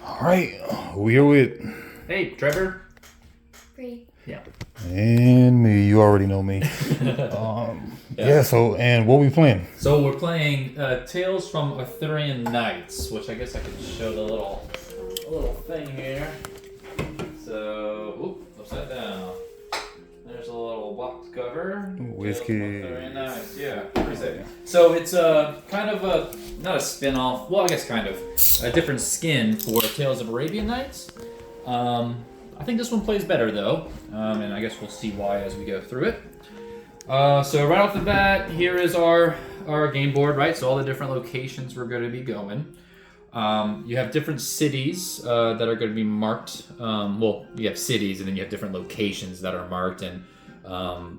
All right, we're with Hey, Trevor. Bri. Yeah. and me. You already know me. Yeah. So, and what we playing? So we're playing Tales from Arthurian Nights, which I guess I could show the little thing here. So, upside down. There's a little box cover. Whiskey. Tales from Arthurian Nights. Yeah, pretty safe. So it's kind of a not a spin-off. Well, I guess kind of a different skin for Tales of Arabian Nights. I think this one plays better though, and I guess we'll see why as we go through it. So right off the bat, here is our game board, right? So all the different locations we're going to be going. You have different cities that are going to be marked. Well, you have cities, and then you have different locations that are marked, and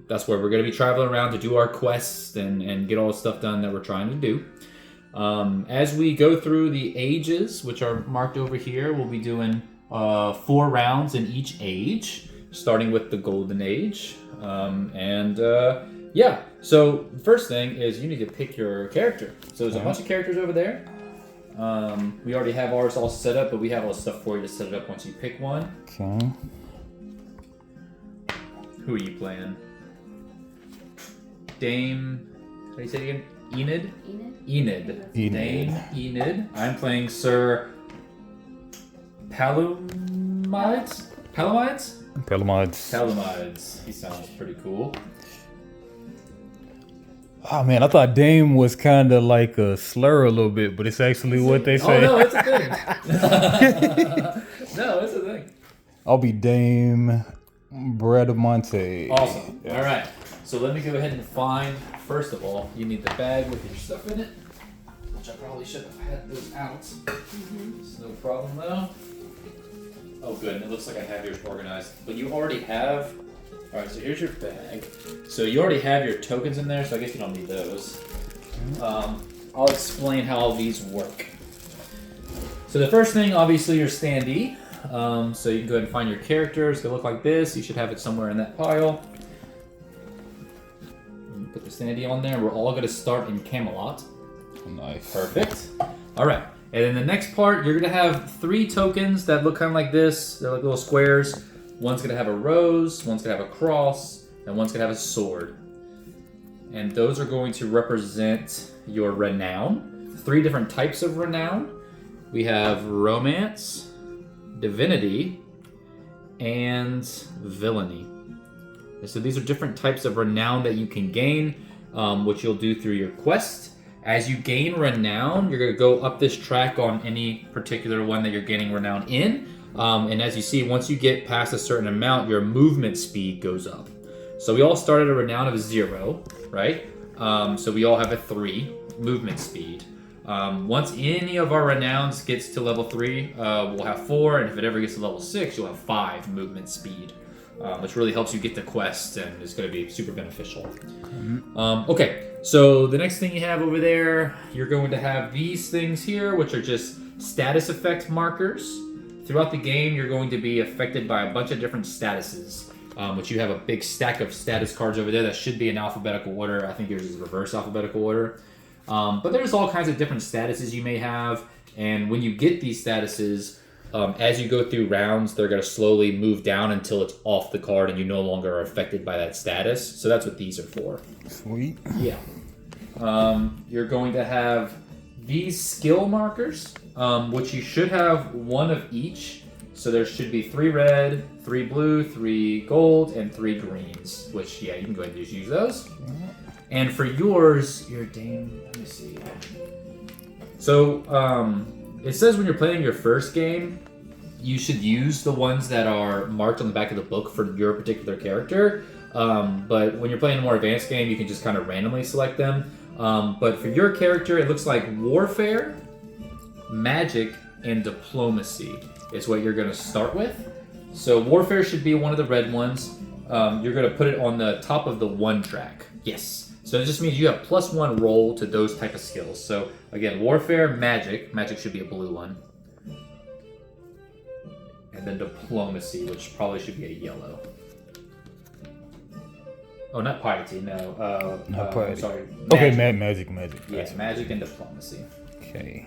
that's where we're going to be traveling around to do our quests and get all the stuff done that we're trying to do. As we go through the ages, which are marked over here, we'll be doing 4 rounds in each age, starting with the Golden Age. Yeah, so first thing is you need to pick your character. So there's a bunch of characters over there. We already have ours all set up, but we have all the stuff for you to set it up once you pick one. Okay. Who are you playing? Dame, how do you say it again? Enid? Enid. Dame Enid. I'm playing Sir Palamides? Palamides. He sounds pretty cool. Oh man, I thought Dame was kind of like a slur a little bit, but it's actually what they say. Oh no, it's a thing. No, it's a thing. I'll be Dame Bradamonte. Awesome. Yeah. All right. So let me go ahead and find. First of all, you need the bag with your stuff in it, which I probably should have had those out. It's no problem though. Oh, good. It looks like I have yours organized, but you already have. All right. So here's your bag. So you already have your tokens in there, so I guess you don't need those. I'll explain how these work. So the first thing, obviously, your standee. So you can go ahead and find your character. It's gonna look like this. You should have it somewhere in that pile. Put the standee on there. We're all gonna start in Camelot. Nice. Perfect. All right. And then the next part, you're gonna have 3 tokens that look kind of like this. They're like little squares. One's gonna have a rose, one's gonna have a cross, and one's gonna have a sword. And those are going to represent your renown. 3 different types of renown. We have romance, divinity, and villainy. And so these are different types of renown that you can gain, which you'll do through your quest. As you gain renown, you're going to go up this track on any particular one that you're gaining renown in. And as you see, once you get past a certain amount, your movement speed goes up. So we all started a renown of 0, right? So we all have a 3 movement speed. Once any of our renowns gets to level 3, we'll have 4, and if it ever gets to level 6, you'll have 5 movement speed, which really helps you get the quest and is going to be super beneficial. Okay, so the next thing you have over there, you're going to have these things here, which are just status effect markers. Throughout the game, you're going to be affected by a bunch of different statuses, which you have a big stack of status cards over there that should be in alphabetical order. I think yours is reverse alphabetical order. But there's all kinds of different statuses you may have, and when you get these statuses, as you go through rounds, they're going to slowly move down until it's off the card and you no longer are affected by that status. So that's what these are for. Sweet. Yeah. You're going to have these skill markers, which you should have 1 of each. So there should be 3 red, 3 blue, 3 gold, and 3 greens, which, yeah, you can go ahead and just use those. And for yours, your Dame, let me see. So, it says when you're playing your first game, you should use the ones that are marked on the back of the book for your particular character. But when you're playing a more advanced game, you can just kind of randomly select them. But for your character, it looks like warfare, magic, and diplomacy is what you're going to start with. So warfare should be one of the red ones. You're going to put it on the top of the 1 track. Yes. So it just means you have +1 roll to those type of skills. So again, warfare, magic. Magic should be a blue one. And then diplomacy, which probably should be a yellow. Oh, not piety, no. Not piety. Sorry. Okay, magic. Yes, magic and diplomacy. Okay.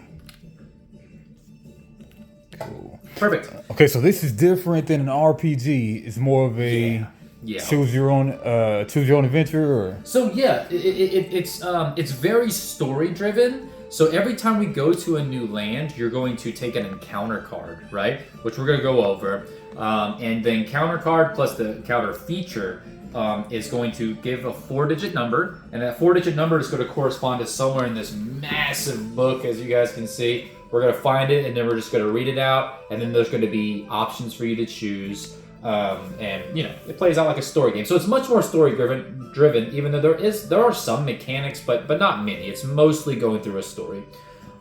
Cool. Perfect. Okay, so this is different than an RPG. It's more of a choose your own adventure. Or So yeah, it's very story driven. So every time we go to a new land, you're going to take an encounter card, right? Which we're going to go over. And the encounter card plus the encounter feature is going to give a 4-digit number. And that 4-digit number is going to correspond to somewhere in this massive book, as you guys can see. We're going to find it, and then we're just going to read it out. And then there's going to be options for you to choose. And it plays out like a story game. So it's much more story driven, even though there are some mechanics, but not many. It's mostly going through a story.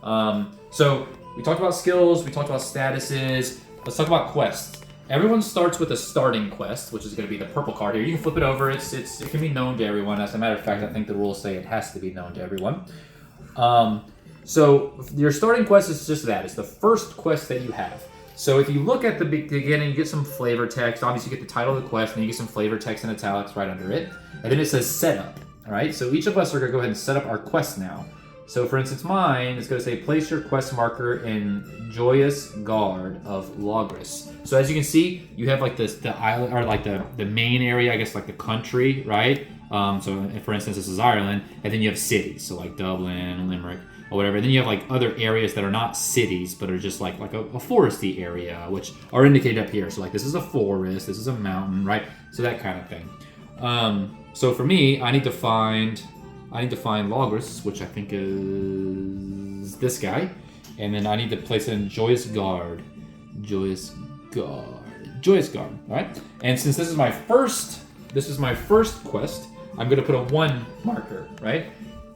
So we talked about skills, we talked about statuses. Let's talk about quests. Everyone starts with a starting quest, which is going to be the purple card here. You can flip it over. It can be known to everyone. As a matter of fact, I think the rules say it has to be known to everyone. So your starting quest is just that. It's the first quest that you have. So if you look at the beginning, you get some flavor text. Obviously, you get the title of the quest, and you get some flavor text in italics right under it. And then it says setup. All right. So each of us are going to go ahead and set up our quest now. So for instance, mine is going to say place your quest marker in Joyous Guard of Logris. So as you can see, you have like the island, or like the main area, I guess, like the country, right? So for instance, this is Ireland, and then you have cities, so like Dublin, Limerick, or whatever. And then you have like other areas that are not cities, but are just like a foresty area, which are indicated up here. So like this is a forest, this is a mountain, right? So that kind of thing. So for me, I need to find Logris, which I think is this guy, and then I need to place it in Joyous Guard. All right. And since this is my first quest, I'm going to put a 1 marker, right?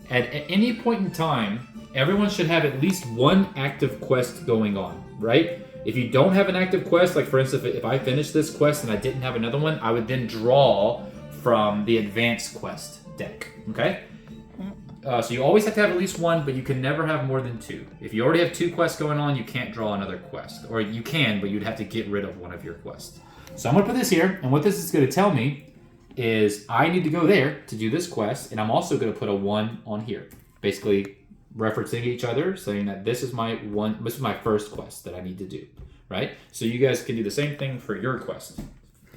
At any point in time, everyone should have at least one active quest going on, right? If you don't have an active quest, like for instance, if I finished this quest and I didn't have another one, I would then draw from the advanced quest deck, okay? So you always have to have at least one, but you can never have more than 2. If you already have 2 quests going on, you can't draw another quest. Or you can, but you'd have to get rid of one of your quests. So I'm going to put this here, and what this is going to tell me is I need to go there to do this quest, and I'm also going to put a 1 on here. Basically referencing each other, saying that this is my first quest that I need to do, right? So you guys can do the same thing for your quest.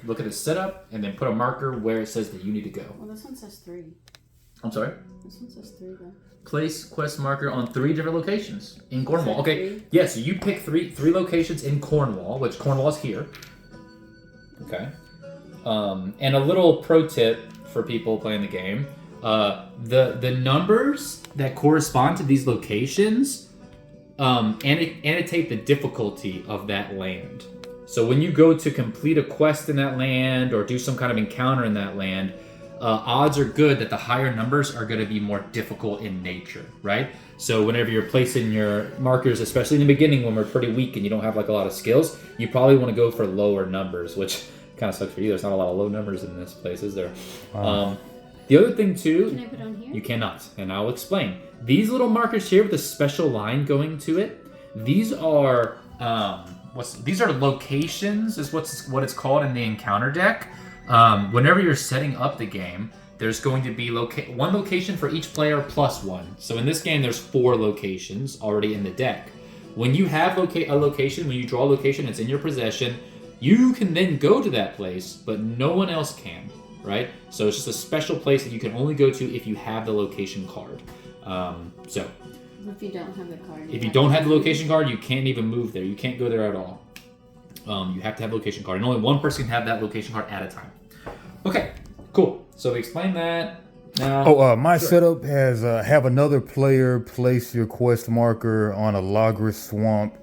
Look at the setup, and then put a marker where it says that you need to go. Well, this one says 3. I'm sorry? This one says 3, though. Place quest marker on 3 different locations in Cornwall. Okay, yeah, so you pick three locations in Cornwall, which Cornwall is here. Okay. And a little pro tip for people playing the game. The numbers that correspond to these locations annotate the difficulty of that land. So when you go to complete a quest in that land or do some kind of encounter in that land, odds are good that the higher numbers are going to be more difficult in nature, right? So whenever you're placing your markers, especially in the beginning when we're pretty weak and you don't have like a lot of skills, you probably want to go for lower numbers, which kind of sucks for you. There's not a lot of low numbers in this place, is there? The other thing too, Can I put on here? you cannot, and I'll explain. These little markers here with a special line going to it, these are these are locations, is what it's called in the encounter deck. Whenever you're setting up the game, there's going to be one location for each player plus 1. So in this game, there's 4 locations already in the deck. When you have a location, when you draw a location, it's in your possession, you can then go to that place, but no one else can, right? So it's just a special place that you can only go to if you have the location card. So If you don't have the card. if you don't have the location card, you can't even move there. You can't go there at all. You have to have a location card, and only one person can have that location card at a time. Okay, cool. So we explained that. Now, my setup has have another player place your quest marker on a Logris swamp,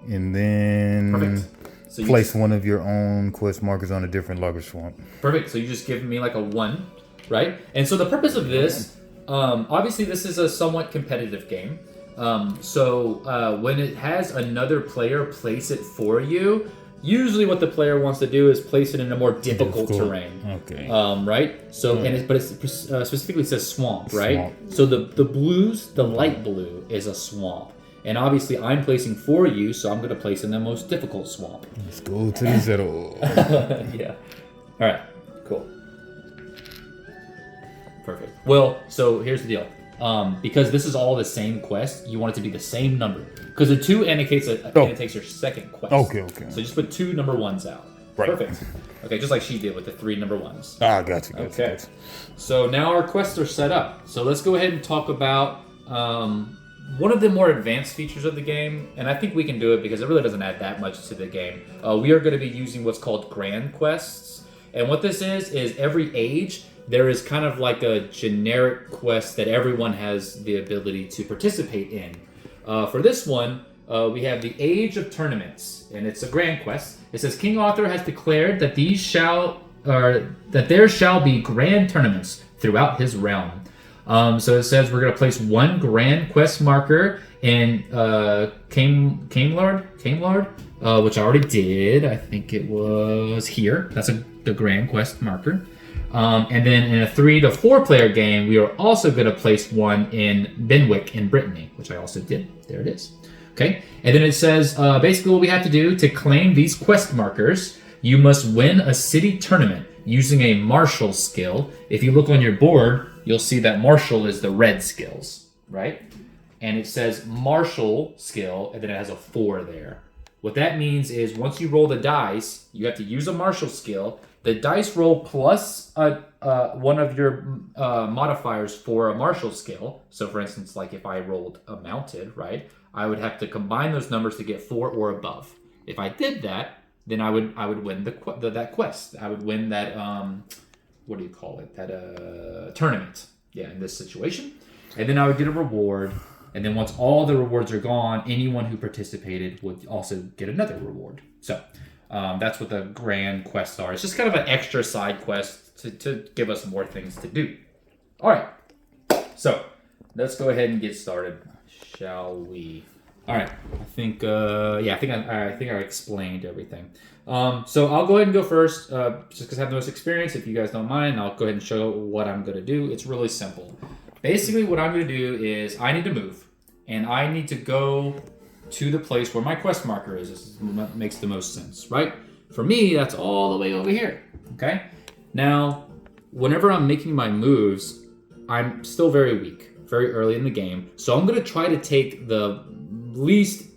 and then perfect. So place one of your own quest markers on a different Logris swamp. Perfect. So you just give me like a 1, right? And so the purpose of this, obviously, this is a somewhat competitive game. So when it has another player place it for you, usually what the player wants to do is place it in a more difficult terrain. Okay. Right? So, but it specifically says swamp, right? Swamp. So the light blue is a swamp. And obviously I'm placing for you, so I'm going to place in the most difficult swamp. Let's go to the zero. Yeah. All right. Cool. Perfect. Well, so here's the deal. because this is all the same quest, you want it to be the same number. Because the 2 indicates indicates your second quest. Okay. So just put 2 number 1s out. Right. Perfect. Okay, just like she did with the 3 number 1s. Gotcha. Okay. So now our quests are set up. So let's go ahead and talk about one of the more advanced features of the game, and I think we can do it because it really doesn't add that much to the game. We are going to be using what's called grand quests. And what this is every age, there is kind of like a generic quest that everyone has the ability to participate in. For this one, we have the Age of Tournaments, and it's a grand quest. It says King Arthur has declared that there shall be grand tournaments throughout his realm. So it says we're going to place 1 grand quest marker in Camelard, which I already did. I think it was here. That's the grand quest marker. And then in a 3 to 4 player game, we are also going to place 1 in Benwick in Brittany, which I also did. There it is. Okay. And then it says basically what we have to do to claim these quest markers, you must win a city tournament using a martial skill. If you look on your board, you'll see that martial is the red skills, right? And it says martial skill, and then it has a 4 there. What that means is once you roll the dice, you have to use a martial skill. The dice roll plus one of your modifiers for a martial skill. So for instance, like if I rolled a mounted, right? I would have to combine those numbers to get 4 or above. If I did that, then I would win that quest. I would win that what do you call it? That tournament. Yeah, in this situation. And then I would get a reward. And then once all the rewards are gone, anyone who participated would also get another reward. So that's what the grand quests are. It's just kind of an extra side quest to give us more things to do. All right. So let's go ahead and get started, shall we? All right. I think I explained everything. So I'll go ahead and go first, just because I have the most experience. If you guys don't mind, I'll go ahead and show what I'm going to do. It's really simple. Basically, what I'm going to do is I need to move, and I need to go to the place where my quest marker is. This makes the most sense, right? For me, that's all the way over here, okay? Now, whenever I'm making my moves, I'm still very weak, very early in the game. So I'm going to try to take the least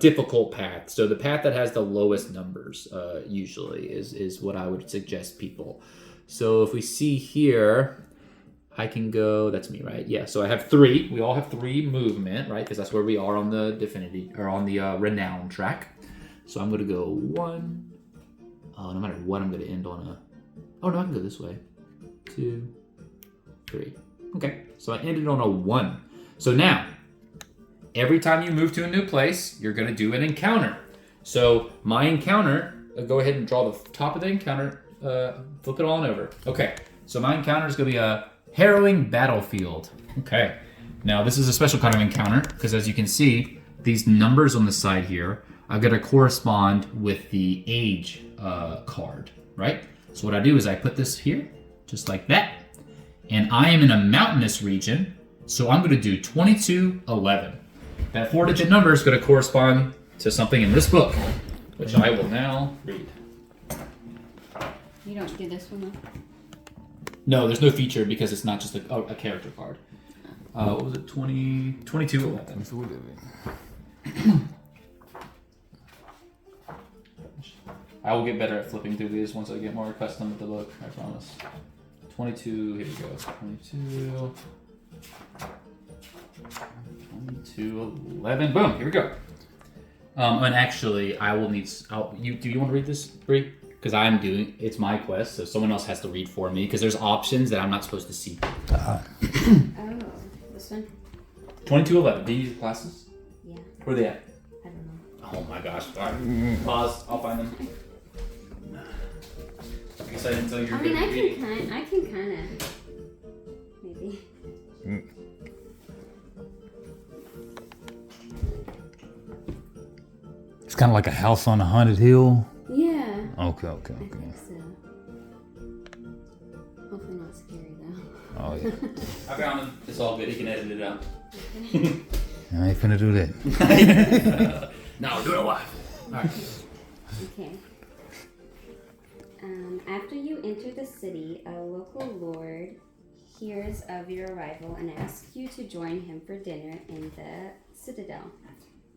difficult path. So the path that has the lowest numbers usually is what I would suggest people. So if we see here, I can go, that's me, right? Yeah, so I have 3. We all have 3 movement, right? Because that's where we are on the Divinity, or on the Renown track. So I'm going to go 1. No matter what, I'm going to end on a... Oh, no, I can go this way. 2, 3. Okay, so I ended on a 1. So now, every time you move to a new place, you're going to do an encounter. So my encounter, go ahead and draw the top of the encounter, flip it on over. Okay, so my encounter is going to be a harrowing battlefield. Okay, now this is a special kind of encounter because as you can see, these numbers on the side here are going to correspond with the age card, right? So what I do is I put this here, just like that, and I am in a mountainous region, so I'm going to do 2211. That 4-digit number is going to correspond to something in this book, which I will now read. You don't do this one though? No, there's no feature because it's not just a character card. What was it? 2211. I will get better at flipping through these once I get more accustomed with the look, I promise. 22, here we go. 2211. Boom, here we go. And actually, I will need... do you want to read this, Bri? Because it's my quest, so someone else has to read for me, because there's options that I'm not supposed to see. Oh, this one? 2211. Do you use glasses? Yeah. Where are they at? I don't know. Oh my gosh. All right. Pause. I'll find them. I guess I didn't tell you. I mean, I can kind of, maybe. It's kind of like a house on a haunted hill. Yeah. Okay. I think so. Hopefully not scary though. Oh yeah. I found him. It's all good. He can edit it out. I ain't finna do that. No, do it live. All right. Okay. After you enter the city, a local lord hears of your arrival and asks you to join him for dinner in the Citadel.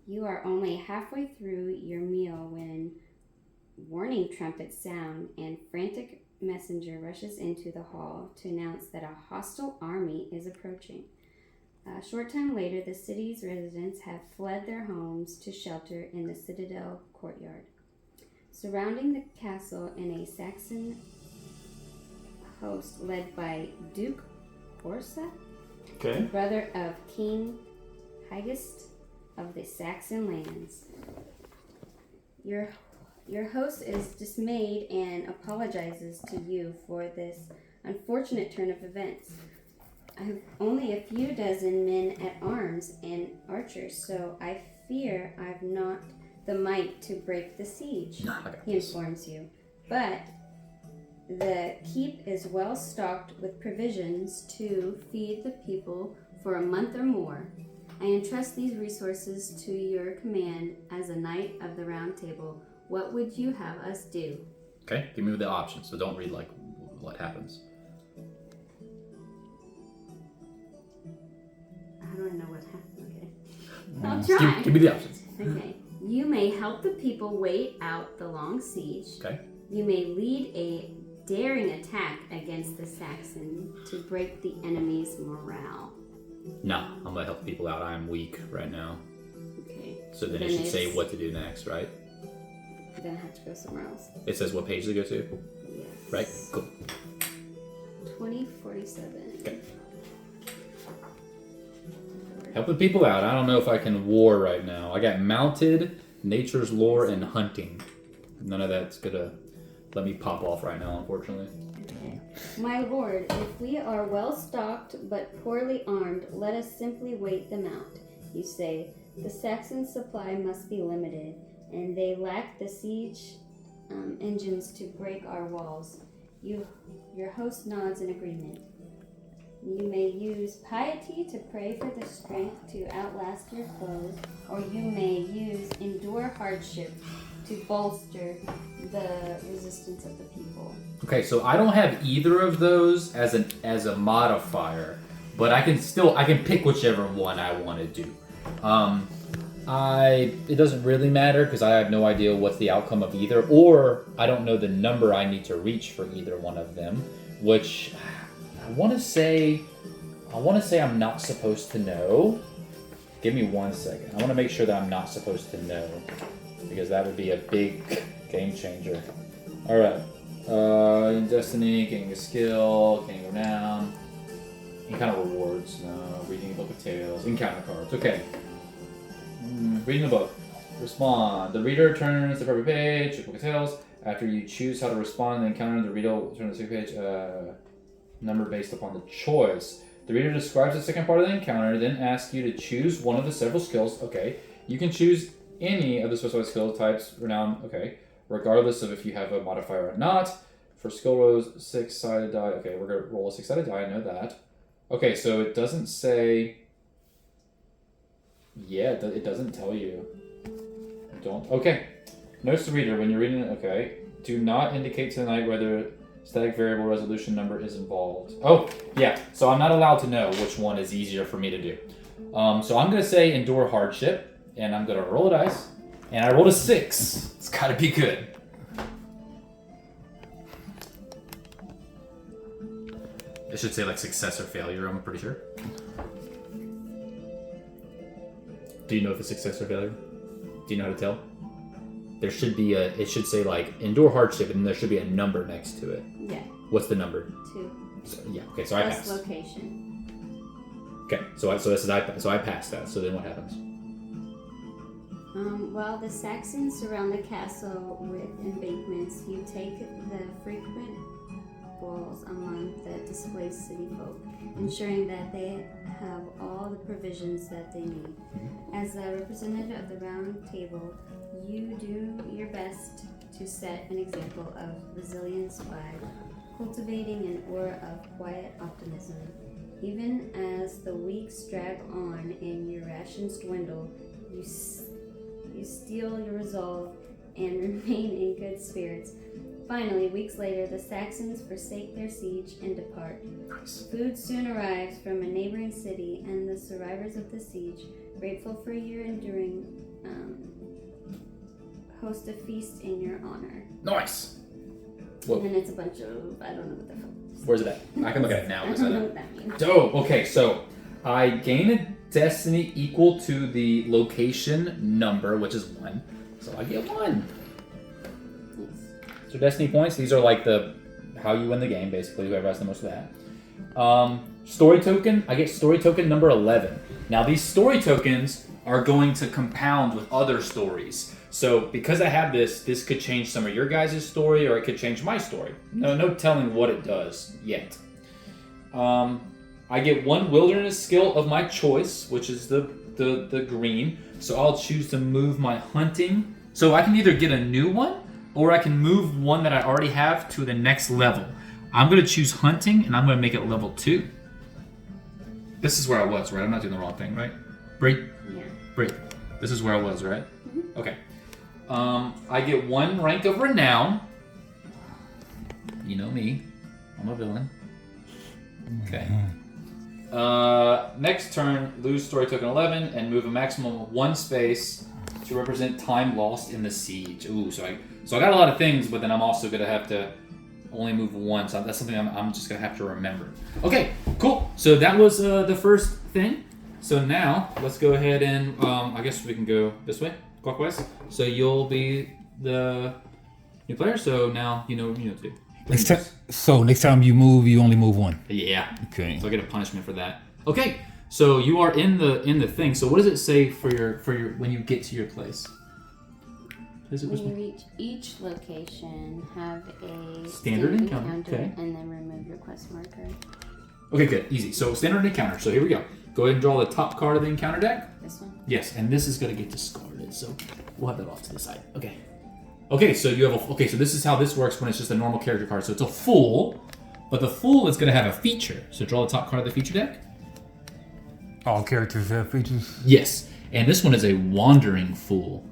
You are only halfway through your meal when warning trumpets sound and frantic messenger rushes into the hall to announce that a hostile army is approaching. A short time later, the city's residents have fled their homes to shelter in the Citadel courtyard. Surrounding the castle in a Saxon host led by Duke Horsa, Okay. brother of King Hygist of the Saxon lands. Your host is dismayed and apologizes to you for this unfortunate turn of events. I have only a few dozen men at arms and archers, so I fear I've not the might to break the siege, he informs you. But the keep is well stocked with provisions to feed the people for a month or more. I entrust these resources to your command as a knight of the Round Table. What would you have us do? Okay, give me the options, so don't read like what happens. I don't know what happened. Okay. I'll try. Give me the options. Okay. You may help the people wait out the long siege. Okay. You may lead a daring attack against the Saxon to break the enemy's morale. No, I'm gonna help people out. I'm weak right now. Okay. So then it should say what to do next, right? Then I have to go somewhere else. It says what page to go to, Yes. right? Cool. 2047. Okay. Helping people out. I don't know if I can war right now. I got mounted, nature's lore, and hunting. None of that's gonna let me pop off right now, unfortunately. Okay. My lord, if we are well stocked but poorly armed, let us simply wait them out. You say, the Saxon supply must be limited, and they lack the siege engines to break our walls. Your host nods in agreement. You may use piety to pray for the strength to outlast your foes, or you may use endure hardship to bolster the resistance of the people. Okay, so I don't have either of those as a modifier, but I can pick whichever one I want to do. It doesn't really matter because I have no idea what's the outcome of either, or I don't know the number I need to reach for either one of them, which I want to say I'm not supposed to know. Give me 1 second. I want to make sure that I'm not supposed to know because that would be a big game changer. All right. In Destiny, gaining a skill, gaining a renown, encounter rewards, no, reading a book of tales, encounter cards. Okay. Reading the book. Respond. The reader turns the proper page, the book of tales. After you choose how to respond to the encounter, the reader will turn the second page, number based upon the choice. The reader describes the second part of the encounter, then asks you to choose one of the several skills. Okay. You can choose any of the specified skill types, renown, okay, regardless of if you have a modifier or not. For skill rolls, 6-sided die. Okay, we're going to roll a 6-sided die, I know that. Okay, so it doesn't say... Yeah, it doesn't tell you. Don't... Okay. Notes to reader, when you're reading it, okay. Do not indicate to the knight whether static variable resolution number is involved. Oh, yeah, so I'm not allowed to know which one is easier for me to do. So I'm going to say endure hardship, and I'm going to roll a dice, and I rolled a 6. It's got to be good. It should say like success or failure, I'm pretty sure. Do you know if it's success or failure? Do you know how to tell? There should be it should say like endure hardship, and there should be a number next to it. Yeah. What's the number? 2. So, yeah, okay, so I Plus passed. location. Okay, so I passed that, so then what happens? While the Saxons surround the castle with embankments, you take the frequent walls among the displaced city folk, ensuring that they have all the provisions that they need. As a representative of the Round Table, you do your best to set an example of resilience by cultivating an aura of quiet optimism. Even as the weeks drag on and your rations dwindle, you steel your resolve and remain in good spirits. Finally, weeks later, the Saxons forsake their siege and depart. Nice. Food soon arrives from a neighboring city, and the survivors of the siege, grateful for your enduring, host a feast in your honor. Nice. And then it's a bunch of, I don't know what the fuck. Where's it at? I can look at it now. I don't know what that means. Dope. Okay, so I gain a destiny equal to the location number, which is 1. So I get 1. Nice. So destiny points, these are like how you win the game, basically, whoever has the most of that. Story token, I get story token number 11. Now these story tokens are going to compound with other stories. So because I have this could change some of your guys' story, or it could change my story. No telling what it does yet. I get 1 wilderness skill of my choice, which is the green. So I'll choose to move my hunting. So I can either get a new one, or I can move one that I already have to the next level. I'm going to choose hunting, and I'm going to make it level 2. This is where I was, right? I'm not doing the wrong thing, right? Bri? Yeah. Bri. This is where I was, right? Mm-hmm. Okay. I get 1 rank of renown. You know me. I'm a villain. Okay. Next turn, lose story token 11 and move a maximum of 1 space to represent time lost in the siege. Ooh, so I got a lot of things, but then I'm also gonna have to only move 1. So that's something I'm just gonna have to remember. Okay, cool. So that was the first thing. So now let's go ahead and I guess we can go this way, clockwise. So you'll be the new player. So now you know what to do. Next time you move, you only move 1. Yeah. Okay. So I get a punishment for that. Okay. So you are in the thing. So what does it say for your when you get to your place? When you reach each location, have a standard encounter. Okay. And then remove your quest marker. Okay, good. Easy. So standard encounter. So here we go. Go ahead and draw the top card of the encounter deck. This one? Yes, and this is going to get discarded. So we'll have that off to the side. Okay. Okay, so you have so this is how this works when it's just a normal character card. So it's a fool, but the fool is going to have a feature. So draw the top card of the feature deck. All characters have features? Yes, and this one is a wandering fool.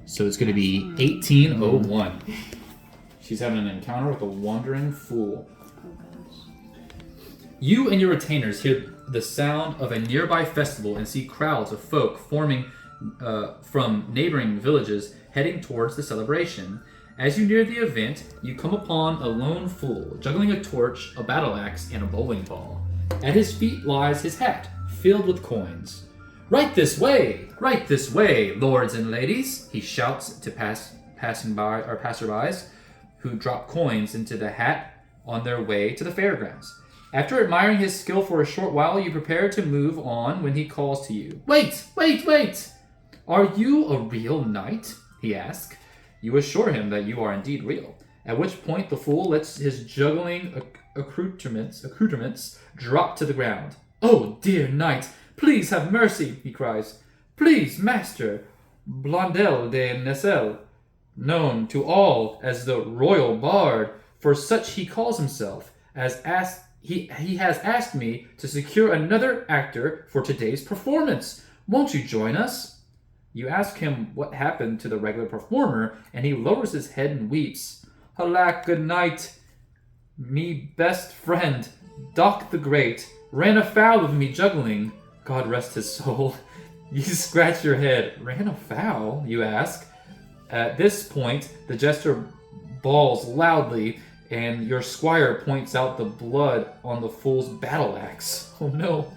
So it's going to be 1801. She's having an encounter with a wandering fool. Oh gosh. You and your retainers hear the sound of a nearby festival and see crowds of folk forming from neighboring villages heading towards the celebration. As you near the event, you come upon a lone fool juggling a torch, a battle axe, and a bowling ball. At his feet lies his hat, filled with coins. Right this way, lords and ladies, he shouts to passerbys who drop coins into the hat on their way to the fairgrounds. After admiring his skill for a short while, you prepare to move on when he calls to you. Wait! Are you a real knight? He asks. You assure him that you are indeed real, at which point the fool lets his juggling accoutrements drop to the ground. Oh, dear knight, please have mercy, he cries. Please, master, Blondel de Nessel, known to all as the royal bard, for such he calls himself, he has asked me to secure another actor for today's performance. Won't you join us? You ask him what happened to the regular performer, and he lowers his head and weeps. Alack, good night. Me best friend, Doc the Great, ran afoul of me juggling. God rest his soul. You scratch your head. Ran afoul, you ask. At this point, the jester bawls loudly, and your squire points out the blood on the fool's battle axe. Oh no.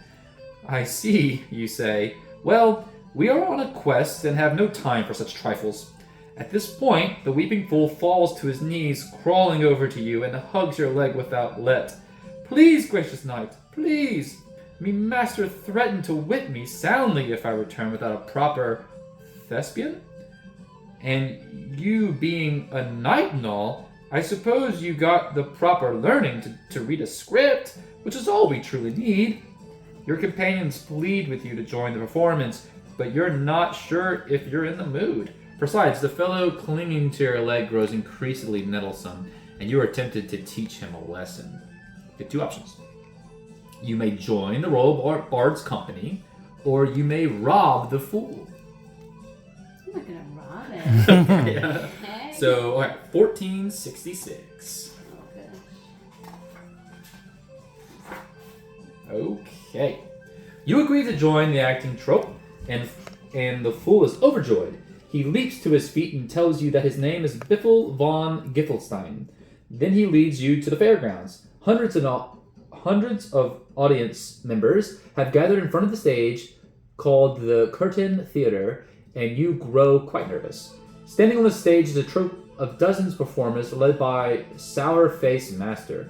I see, you say. Well, we are on a quest and have no time for such trifles. At this point, the weeping fool falls to his knees, crawling over to you, and hugs your leg without let. Please, gracious knight, please. Me master threatened to whip me soundly if I return without a proper thespian. And you being a knight and all, I suppose you got the proper learning to read a script, which is all we truly need. Your companions plead with you to join the performance, but you're not sure if you're in the mood. Besides, the fellow clinging to your leg grows increasingly nettlesome, and you are tempted to teach him a lesson. You have 2 options. You may join the Royal Bard's company, or you may rob the fool. I'm not gonna rob it. Yeah. Okay. So, all right, 1466. Okay. You agree to join the acting troupe, and the fool is overjoyed. He leaps to his feet and tells you that his name is Biffle von Giffelstein. Then he leads you to the fairgrounds. Hundreds of audience members have gathered in front of the stage called the Curtain Theater, and you grow quite nervous. Standing on the stage is a troupe of dozens of performers led by Sour-Faced Master.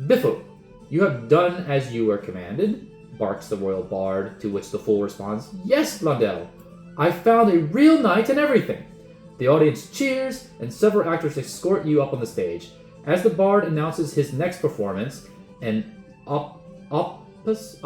Biffle, you have done as you were commanded, barks the royal bard, to which the fool responds, Yes, Blondel, I found a real knight and everything. The audience cheers, and several actors escort you up on the stage. As the bard announces his next performance, an opus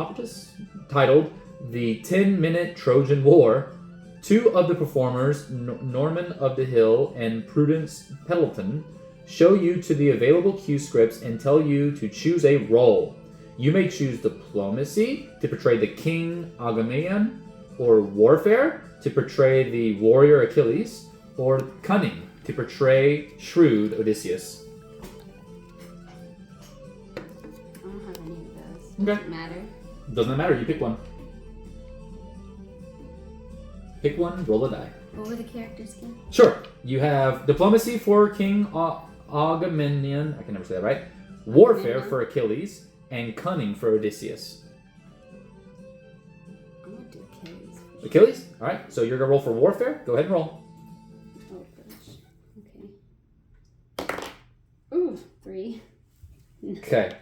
titled The 10-Minute Trojan War, two of the performers, Norman of the Hill and Prudence Pendleton, show you to the available cue scripts and tell you to choose a role. You may choose diplomacy to portray the king Agamemnon, or warfare to portray the warrior Achilles, or cunning to portray shrewd Odysseus. I don't have any of those. Okay. Doesn't matter. Doesn't matter, you pick one. Pick one, roll a die. What were the characters again? Sure. You have diplomacy for King Agamemnon, I can never say that right, warfare for Achilles, and cunning for Odysseus. I'm gonna do Achilles. Achilles? Alright, so you're gonna roll for warfare? Go ahead and roll. Oh gosh. Okay. Ooh, 3. Okay.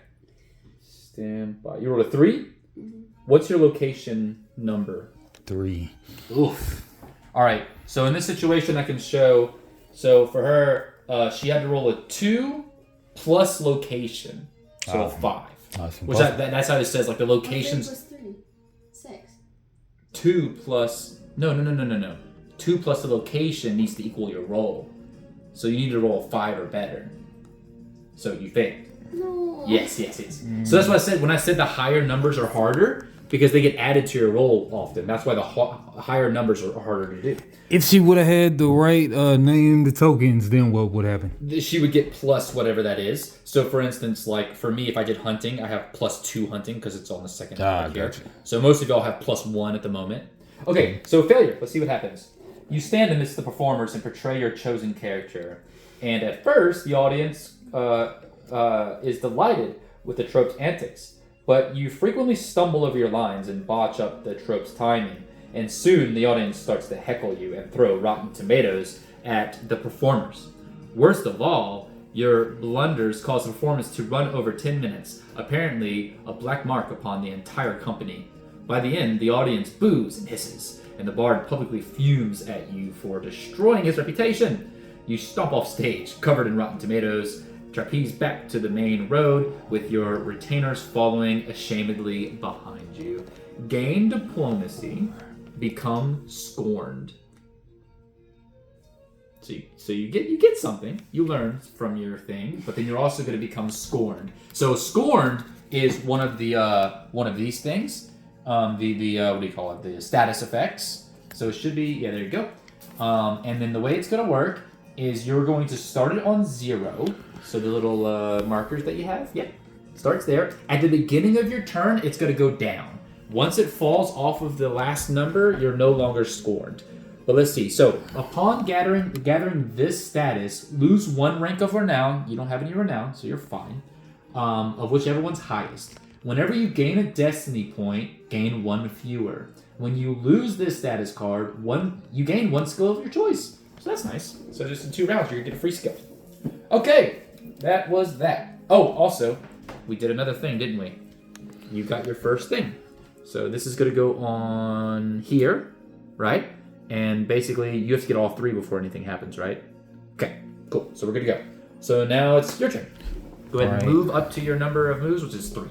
Stand by. You rolled a 3? Mm-hmm. What's your location number? 3. Oof. Alright, so in this situation I can show, so for her, she had to roll a 2 plus location. So a 5. Which that's how it says, like the locations. 3 plus 3. 6. 2 plus... No. 2 plus the location needs to equal your roll. So you need to roll a 5 or better. So you failed. No. Yes. So that's what I said. When I said the higher numbers are harder, because they get added to your roll often. That's why the higher numbers are harder to do. If she would have had the right named tokens, then what would happen? She would get plus whatever that is. So for instance, like for me, if I did hunting, I have plus 2 hunting because it's on the second here. Gotcha. So most of y'all have plus 1 at the moment. Okay, so failure. Let's see what happens. You stand amidst the performers and portray your chosen character. And at first, the audience is delighted with the trope's antics. But you frequently stumble over your lines and botch up the trope's timing. And soon the audience starts to heckle you and throw rotten tomatoes at the performers. Worst of all, your blunders cause the performance to run over 10 minutes, apparently a black mark upon the entire company. By the end, the audience boos and hisses, and the bard publicly fumes at you for destroying his reputation. You stomp off stage, covered in rotten tomatoes, trapeze back to the main road with your retainers following ashamedly behind you. Gain diplomacy, become scorned. So you get something. You learn from your thing, but then you're also going to become scorned. So scorned is one of these things. What do you call it? The status effects. So it should be there you go. And then the way it's going to work is you're going to start it on 0. So the little markers that you have, starts there. At the beginning of your turn, it's going to go down. Once it falls off of the last number, you're no longer scorned. But let's see. So upon gathering this status, lose 1 rank of renown. You don't have any renown, so you're fine. Of whichever one's highest. Whenever you gain a destiny point, gain 1 fewer. When you lose this status card, you gain 1 skill of your choice. So that's nice. So just in 2 rounds, you're going to get a free skill. Okay, that was that. Oh, also, we did another thing, didn't we? You got your first thing. So this is going to go on here, right? And basically, you have to get all 3 before anything happens, right? Okay, cool. So we're good to go. So now it's your turn. Go ahead and move up to your number of moves, which is 3.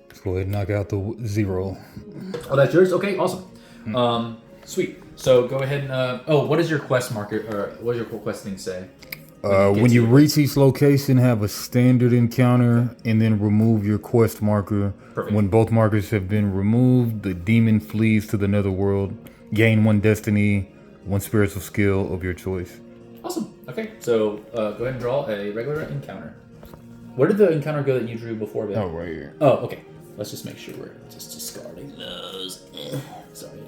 Let's go ahead and knock out the 0. Oh, that's yours? Okay, awesome. Sweet. So go ahead and... what is your quest marker, or what does your quest thing say? When you reach each location, have a standard encounter, and then remove your quest marker. Perfect. When both markers have been removed, the demon flees to the netherworld. Gain 1 destiny one spiritual skill of your choice. Awesome. Okay, so go ahead and draw a regular encounter. Where did the encounter go that you drew before, Ben? Oh, right here. Oh, okay. Let's just make sure we're just discarding those. Sorry.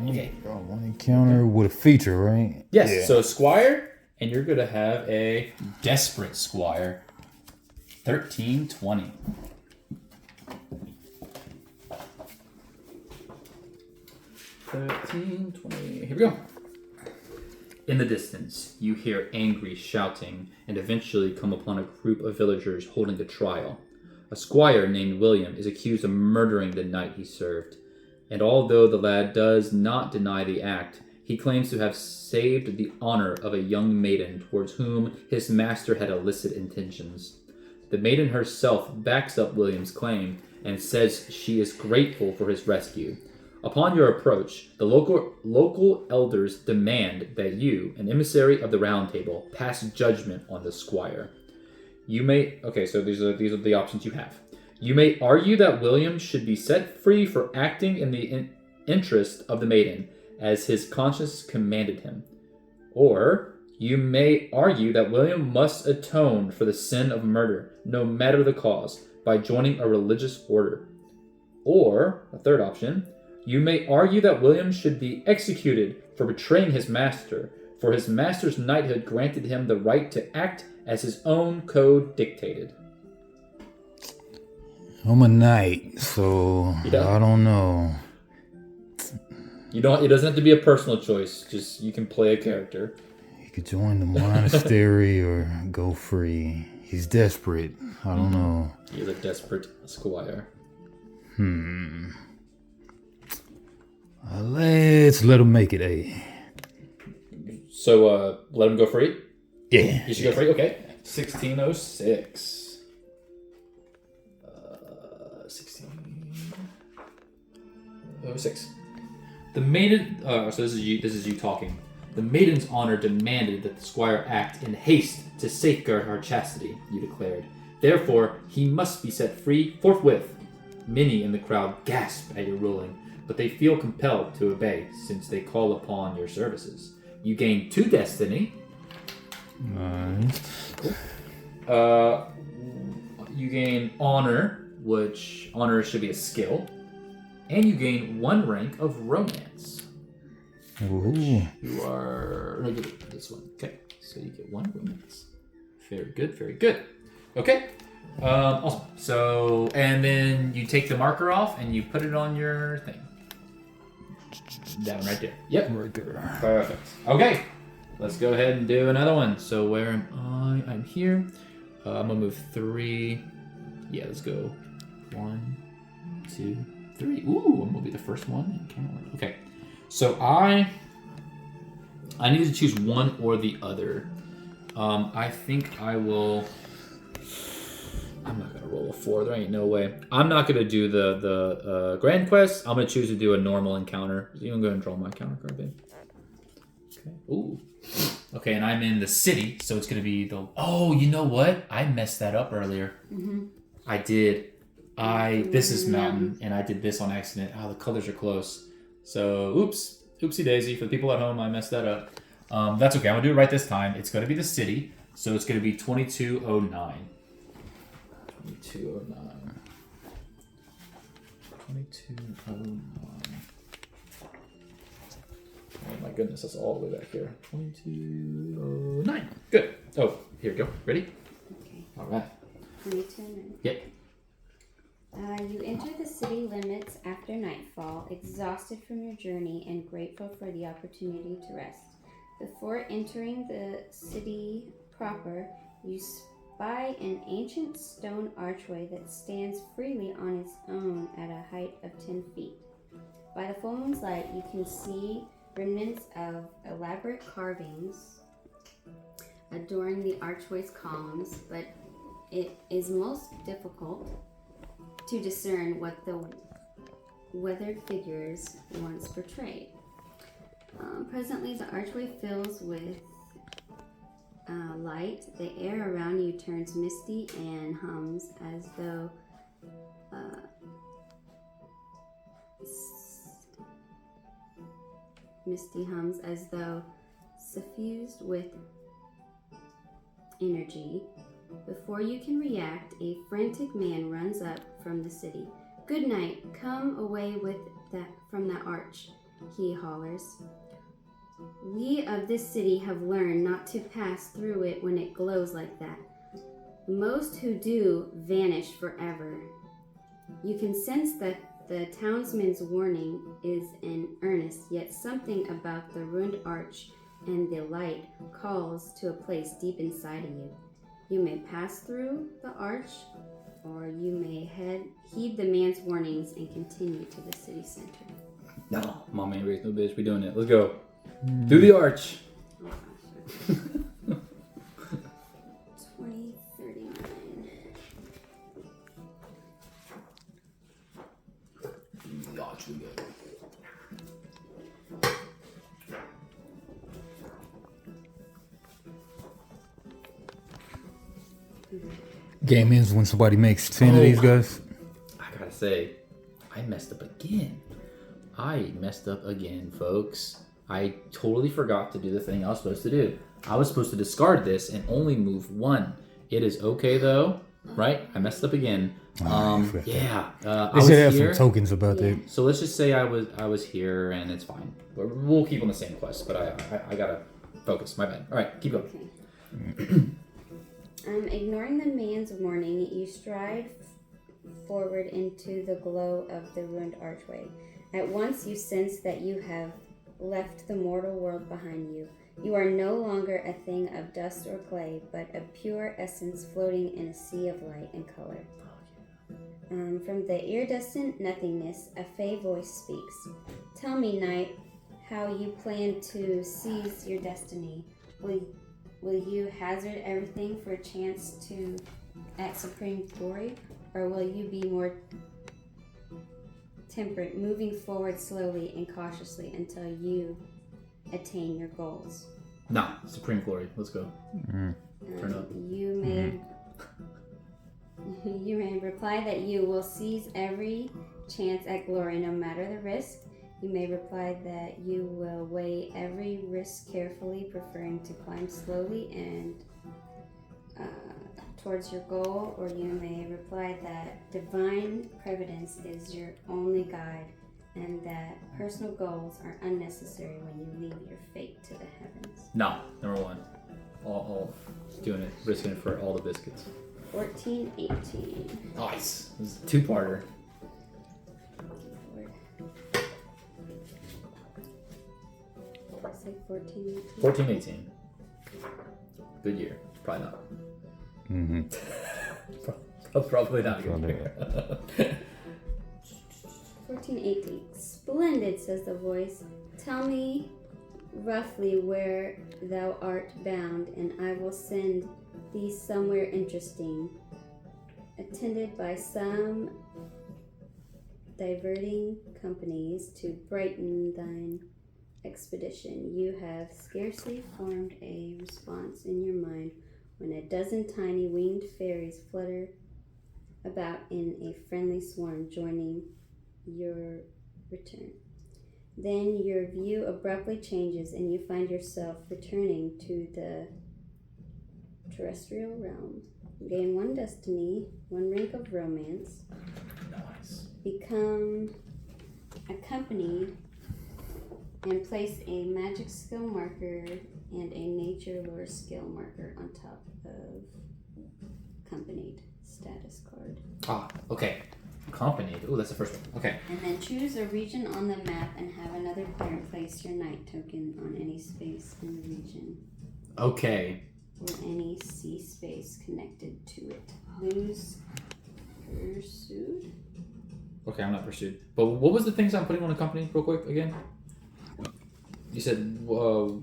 Okay. Draw one encounter with a feature, right? Yes, Yeah. so Squire, and you're going to have a Desperate Squire. 1320. Here we go. In the distance, you hear angry shouting and eventually come upon a group of villagers holding a trial. A squire named William is accused of murdering the knight he served, and although the lad does not deny the act, he claims to have saved the honor of a young maiden towards whom his master had illicit intentions. The maiden herself backs up William's claim and says she is grateful for his rescue. Upon your approach, the local elders demand that you, an emissary of the Round Table, pass judgment on the squire. You may... Okay, so these are the options you have. You may argue that William should be set free for acting in the interest of the maiden, as his conscience commanded him. Or you may argue that William must atone for the sin of murder, no matter the cause, by joining a religious order. Or, a third option, you may argue that William should be executed for betraying his master, for his master's knighthood granted him the right to act as his own code dictated. I'm a knight, so I don't know. You don't. It doesn't have to be a personal choice. Just you can play a character. He could join the monastery or go free. He's desperate. I don't know. He's a desperate squire. Let's let him make it A. So let him go free? Yeah. You should go free? Okay. 1606. 1606. The maiden... so this is you talking. The maiden's honor demanded that the squire act in haste to safeguard her chastity, you declared. Therefore, he must be set free forthwith. Many in the crowd gasp at your ruling, but they feel compelled to obey since they call upon your services. You gain 2 destiny. Nice. Cool. You gain honor, which honor should be a skill. And you gain 1 rank of romance. Ooh. You are... No, this one. Okay, so you get 1 romance. Very good, very good. Okay, awesome. So, and then you take the marker off and you put it on your thing. That one right there. Yep. Right there. Perfect. Okay, let's go ahead and do another one. So where am I? I'm here. I'm gonna move 3. Yeah, let's go. 1, 2, 3. Ooh, I'm gonna be the first one. Okay. So I need to choose one or the other. I think I will. I'm not gonna roll a 4. There ain't no way. I'm not gonna do the grand quest. I'm gonna choose to do a normal encounter. You can go and draw my encounter card, babe. Okay. Ooh. Okay, and I'm in the city, so it's gonna be the. Oh, you know what? I messed that up earlier. Mm-hmm. I did. This is mountain, and I did this on accident. Oh, the colors are close. So, oopsie daisy. For the people at home, I messed that up. That's okay. I'm gonna do it right this time. It's gonna be the city, so it's gonna be 2209. 2209. 2209. Oh my goodness, that's all the way back here. 2209. Good. Oh, here we go. Ready? Okay. All right. 2209. Yep. You enter the city limits after nightfall, exhausted from your journey and grateful for the opportunity to rest. Before entering the city proper, you spy an ancient stone archway that stands freely on its own at a height of 10 feet. By the full moon's light, you can see remnants of elaborate carvings adorning the archway's columns, but it is most difficult to discern what the weathered figures once portrayed. Presently, the archway fills with light. The air around you turns misty and hums as though Misty hums as though suffused with energy. Before you can react, a frantic man runs up from the city. "Good night, come away from that arch," he hollers. "We of this city have learned not to pass through it when it glows like that. Most who do vanish forever." You can sense that the townsman's warning is in earnest, yet something about the ruined arch and the light calls to a place deep inside of you. You may pass through the arch, or you may heed the man's warnings and continue to the city center. No, mom ain't raised no bitch. We doing it. Let's go. Through the arch. Oh gosh. 2039. The arch we go. Game ends when somebody makes 10 of these guys. I gotta say, I messed up again, folks. I totally forgot to do the thing I was supposed to do. I was supposed to discard this and only move one. It is okay though, right? I messed up again. I They should have some tokens about that. So let's just say I was here and it's fine. We'll keep on the same quest, but I gotta focus. My bad. All right, keep going. Okay. Ignoring the man's warning, you stride forward into the glow of the ruined archway. At once you sense that you have left the mortal world behind you. You are no longer a thing of dust or clay, but a pure essence floating in a sea of light and color. From the iridescent nothingness, a fey voice speaks. "Tell me, knight, how you plan to seize your destiny. Will you hazard everything for a chance at supreme glory, or will you be more temperate, moving forward slowly and cautiously until you attain your goals?" Nah, supreme glory. Let's go. Turn up. You may reply that you will seize every chance at glory, no matter the risk. You may reply that you will weigh every risk carefully, preferring to climb slowly and towards your goal, or you may reply that divine providence is your only guide and that personal goals are unnecessary when you leave your fate to the heavens. No, number one. All doing it, risking it for all the biscuits. 1418. Nice. This is a two-parter. Say 1418. 1418. Good year. Probably not. Probably not a good year. 1418. Splendid, says the voice. Tell me roughly where thou art bound, and I will send thee somewhere interesting, attended by some diverting companies to brighten thine expedition. You have scarcely formed a response in your mind when a dozen tiny winged fairies flutter about in a friendly swarm, joining your return. Then your view abruptly changes and you find yourself returning to the terrestrial realm. Gain one destiny, one rank of romance. Nice. Become accompanied and place a magic skill marker and a nature lore skill marker on top of accompanied status card. Ah, okay. Accompanied. Oh, that's the first one. Okay. And then choose a region on the map and have another player place your knight token on any space in the region. Okay. Or any sea space connected to it. Lose pursued? Okay, I'm not pursued. But what was the things I'm putting on accompanied real quick again? You said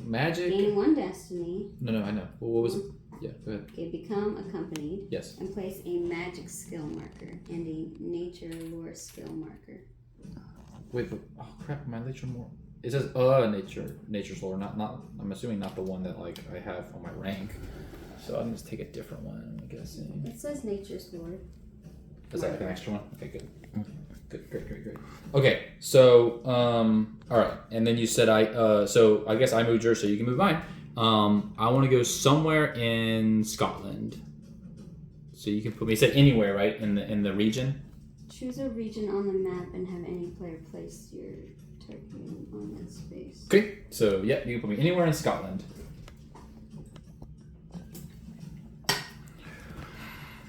magic? Gain one destiny. No, I know. What was it? Yeah, go ahead. Okay, become accompanied. Yes. And place a magic skill marker and a nature lore skill marker. Wait, but, oh crap, my nature more. It says nature's lore, not I'm assuming not the one that like I have on my rank. So I'm just take a different one, I'm guessing. It says nature's lore. Is that like an extra one? Okay, good. Great. Okay, so all right, and then you said so I guess I moved yours, so you can move mine. I want to go somewhere in Scotland. So you can put me. You said anywhere, right? In the region. Choose a region on the map and have any player place your token on that space. Okay, so yeah, you can put me anywhere in Scotland.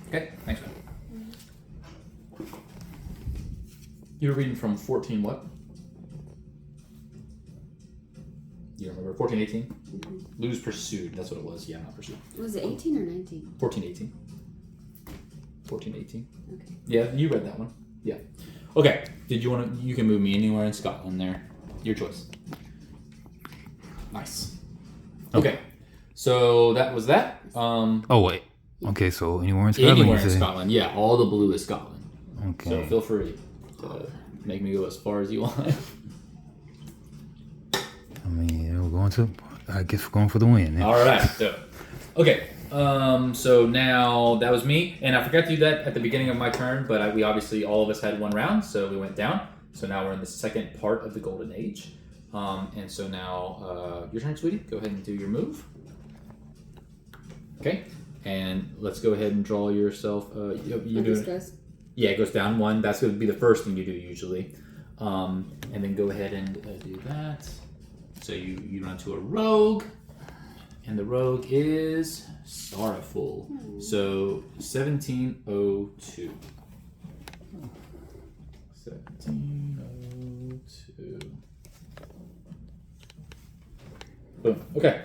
Okay, thanks, man. You were reading from 14 what? You remember? 1418? Mm-hmm. Lose pursued. That's what it was. Yeah, not pursued. Was it 18 or 19? 1418. 1418. Okay. Yeah, you read that one. Yeah. Okay. Did you want to? You can move me anywhere in Scotland there. Your choice. Nice. Okay. So that was that. Oh wait. Okay, so anywhere in Scotland. Anywhere in Scotland. Yeah, all the blue is Scotland. Okay. So feel free to make me go as far as you want. I mean, yeah, I guess we're going for the win. Yeah. All right. So, okay. So now that was me, and I forgot to do that at the beginning of my turn, but we obviously all of us had one round, so we went down. So now we're in the second part of the Golden Age, and so now your turn, sweetie. Go ahead and do your move. Okay, and let's go ahead and draw yourself. You do it. Yeah, it goes down one. That's going to be the first thing you do usually, and then go ahead and do that. So you run to a rogue. And the rogue is sorrowful. So 1702. 1702. Boom. Okay.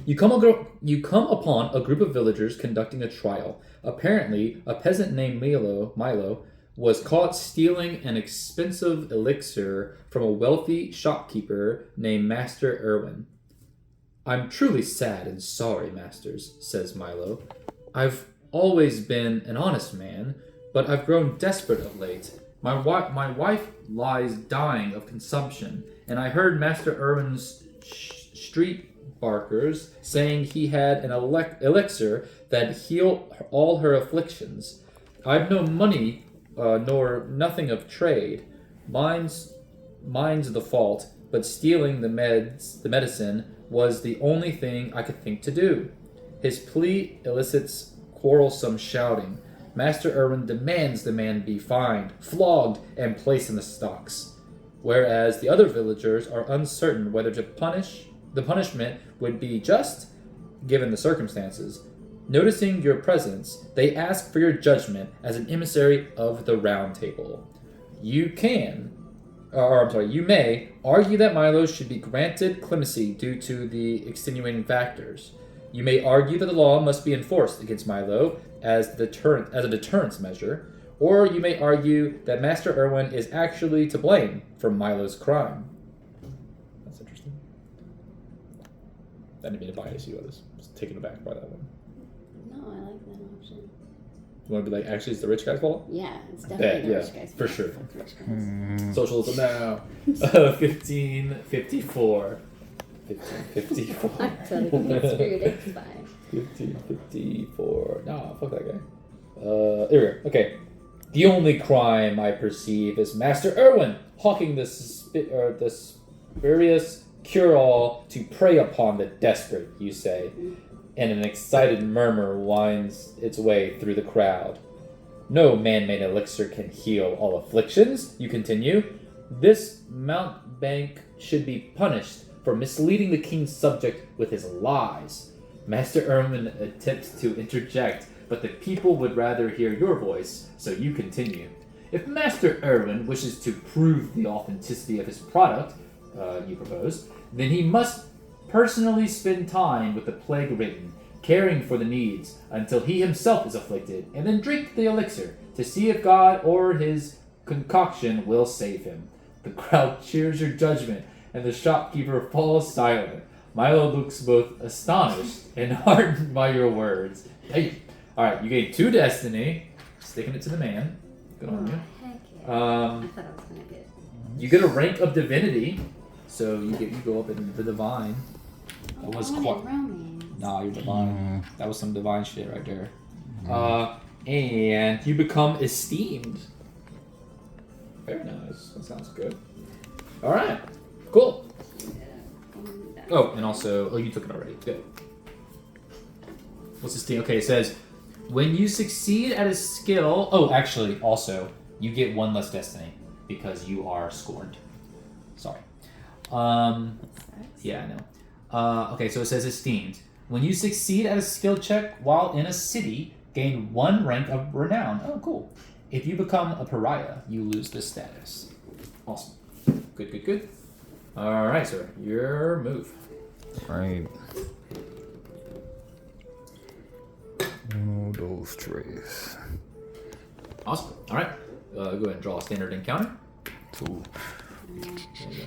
You come upon a group of villagers conducting a trial. Apparently, a peasant named Milo was caught stealing an expensive elixir from a wealthy shopkeeper named Master Irwin. "I'm truly sad and sorry, masters," says Milo. "I've always been an honest man, but I've grown desperate of late. My wife lies dying of consumption, and I heard Master Irwin's street barkers saying he had an elixir that healed all her afflictions. I've no money, nor nothing of trade. Mine's the fault, but stealing the medicine was the only thing I could think to do." His plea elicits quarrelsome shouting. Master Irwin demands the man be fined, flogged, and placed in the stocks, whereas the other villagers are uncertain whether the punishment would be just, given the circumstances. Noticing your presence, they ask for your judgment as an emissary of the Round Table. You may argue that Milo should be granted clemency due to the extenuating factors. You may argue that the law must be enforced against Milo as a deterrence measure, or you may argue that Master Irwin is actually to blame for Milo's crime. That's interesting. I didn't mean to bias you. I was taken aback by that one. No, I like that option. You want to be like, actually, it's the rich guy's fault? Yeah, it's definitely the rich guy's for fault. sure. Fuck the rich guys. Socialism now. 1554. 1554. I'm totally getting screwed. It's fine. 1554. No, fuck that guy. Here we go. Okay. The only crime I perceive is Master Irwin hawking the spurious cure-all to prey upon the desperate, you say. And an excited murmur winds its way through the crowd. No man-made elixir can heal all afflictions, you continue. This mountebank should be punished for misleading the king's subject with his lies. Master Irwin attempts to interject, but the people would rather hear your voice, so you continue. If Master Irwin wishes to prove the authenticity of his product, you propose, then he must personally spend time with the plague-ridden, caring for the needs until he himself is afflicted, and then drink the elixir to see if God or his concoction will save him. The crowd cheers your judgment, and the shopkeeper falls silent. Milo looks both astonished and heartened by your words. Hey, all right, you gain 2 destiny, sticking it to the man. Good on you. Heck yeah. I thought I was gonna get. You get a rank of divinity, so you go up in the divine. That was quite. Nah, you're divine. That was some divine shit right there. And you become esteemed. Very nice. That sounds good. All right. Cool. Oh, and also, you took it already. Good. What's this thing? Okay, it says, when you succeed at a skill... Oh, actually, also, you get one less destiny because you are scorned. Sorry. Yeah, I know. Okay, so it says esteemed. When you succeed at a skill check while in a city, gain 1 rank of renown. Oh, cool. If you become a pariah, you lose this status. Awesome. Good, good, good. All right, sir. Your move. Right. One of those trays. Awesome. All right. Go ahead and draw a standard encounter. Cool.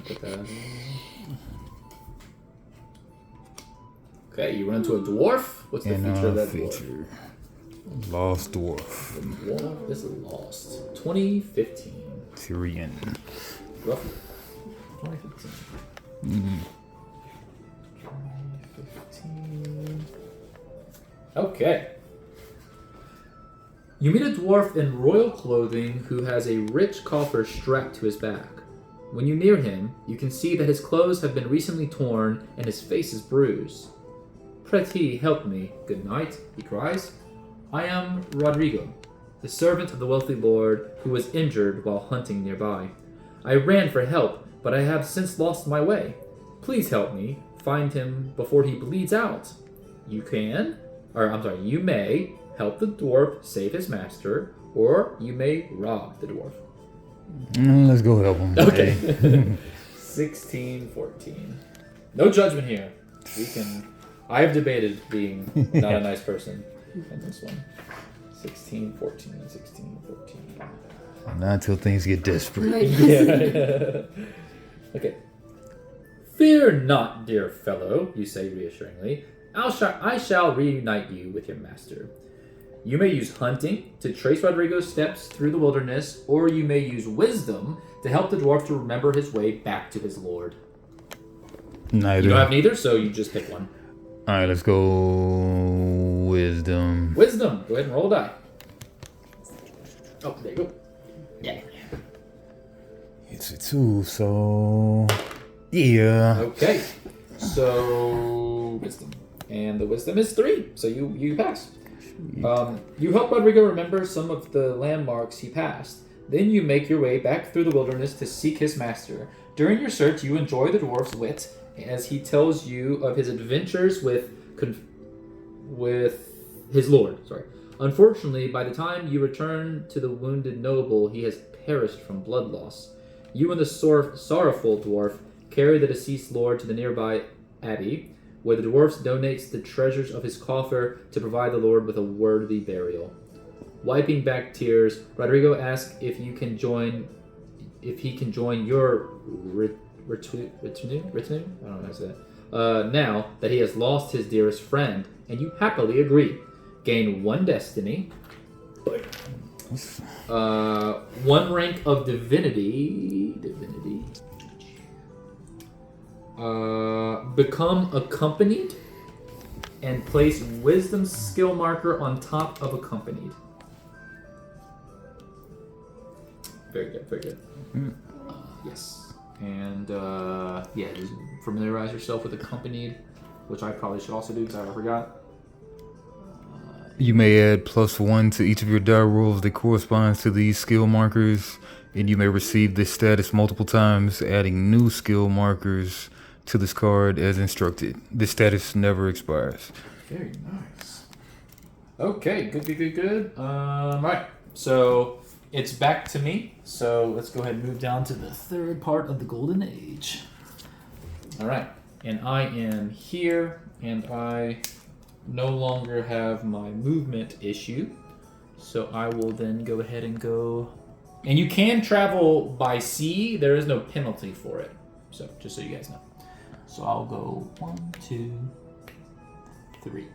Put that in. Okay, you run into a dwarf. What's the feature of that dwarf? Lost dwarf. The dwarf is lost. 2015. Tyrion. Roughly. 2015. 2015. Okay. You meet a dwarf in royal clothing who has a rich coffer strapped to his back. When you near him, you can see that his clothes have been recently torn and his face is bruised. Prithee, help me, good knight, he cries. I am Rodrigo, the servant of the wealthy lord who was injured while hunting nearby. I ran for help, but I have since lost my way. Please help me find him before he bleeds out. You may help the dwarf save his master, or you may rob the dwarf. Let's go help him. Okay. 1614. No judgment here. I have debated being not a nice person in this one. 1614. Not until things get desperate. Yeah. Okay. Fear not, dear fellow, you say reassuringly. I shall reunite you with your master. You may use hunting to trace Rodrigo's steps through the wilderness, or you may use wisdom to help the dwarf to remember his way back to his lord. Neither. You don't have neither, so you just pick one. Alright, let's go wisdom. Wisdom. Go ahead and roll a die. Oh, there you go. Yeah. It's a 2, so... Yeah. Okay. So, wisdom. And the wisdom is 3, so you pass. You help Rodrigo remember some of the landmarks he passed. Then you make your way back through the wilderness to seek his master. During your search, you enjoy the dwarf's wit as he tells you of his adventures with his lord. Unfortunately, by the time you return to the wounded noble, he has perished from blood loss. You and the sorrowful dwarf carry the deceased lord to the nearby abbey, where the dwarf donates the treasures of his coffer to provide the lord with a worthy burial. Wiping back tears, Rodrigo asks if he can join your retinue? I don't know how to say that. Now that he has lost his dearest friend, and you happily agree. Gain 1 destiny. 1 rank of divinity. Become accompanied, and place wisdom skill marker on top of accompanied. Very good, very good. Yes. And just familiarize yourself with accompanied, which I probably should also do because I forgot. You may add +1 to each of your die rolls that corresponds to these skill markers, and you may receive this status multiple times, adding new skill markers to this card as instructed. This status never expires. Very nice. Okay, good. Right. So it's back to me. So let's go ahead and move down to the 3rd part of the Golden Age. All right. And I am here, and I no longer have my movement issue. So I will then go ahead and go. And you can travel by sea. There is no penalty for it. So just so you guys know. So I'll go 1, 2, 3.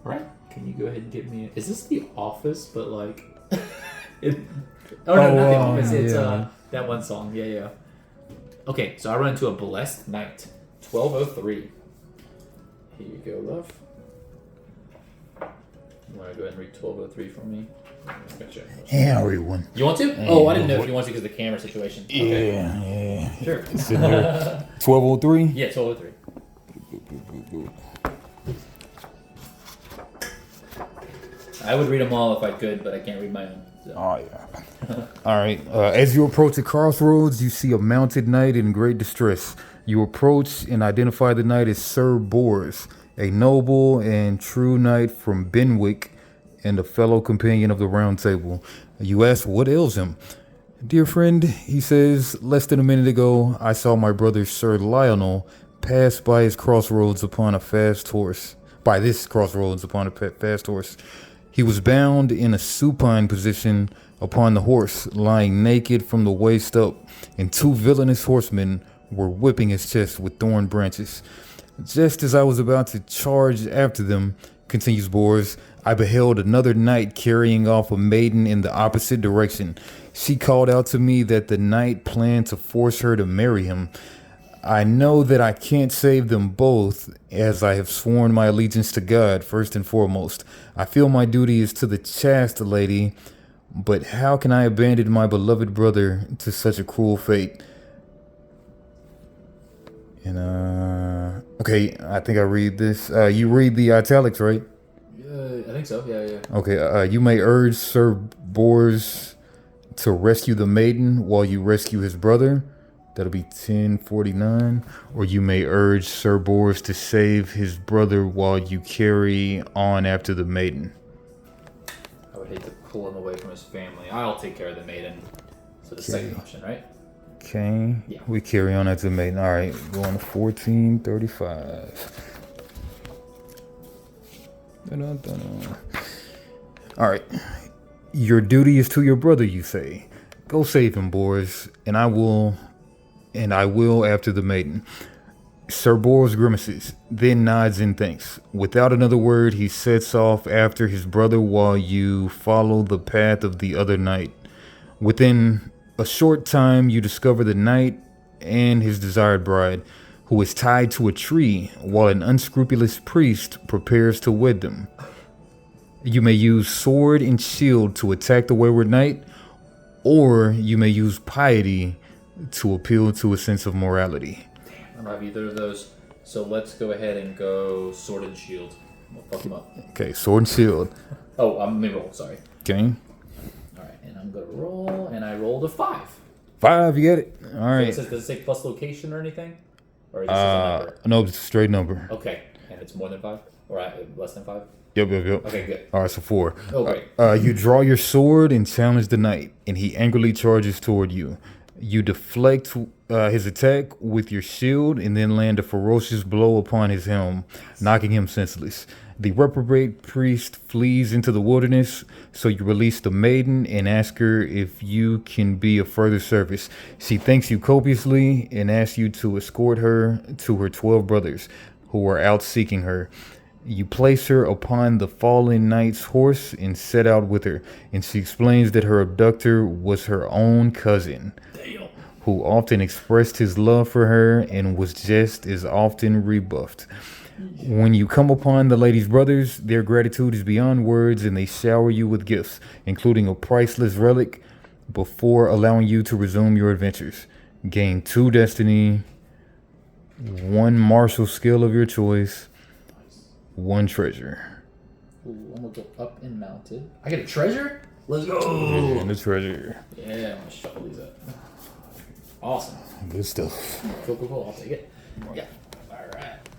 All right. Can you go ahead and get me? Is this The Office? But like, not The Office. It's that one song. Yeah. Okay. So I run into a blessed night. 1203. Here you go, love. You want to go ahead and read 1203 for me? Gotcha. Yeah, I'll read one. You want to? Oh, I didn't know if you want to because of the camera situation. Okay. Yeah. Sure. It's in there. 1203? Yeah, 1203. I would read them all if I could, but I can't read my own. So. Oh, yeah. All right. As you approach the crossroads, you see a mounted knight in great distress. You approach and identify the knight as Sir Bors, a noble and true knight from Benwick and a fellow companion of the Round Table. You ask what ails him. Dear friend, he says, less than a minute ago, I saw my brother Sir Lionel pass by his crossroads upon a fast horse. By this crossroads upon a fast horse. He was bound in a supine position upon the horse, lying naked from the waist up, and 2 villainous horsemen were whipping his chest with thorn branches. Just as I was about to charge after them, continues Bors, I beheld another knight carrying off a maiden in the opposite direction. She called out to me that the knight planned to force her to marry him. I know that I can't save them both, as I have sworn my allegiance to God first and foremost. I feel my duty is to the chaste lady, but how can I abandon my beloved brother to such a cruel fate? And okay, I think I read this. You read the italics, right? I think so. Yeah. Okay. You may urge Sir Bors to rescue the maiden while you rescue his brother. That'll be 1049. Or you may urge Sir Bors to save his brother while you carry on after the maiden. I would hate to pull him away from his family. I'll take care of the maiden. So the second option, right? Okay. Yeah. We carry on after the maiden. All right. Going to 1435. All right. Your duty is to your brother, you say. Go save him, Bors, and I will after the maiden. Sir Bors grimaces, then nods in thanks. Without another word, he sets off after his brother while you follow the path of the other knight. Within a short time, you discover the knight and his desired bride, who is tied to a tree while an unscrupulous priest prepares to wed them. You may use sword and shield to attack the wayward knight, or you may use piety to appeal to a sense of morality. I don't have either of those, so let's go ahead and go sword and shield. We'll fuck him up. Okay, sword and shield. Oh, let me roll, sorry. Okay. Alright, and I'm gonna roll, and I rolled a 5. 5, you get it? All right. So does it say plus location or anything? Or is this just a number? No, it's a straight number. Okay, and it's more than 5? Or less than 5? Yep. Okay, good. All right, so 4. Oh, great. You draw your sword and challenge the knight, and he angrily charges toward you. You deflect his attack with your shield and then land a ferocious blow upon his helm, knocking him senseless. The reprobate priest flees into the wilderness, so you release the maiden and ask her if you can be of further service. She thanks you copiously and asks you to escort her to her 12 brothers, who are out seeking her. You place her upon the fallen knight's horse and set out with her, and she explains that her abductor was her own cousin, who often expressed his love for her and was just as often rebuffed. When you come upon the lady's brothers, their gratitude is beyond words, and they shower you with gifts, including a priceless relic, before allowing you to resume your adventures. Gain 2 destiny, 1 martial skill of your choice, 1 treasure. Ooh, I'm gonna go up and mounted. I get a treasure? Let's go! And the treasure. Yeah, I'm gonna shuffle these up. Awesome. Good stuff. Cool. I'll take it. Yeah. Alright.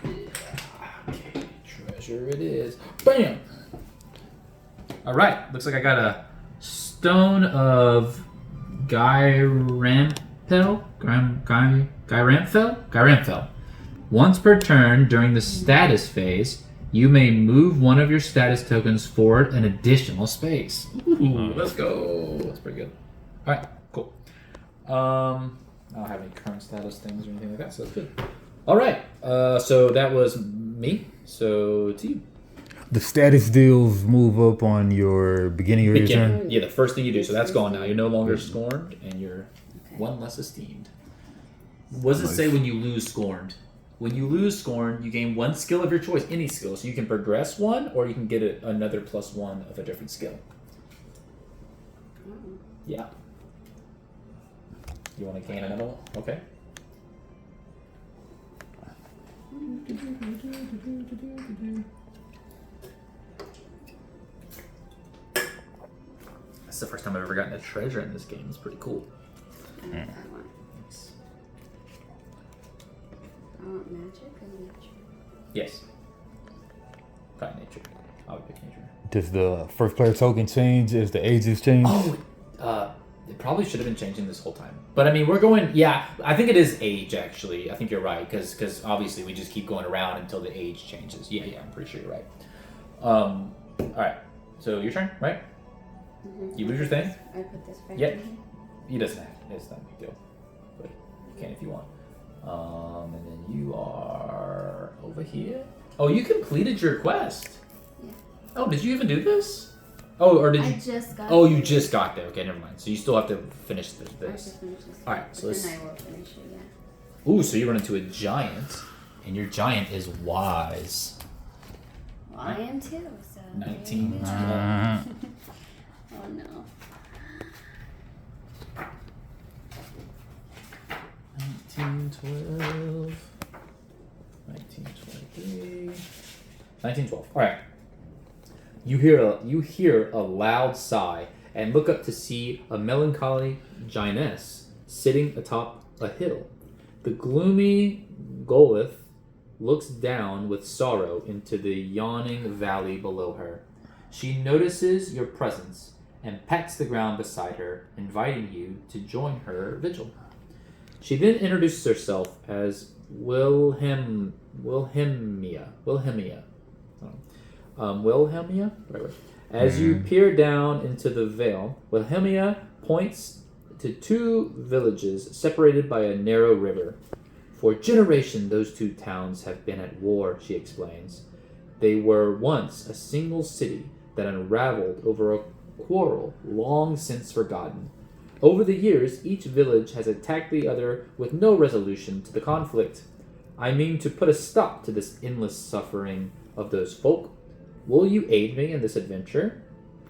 Yeah. Okay, treasure it is. Bam! Alright, looks like I got a stone of Gyramphel. Once per turn during the status phase, you may move one of your status tokens forward an additional space. Ooh, let's go. That's pretty good. Alright, cool. I don't have any current status things or anything like that, so that's good. Alright, so that was me. So to you. The status deals move up on your beginning of your turn. Yeah, the first thing you do. So that's gone now. You're no longer scorned, and you're 1 less esteemed. What does it say when you lose scorned? When you lose Scorn, you gain one skill of your choice, any skill. So you can progress one, or you can get another +1 of a different skill. Yeah. You want to gain another one? Okay. That's the first time I've ever gotten a treasure in this game. It's pretty cool. I want that one. I want magic or nature? Yes. Probably nature. I would pick nature. Does the first player token change as the ages change? Oh, it probably should have been changing this whole time. But I mean, we're going. Yeah, I think it is age actually. I think you're right because obviously we just keep going around until the age changes. Yeah, I'm pretty sure you're right. All right. So your turn, right? Mm-hmm. You lose your thing. I put this back Yep. in here. He doesn't have. It's not a big deal. But you can if you want. And then you are over here. Oh, you completed your quest. Yeah. Oh, did you even do this? Oh, or did you? I just got Oh, it. you just got there. Okay, never mind. So you still have to finish I have this. to finish this. All right, But so let's. then I will finish it, yeah. Ooh, so you run into a giant, and your giant is wise. Well, I am too, so. 19. Oh no. 1912. 1923. 1912. All right. You hear a loud sigh and look up to see a melancholy giantess sitting atop a hill. The gloomy Golith looks down with sorrow into the yawning valley below her. She notices your presence and pats the ground beside her, inviting you to join her vigil. She then introduces herself as Wilhelmia. Wilhelmia? Right. As you peer down into the vale, Wilhelmia points to two villages separated by a narrow river. For generations, those two towns have been at war, she explains. They were once a single city that unraveled over a quarrel long since forgotten. Over the years, each village has attacked the other with no resolution to the conflict. I mean to put a stop to this endless suffering of those folk. Will you aid me in this adventure?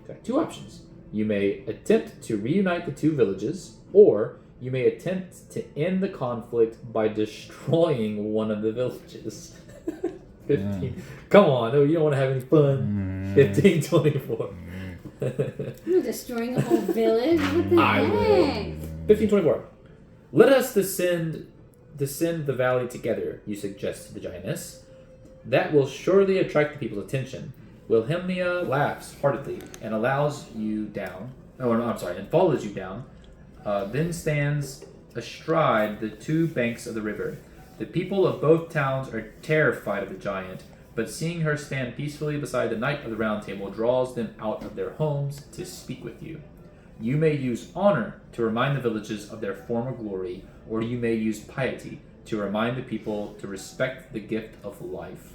Got two options. You may attempt to reunite the two villages, or you may attempt to end the conflict by destroying one of the villages. 15. Come on, you don't want to have any fun. 1524. You're destroying the whole village? What the I heck? will. 1524. Let us descend the valley together, you suggest to the giantess. That will surely attract the people's attention. Wilhelmia laughs heartily and allows you down. Oh, no, I'm sorry, and follows you down. Then stands astride the two banks of the river. The people of both towns are terrified of the giant, but seeing her stand peacefully beside the Knight of the Round Table draws them out of their homes to speak with you. You may use honor to remind the villages of their former glory, or you may use piety to remind the people to respect the gift of life.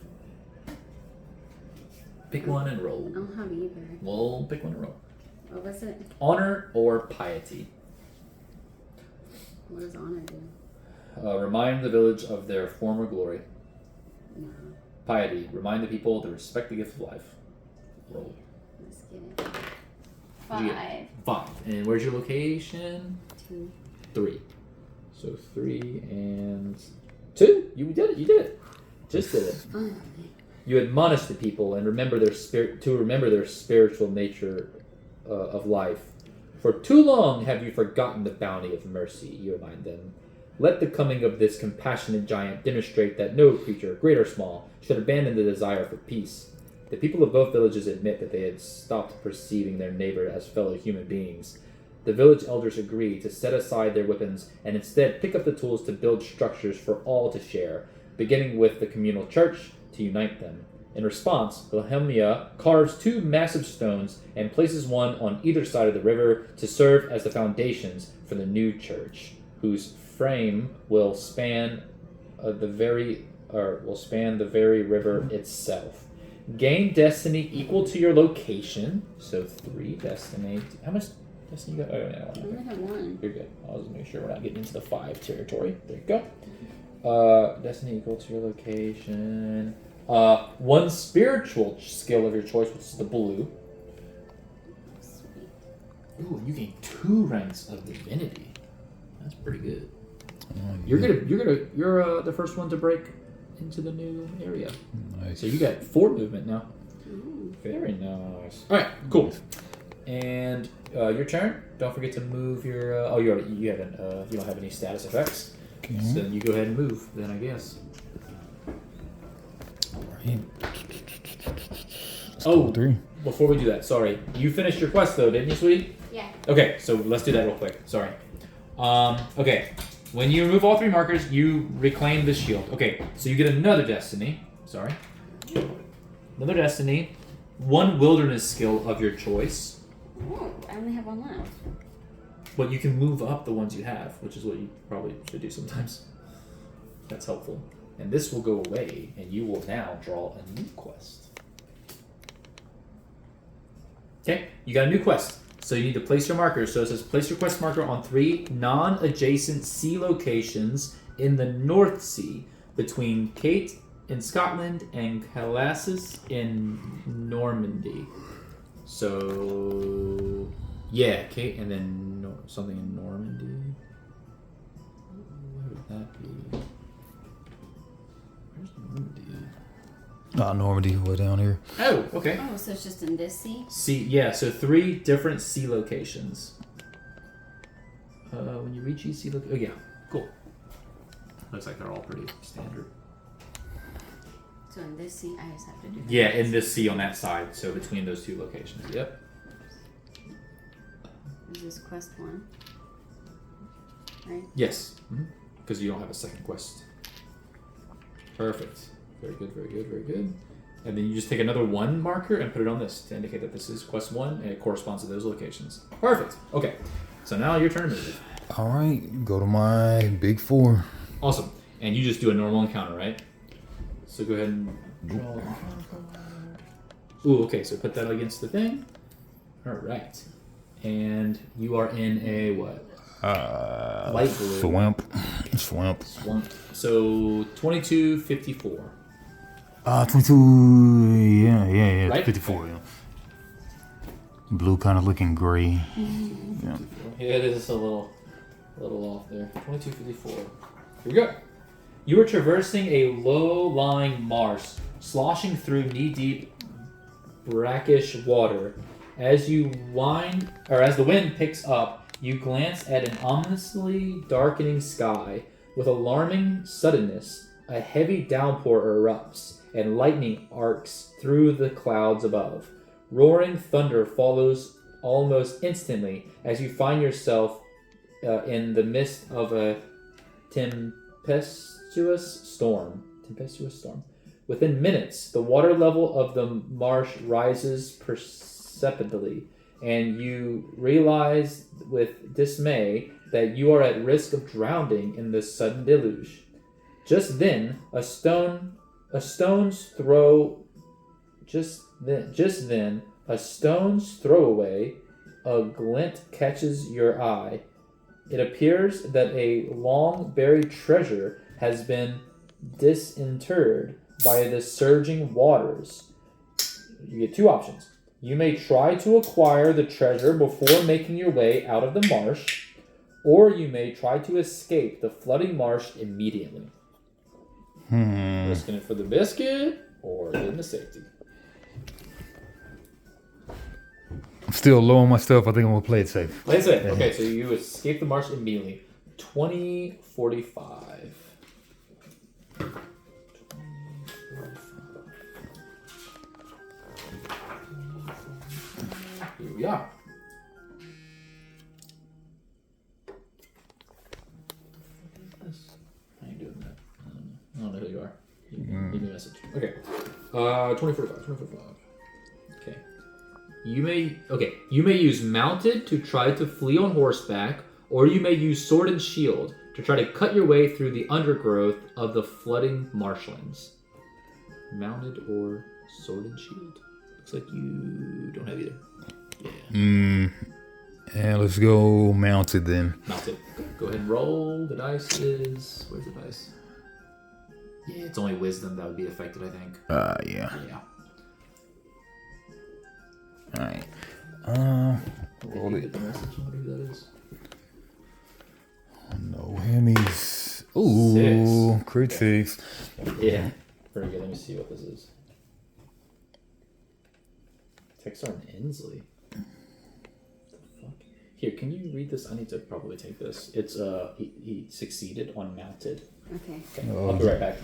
Pick one and roll. I don't have either. Well, pick one and roll. What was it? Honor or piety. What does honor do? Remind the village of their former glory. No. Piety. Remind the people to respect the gift of life. Roll. Let's get it. What'd you 5. 5. And where's your location? 2. 3. So 3 and 2. You did it. You did it. Just did it. You admonish the people and remember their spiritual nature of life. For too long have you forgotten the bounty of mercy, you remind them. Let the coming of this compassionate giant demonstrate that no creature, great or small, should abandon the desire for peace. The people of both villages admit that they had stopped perceiving their neighbor as fellow human beings. The village elders agree to set aside their weapons and instead pick up the tools to build structures for all to share, beginning with the communal church to unite them. In response, Wilhelmia carves 2 massive stones and places one on either side of the river to serve as the foundations for the new church, whose frame will span the very river itself. Gain destiny equal to your location. So 3 destiny. How much destiny you got? Oh, no. I only have 1. You're good. I'll just make sure we're not getting into the 5 territory. There you go. Destiny equal to your location. One spiritual skill of your choice, which is the blue. Sweet. Ooh, you gain 2 ranks of divinity. That's pretty good. You're the first one to break into the new area. Nice. So you got 4 movement now. Ooh. Very nice. All right, cool. And your turn. Don't forget to move your. You haven't. You don't have any status effects. Okay. So you go ahead and move. Then I guess. Alright. Oh, 3. before we do that, sorry. You finished your quest though, didn't you, sweetie? Yeah. Okay, so let's do that real quick. Sorry. Okay. When you remove all 3 markers, you reclaim the shield. Okay, so you get another destiny. Sorry. Another destiny. 1 wilderness skill of your choice. Oh, I only have 1 left. But you can move up the ones you have, which is what you probably should do sometimes. That's helpful. And this will go away, and you will now draw a new quest. Okay, you got a new quest. So you need to place your markers. So it says place your quest marker on 3 non-adjacent sea locations in the North Sea between Kate in Scotland and Calasses in Normandy. So yeah, Kate and then something in Normandy. Where would that be? Where's Normandy at? Normandy, way down here. Oh, okay. Oh, so it's just in this sea? Sea, yeah, so 3 different sea locations. When you reach each sea location, oh yeah, cool. Looks like they're all pretty standard. So in this sea, I just have to do that. Yeah, in this sea on that side, so between those 2 locations, yep. Is this quest 1? Right? Yes, because you don't have a second quest. Perfect. Very good, very good, very good. And then you just take another 1 marker and put it on this to indicate that this is quest 1 and it corresponds to those locations. Perfect. Okay, so now your turn to move. Alright, go to my big 4. Awesome. And you just do a normal encounter, right? So go ahead and draw. Ooh, okay, so put that against the thing. Alright. And you are in a what? Light blue. Swamp. Swamp. So 2254. 22, yeah, Right? 54, yeah. Blue kind of looking gray. Yeah. Yeah, it is a little off there. 2254. Here we go. You are traversing a low-lying marsh, sloshing through knee-deep, brackish water. As the wind picks up, you glance at an ominously darkening sky. With alarming suddenness, a heavy downpour erupts, and lightning arcs through the clouds above. Roaring thunder follows almost instantly as you find yourself in the midst of a tempestuous storm. Within minutes, the water level of the marsh rises perceptibly, and you realize with dismay that you are at risk of drowning in the sudden deluge. Just then, a stone's throw away, a glint catches your eye. It appears that a long buried treasure has been disinterred by the surging waters. You get 2 options. You may try to acquire the treasure before making your way out of the marsh, or you may try to escape the flooding marsh immediately. Risking it for the biscuit or getting the safety? I'm still low on my stuff. I think I'm going to play it safe. Play it safe. Okay, so you escape the marsh immediately. 2045. Here we are. How you doing that? I don't know who you are. Leave me a message. Okay. 2045. Okay. You may use mounted to try to flee on horseback, or you may use sword and shield to try to cut your way through the undergrowth of the flooding marshlands. Mounted or sword and shield. Looks like you don't have either. Yeah. Yeah, let's go mounted then. Mounted. Go ahead and roll. The dice is... Where's the dice? Yeah, it's only wisdom that would be affected, I think. Yeah. Yeah. Alright. Roll it. Get the message. I wonder who that is. No whammies. Ooh, 6. crit 6. Yeah. Very good. Let me see what this is. Texar Inslee. What the fuck? Here, can you read this? I need to probably take this. It's he succeeded on mounted. Okay. I'll be right back.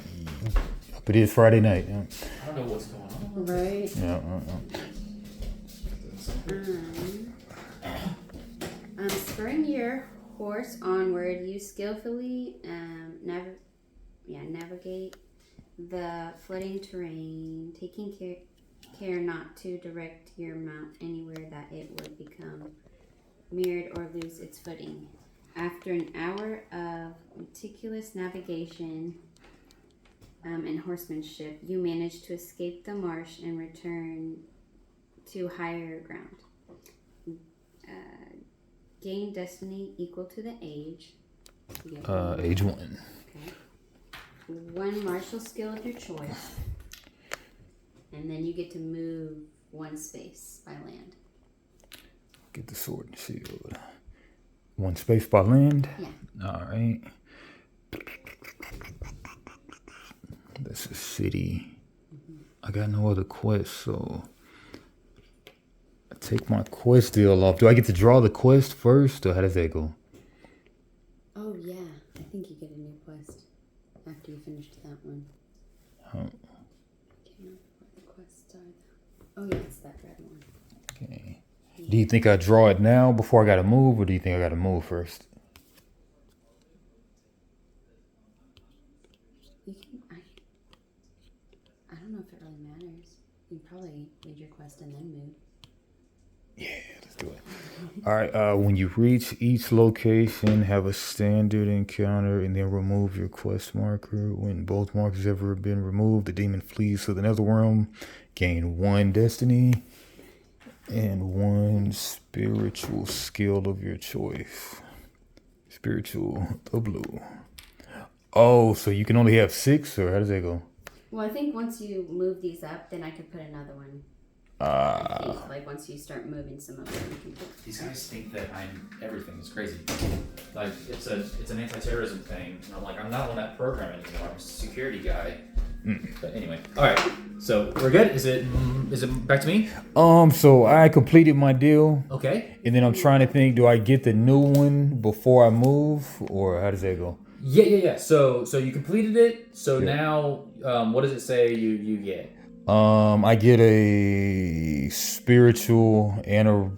But it is Friday night. Yeah. I don't know what's going on. Right. Yeah. Spurring your horse onward, you skillfully navigate the flooding terrain, taking care not to direct your mount anywhere that it would become mirrored or lose its footing. After an hour of meticulous navigation and horsemanship, you manage to escape the marsh and return to higher ground. Gain destiny equal to the age. Age 1. Okay. 1 martial skill of your choice. And then you get to move 1 space by land. Get the sword and shield. 1 space by land? Yeah. Alright. That's a city. I got no other quest, so I take my quest deal off. Do I get to draw the quest first, or how does that go? Oh, yeah. I think you get a new quest after you finished that one. Oh. I can't remember what the quests are. Oh, yeah, it's that red one. Okay. Do you think I draw it now before I gotta move, or do you think I gotta move first? You can. I don't know if it really matters. You can probably read your quest and then move. Yeah, let's do it. All right. When you reach each location, have a standard encounter, and then remove your quest marker. When both markers have ever been removed, the demon flees to the netherrealm. Gain 1 destiny and 1 spiritual skill of your choice. Spiritual, the blue. Oh, so you can only have 6, or how does that go? Well, I think once you move these up, then I could put another one. I think, like once you start moving some of them, you can put. These guys think that I'm everything. It's crazy. Like it's an anti-terrorism thing, and I'm like, I'm not on that program anymore. I'm a security guy. But anyway, all right. So we're good. Is it back to me? So I completed my deal. Okay. And then I'm trying to think, do I get the new one before I move, or how does that go? Yeah. So you completed it. So now, what does it say you get? I get a spiritual and a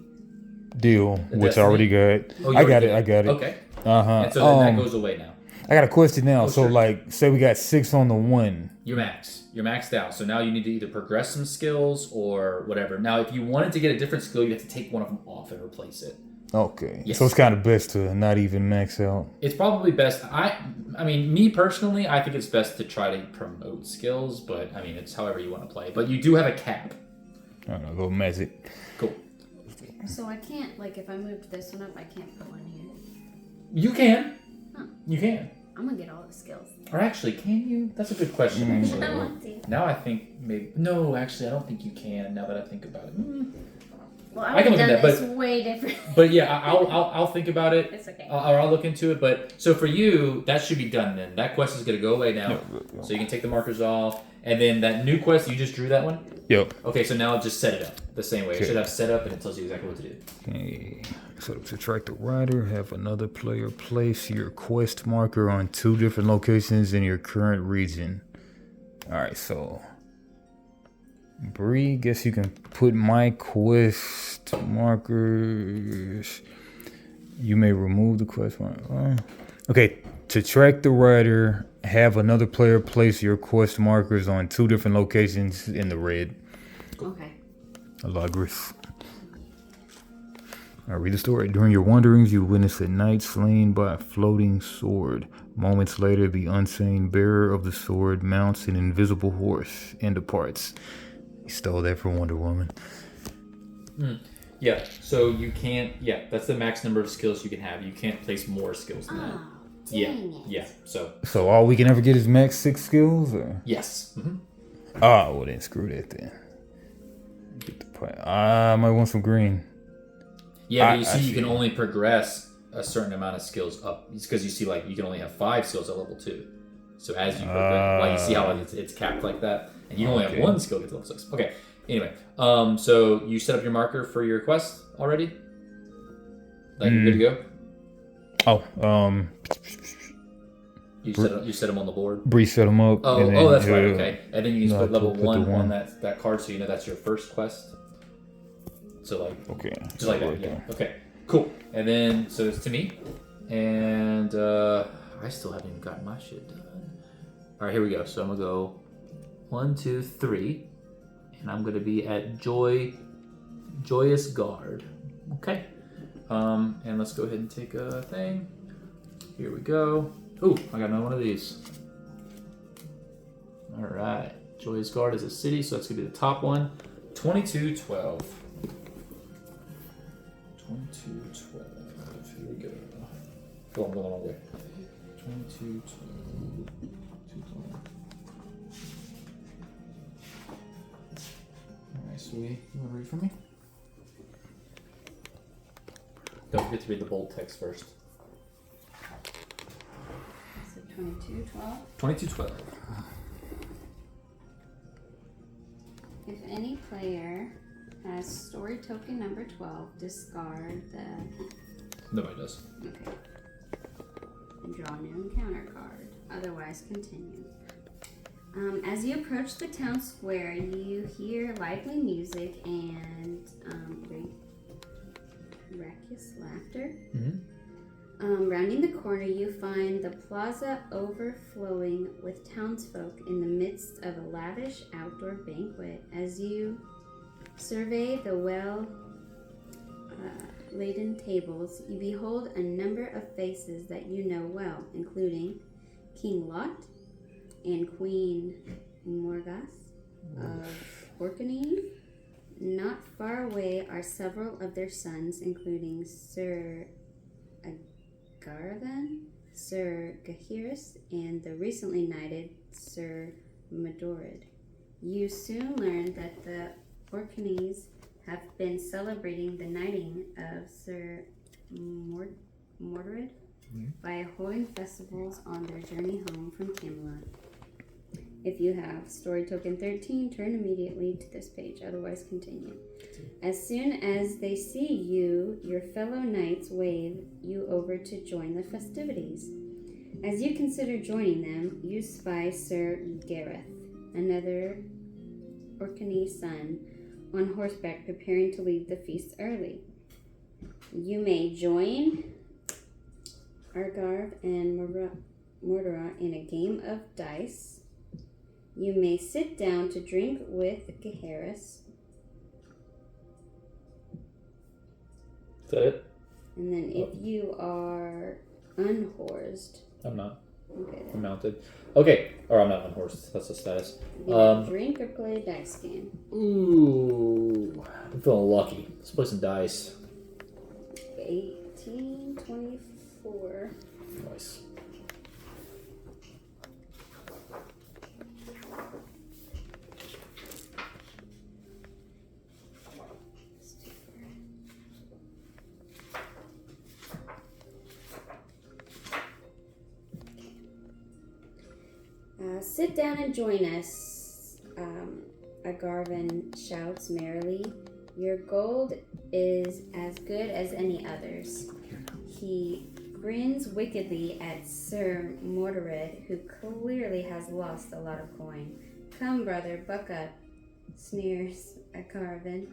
deal, which I already got. Oh, I got it. Okay. Uh-huh. And so then that goes away now. I got a question now. So, sure. like, say we got 6 on the 1. You're maxed out. So now you need to either progress some skills or whatever. Now, if you wanted to get a different skill, you have to take one of them off and replace it. Okay. Yes. So it's kind of best to not even max out. It's probably best. I mean, me personally, I think it's best to try to promote skills, but I mean, it's however you want to play. But you do have a cap. I don't know, go magic. Cool. So I can't, like, if I moved this one up, I can't put one here. You can. Huh. You can. I'm gonna get all the skills. Or actually, can you? That's a good question, actually. I want to. Now I think maybe. No, actually, I don't think you can, now that I think about it. Well, I can would look have at done that, this way different. But yeah, I'll think about it. It's okay. I'll look into it. But so for you, that should be done then. That quest is going to go away now. Yeah. So you can take the markers off. And then that new quest, you just drew that one? Yep. Okay, so now just set it up the same way. It Okay. should have set up and it tells you exactly what to do. Okay. So to subtract the rider, have another player place your quest marker on 2 different locations in your current region. Alright, so Bree, guess you can put my quest markers. You may remove the quest marker. Okay, to track the rider, have another player place your quest markers on 2 different locations in the red. Okay. Alagris. I read the story. During your wanderings, you witness a knight slain by a floating sword. Moments later, the unseen bearer of the sword mounts an invisible horse and departs. He stole that from Wonder Woman. Yeah, so you can't. Yeah, that's the max number of skills you can have. You can't place more skills than that. Dang it. Yeah. So So all we can ever get is max 6 skills, or? yes. Oh, well then screw that then. Get the point. I might want some green. Yeah, but you I see, you can see. only progress a certain amount of skills up. It's because you see, like, you can only have 5 skills at level 2. So as you progress, like, you see how it's capped like that, and you only have Okay. 1 skill to get to level 6. Okay. Anyway, so you set up your marker for your quest already? Like, you're good to go? Oh, You set them on the board. Bree set them up. Oh, and then, that's right. Okay, and then you can no, put level put the 1 on one. that card, so you know that's your first quest. So like, Okay. just like that. Right Yeah. there. Okay. Cool. And then so it's to me, and I still haven't even gotten my shit done. All right, here we go. So I'm gonna go 1, 2, 3, and I'm gonna be at Joyous Guard. Okay. And let's go ahead and take a thing. Here we go. Ooh, I got another one of these. All right. Joyous Guard is a city, so that's going to be the top one. 2212. 2212. Here we go. Go on, go on, there. 2212. 212. All right, sweetie. You want to read for me? Don't forget to read the bold text first. So 2212. 2212. If any player has story token number 12, discard the. Nobody does. Okay. And draw a new encounter card. Otherwise, continue. As you approach the town square, you hear lively music and raucous laughter. Rounding the corner, you find the plaza overflowing with townsfolk in the midst of a lavish outdoor banquet. As you survey the laden tables, you behold a number of faces that you know well, including King Lot and Queen Morgas of Orkney. Not far away are several of their sons, including Sir Agarthan, Sir Gaheris, and the recently knighted Sir Medorid. You soon learn that the Orkneys have been celebrating the knighting of Sir Mordred by holding festivals on their journey home from Camelot. If you have story token 13, turn immediately to this page, otherwise continue. As soon as they see you, your fellow knights wave you over to join the festivities. As you consider joining them, you spy Sir Gareth, another Orkney son, on horseback preparing to leave the feast early. You may join Argarv and Mordora in a game of dice. You may sit down to drink with Gaheris. Is that it? And then if you are unhorsed, I'm not. okay, I'm mounted. Okay. Or I'm not unhorsed. That's a status. you can drink or play a dice game. Ooh. I'm feeling lucky. Let's play some dice. 18, 24. Nice. Sit down and join us, Agarvan shouts merrily. Your gold is as good as any others. He grins wickedly at Sir Mordred, who clearly has lost a lot of coin. Come, brother, buck up, sneers Agarvan,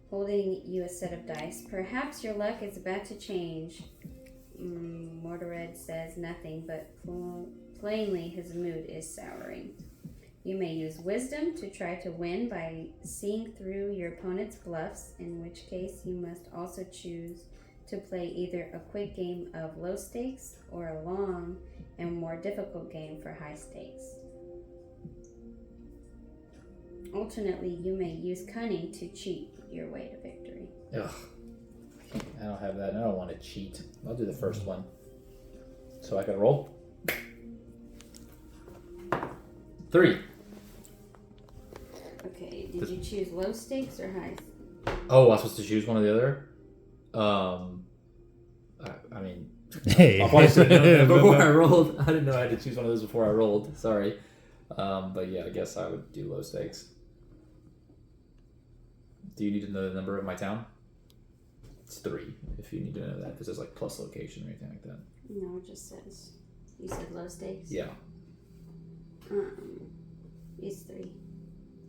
holding you a set of dice. Perhaps your luck is about to change. Mordred says nothing, but plainly his mood is souring. You may use wisdom to try to win by seeing through your opponent's bluffs, in which case you must also choose to play either a quick game of low stakes or a long and more difficult game for high stakes. Alternately, you may use cunning to cheat your way to victory. Ugh. I don't have that. I don't want to cheat. I'll do the first one. So so I can roll. 3. Okay, did you choose low stakes or high? Oh, I was supposed to choose one or the other? I mean, Hey. I probably should have known that before I rolled. I didn't know I had to choose one of those before I rolled. Sorry. But yeah, I guess I would do low stakes. Do you need to know the number of my town? It's 3, if you need to know that, because there's like plus location or anything like that. No, it just says. You said low stakes? Yeah. It's 3.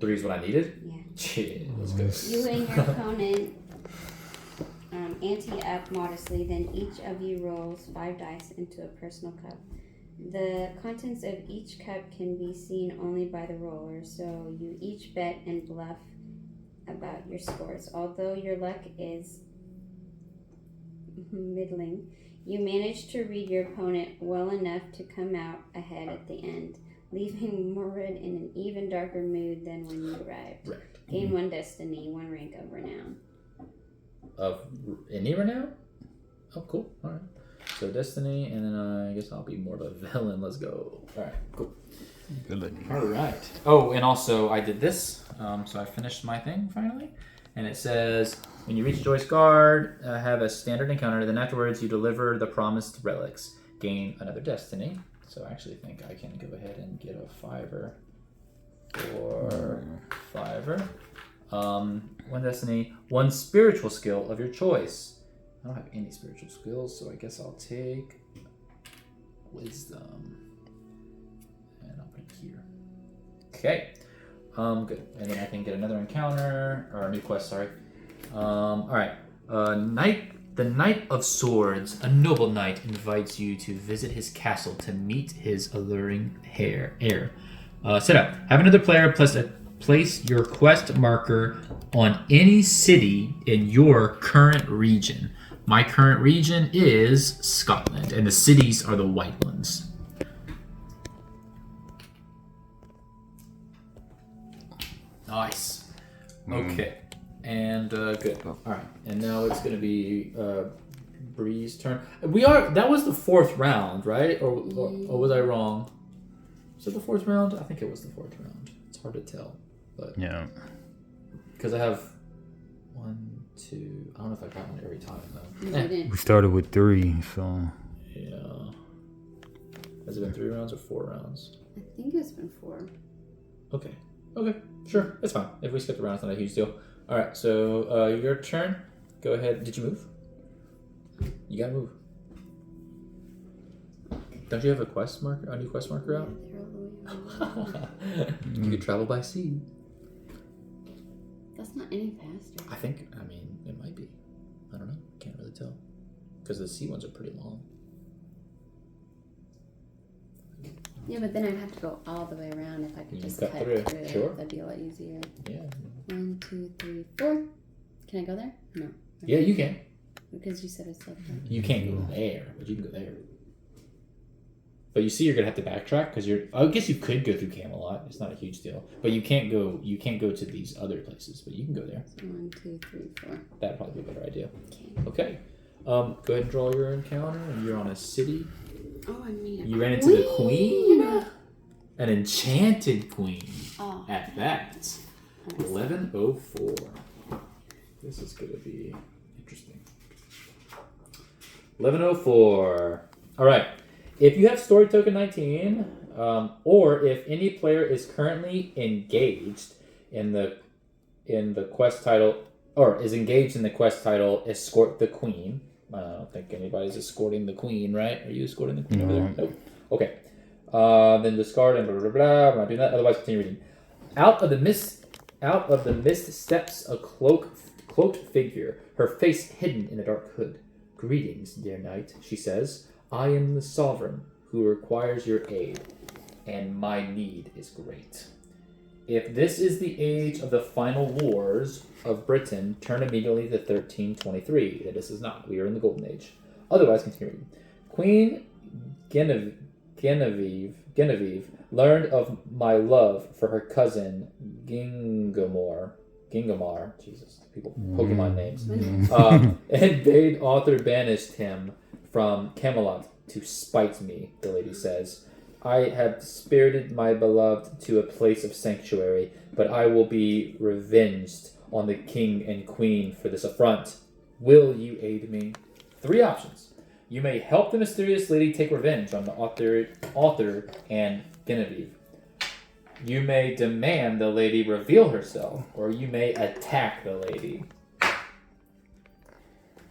3 is what I needed? Yeah. Shit, let's go. You and your opponent ante up modestly, then each of you rolls 5 dice into a personal cup. The contents of each cup can be seen only by the roller, so you each bet and bluff about your scores. Although your luck is middling, you manage to read your opponent well enough to come out ahead at the end, leaving Morid in an even darker mood than when you arrived. Right. Gain 1 destiny, 1 rank of renown. Of any renown? Oh, cool. Alright. So Destiny, and then I guess I'll be more of a villain. Let's go. Alright, cool. Alright. Oh, and also I did this. So I finished my thing finally. And it says, when you reach Joyce Guard, have a standard encounter. Then afterwards, you deliver the promised relics. Gain another Destiny. So I actually think I can go ahead and get a 5er for 5er. 1 Destiny, 1 spiritual skill of your choice. I don't have any spiritual skills, so I guess I'll take Wisdom. And I'll put it here. Okay. Good. And then I can get another encounter, or a new quest, sorry. Alright. The Knight of Swords, a noble knight, invites you to visit his castle to meet his alluring heir. Set up. Have another player place your quest marker on any city in your current region. My current region is Scotland, and the cities are the white ones. Nice. Okay. And good. All right. And now it's going to be Bri's turn. That was the 4th round, right? Or was I wrong? Was it the 4th round? I think it was the 4th round. It's hard to tell. But Yeah. Because I have 1, 2. I don't know if I got one every time though. No, you didn't. We started with 3, so. Yeah. Has it been 3 rounds or 4 rounds? I think it's been 4. Okay. Sure. It's fine. If we skip the round, it's not a huge deal. All right. So your turn. Go ahead. Did you move? You gotta move. Don't you have a quest marker? A new quest marker out? Yeah, they're all the way around. You could travel by sea. That's not any faster. I mean, it might be. I don't know. Can't really tell. Because the sea ones are pretty long. Yeah, but then I'd have to go all the way around if I could You just cut cut through. through. Sure. That'd be a lot easier. Yeah. 1, 2, 3, 4. Can I go there? No. Yeah, you can. Because you said it's like that. You can't go there, but you can go there. But you see, you're gonna have to backtrack because I guess you could go through Camelot. It's not a huge deal, but you can't go. You can't go to these other places, but you can go there. 1, 2, 3, 4. That'd probably be a better idea. Okay. Okay. Go ahead and draw your encounter, and you're on a city. Oh, I mean. You ran into the queen, an enchanted queen. Oh. At that, 1104. This is gonna be interesting. 1104. All right. If you have story token 19, or if any player is currently engaged in the quest title, or is engaged in the quest title, escort the queen. I don't think anybody's escorting the queen, right? Are you escorting the queen over there? Nope. Okay. Then discard and blah blah blah. I'm not doing that. Otherwise, continue reading. Out of the mist steps a cloaked figure, her face hidden in a dark hood. Greetings, dear knight, she says. I am the sovereign who requires your aid, and my need is great. If this is the age of the final wars of Britain, turn immediately to 1323. This is not. We are in the Golden Age. Otherwise, continue reading. Queen Genevieve learned of my love for her cousin Gingamar, Jesus, people, Pokemon names, and bade Arthur banished him from Camelot to spite me, the lady says. I have spirited my beloved to a place of sanctuary, but I will be revenged on the king and queen for this affront. Will you aid me? 3 options. You may help the mysterious lady take revenge on the author and Genevieve. You may demand the lady reveal herself, or you may attack the lady.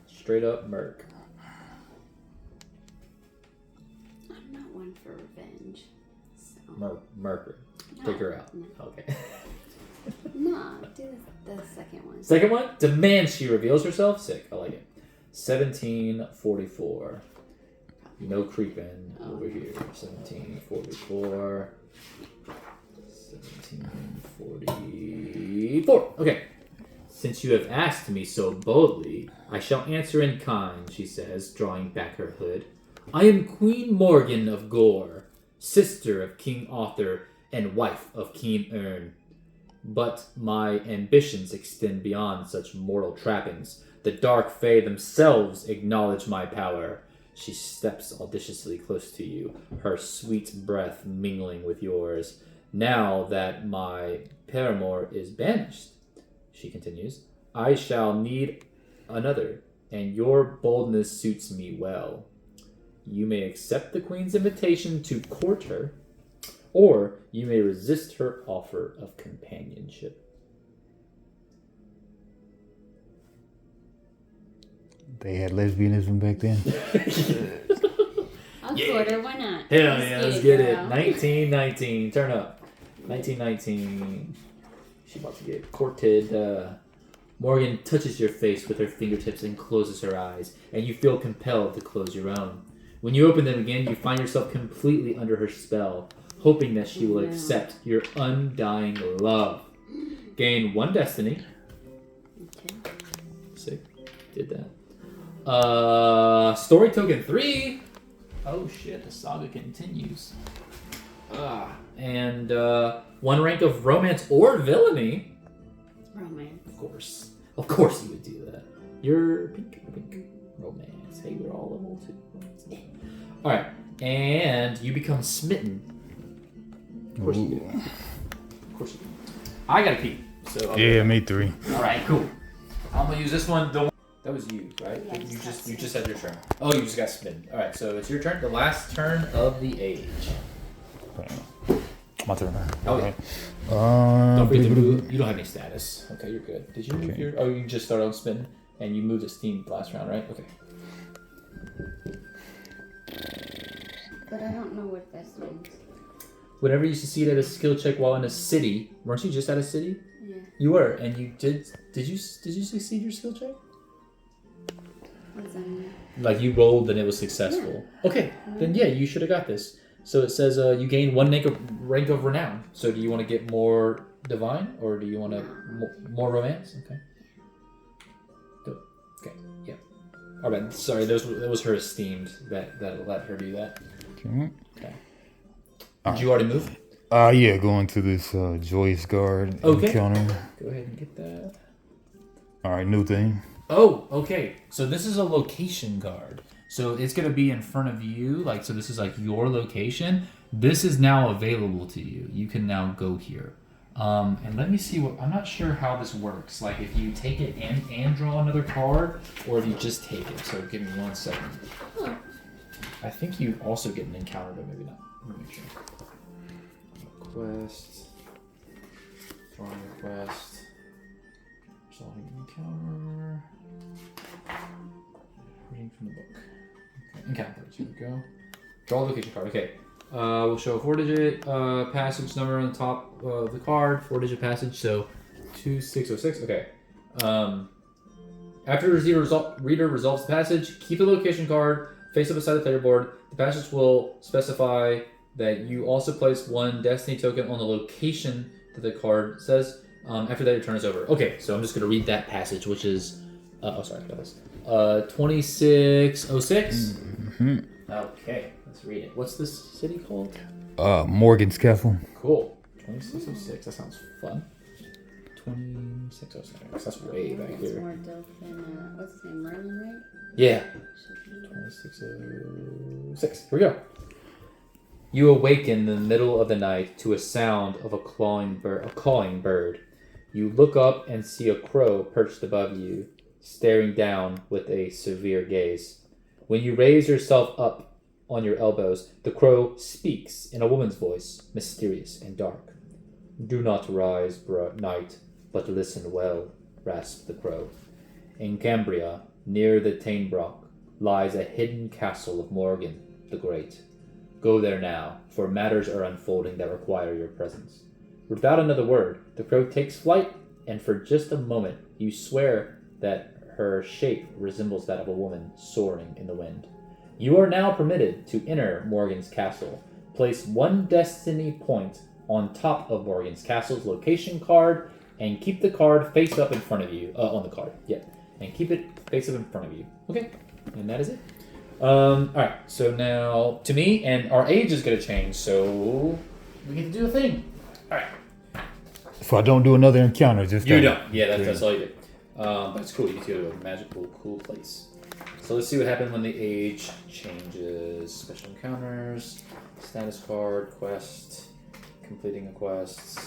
Straight up murk. I'm not one for revenge. So. Murker. No, Take her out. No. Okay. No, do the second one. Second one, demand she reveals herself. Sick. I like it. 1744. No creeping over here. 1744. 1744. Okay. Since you have asked me so boldly, I shall answer in kind, she says, drawing back her hood. I am Queen Morgan of Gore, sister of King Arthur and wife of King Erne. But my ambitions extend beyond such mortal trappings. The dark fae themselves acknowledge my power. She steps audaciously close to you, her sweet breath mingling with yours. Now that my paramour is banished, she continues, I shall need another, and your boldness suits me well. You may accept the queen's invitation to court her, or you may resist her offer of companionship. They had lesbianism back then. I'll court her, why not? Hell yeah, let's get it. Girl. 1919, turn up. 1919. She about to get courted. Morgan touches your face with her fingertips and closes her eyes, and you feel compelled to close your own. When you open them again, you find yourself completely under her spell, hoping that she will accept your undying love. Gain 1 destiny. Okay. Sick. Did that. Story token 3. Oh shit, the saga continues. And 1 rank of romance or villainy. Romance. Of course you would do that. You're pink. Romance. Hey, we're all level 2. Alright, and you become smitten. Of course you do. Of course you do. I gotta pee. So Yeah, me 3. Alright, cool. I'm gonna use this one. That was you, right? Yeah, you just had your turn. Oh, you just got smitten. Alright, so it's your turn. The last turn of the age. My turn. Oh, yeah. Don't forget to move. You don't have any status. Okay, you're good. Did you move your... Oh, you just started on spin, and you moved a steam last round, right? Okay. But I don't know what this means. Whenever you succeed at a skill check while in a city... Weren't you just at a city? Yeah. You were, and you did... Did you succeed your skill check? What does that mean? Like, you rolled and it was successful. Yeah. Okay, then yeah, you should have got this. So it says you gain 1 rank of renown. So do you want to get more divine, or do you want to more romance? Okay. Okay. Yeah. All right. Sorry, that was her esteemed that let her do that. Okay. Did you already move? Yeah, going to this Joyous Guard encounter. Go ahead and get that. All right, new thing. Oh, okay. So this is a location guard. So it's going to be in front of you. So this is like your location. This is now available to you. You can now go here. And let me see I'm not sure how this works. Like if you take it and draw another card, or if you just take it. So give me 1 second. Oh. I think you also get an encounter, but maybe not. Let me make sure. Quest. Drawing request. Resolving encounter. Reading from the book. Okay, encounters. Here we go. Draw a location card. Okay. We'll show a 4-digit passage number on the top of the card. 4-digit passage. So 2606. Okay. After the reader resolves the passage, keep the location card face up beside the player board. The passage will specify that you also place 1 destiny token on the location that the card says. After that, your turn is over. Okay, so I'm just going to read that passage, which is... sorry, guys. 2606? Mm-hmm. Okay, let's read it. What's this city called? Morgan's Castle. Cool. 2606, that sounds fun. 26. Oh, sorry, that's way back It's here. more dope than, what's his name, Merlin, right? Yeah. Should be. 2606. Here we go. You awaken in the middle of the night to a sound of a calling bird. You look up and see a crow perched above you, staring down with a severe gaze. When you raise yourself up on your elbows, the crow speaks in a woman's voice, mysterious and dark. "Do not rise, night, but listen well," rasped the crow. "In Cambria, near the Tainbrock, lies a hidden castle of Morgan the Great. Go there now, for matters are unfolding that require your presence." Without another word, the crow takes flight, and for just a moment you swear that her shape resembles that of a woman soaring in the wind. You are now permitted to enter Morgan's castle. Place one destiny point on top of Morgan's castle's location card, and keep the card face up in front of you. On the card, yeah. And keep it face up in front of you. Okay, and that is it. Alright, so now to me, and our age is going to change, so we get to do a thing. Alright. So I don't do another encounter, just You that. don't. Yeah, that's all you do. But it's cool. You get to go to a magical, cool place. So let's see what happens when the age changes. Special encounters, status card, quest, completing a quest,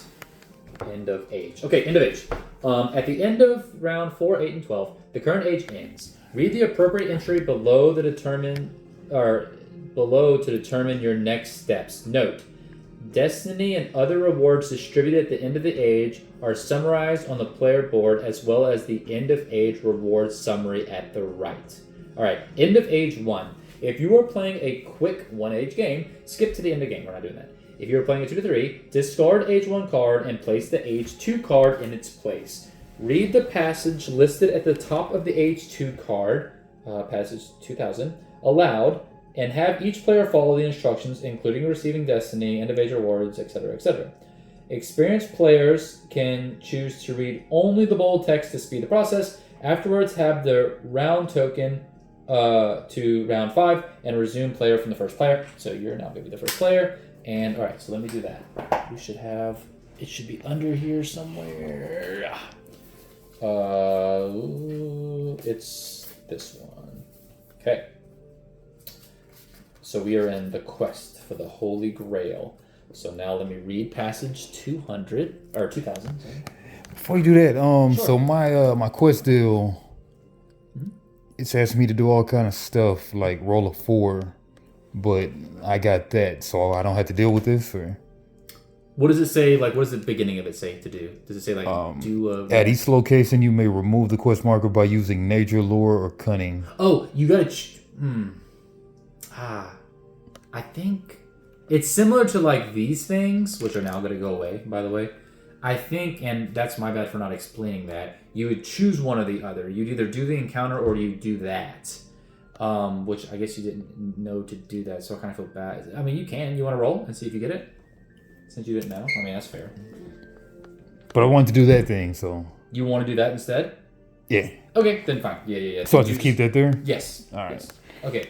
end of age. Okay, end of age. At the end of round 4, 8, and 12, the current age ends. Read the appropriate entry below to determine your next steps. Note: destiny and other rewards distributed at the end of the age are summarized on the player board, as well as the end of age rewards summary at the right. Alright, end of age 1. If you are playing a quick 1-age game, skip to the end of game. We're not doing that. If you are playing a 2 to 3, discard age 1 card and place the age 2 card in its place. Read the passage listed at the top of the age 2 card, passage 2000, aloud, and have each player follow the instructions, including receiving destiny, end of age rewards, etc., etc. Experienced players can choose to read only the bold text to speed the process. Afterwards, have the round token to round 5 and resume player from the first player. So you're now going to be the first player. And alright, so let me do that. We should have, it should be under here somewhere. It's this one. Okay. So we are in the quest for the Holy Grail. So now let me read passage 200 or 2000. Sorry. Before you do that, Sure. so my quest deal, it's asking me to do all kind of stuff like roll a 4, but I got that, so I don't have to deal with this. Or What does it say? Like, what does the beginning of it say to do? Does it say like do a? at each location, you may remove the quest marker by using nature, lore, or cunning. Oh, you gotta. I think it's similar to like these things, which are now gonna go away, by the way. I think, and that's my bad for not explaining that, you would choose one or the other. You'd either do the encounter or you do that. Which I guess you didn't know to do that, so I kind of feel bad. I mean, you can. You want to roll and see if you get it? Since you didn't know. I mean, that's fair. But I wanted to do that thing, so You want to do that instead? yeah. Okay, then fine. Yeah. So I just keep that there? Yes. All right. Yes. Okay.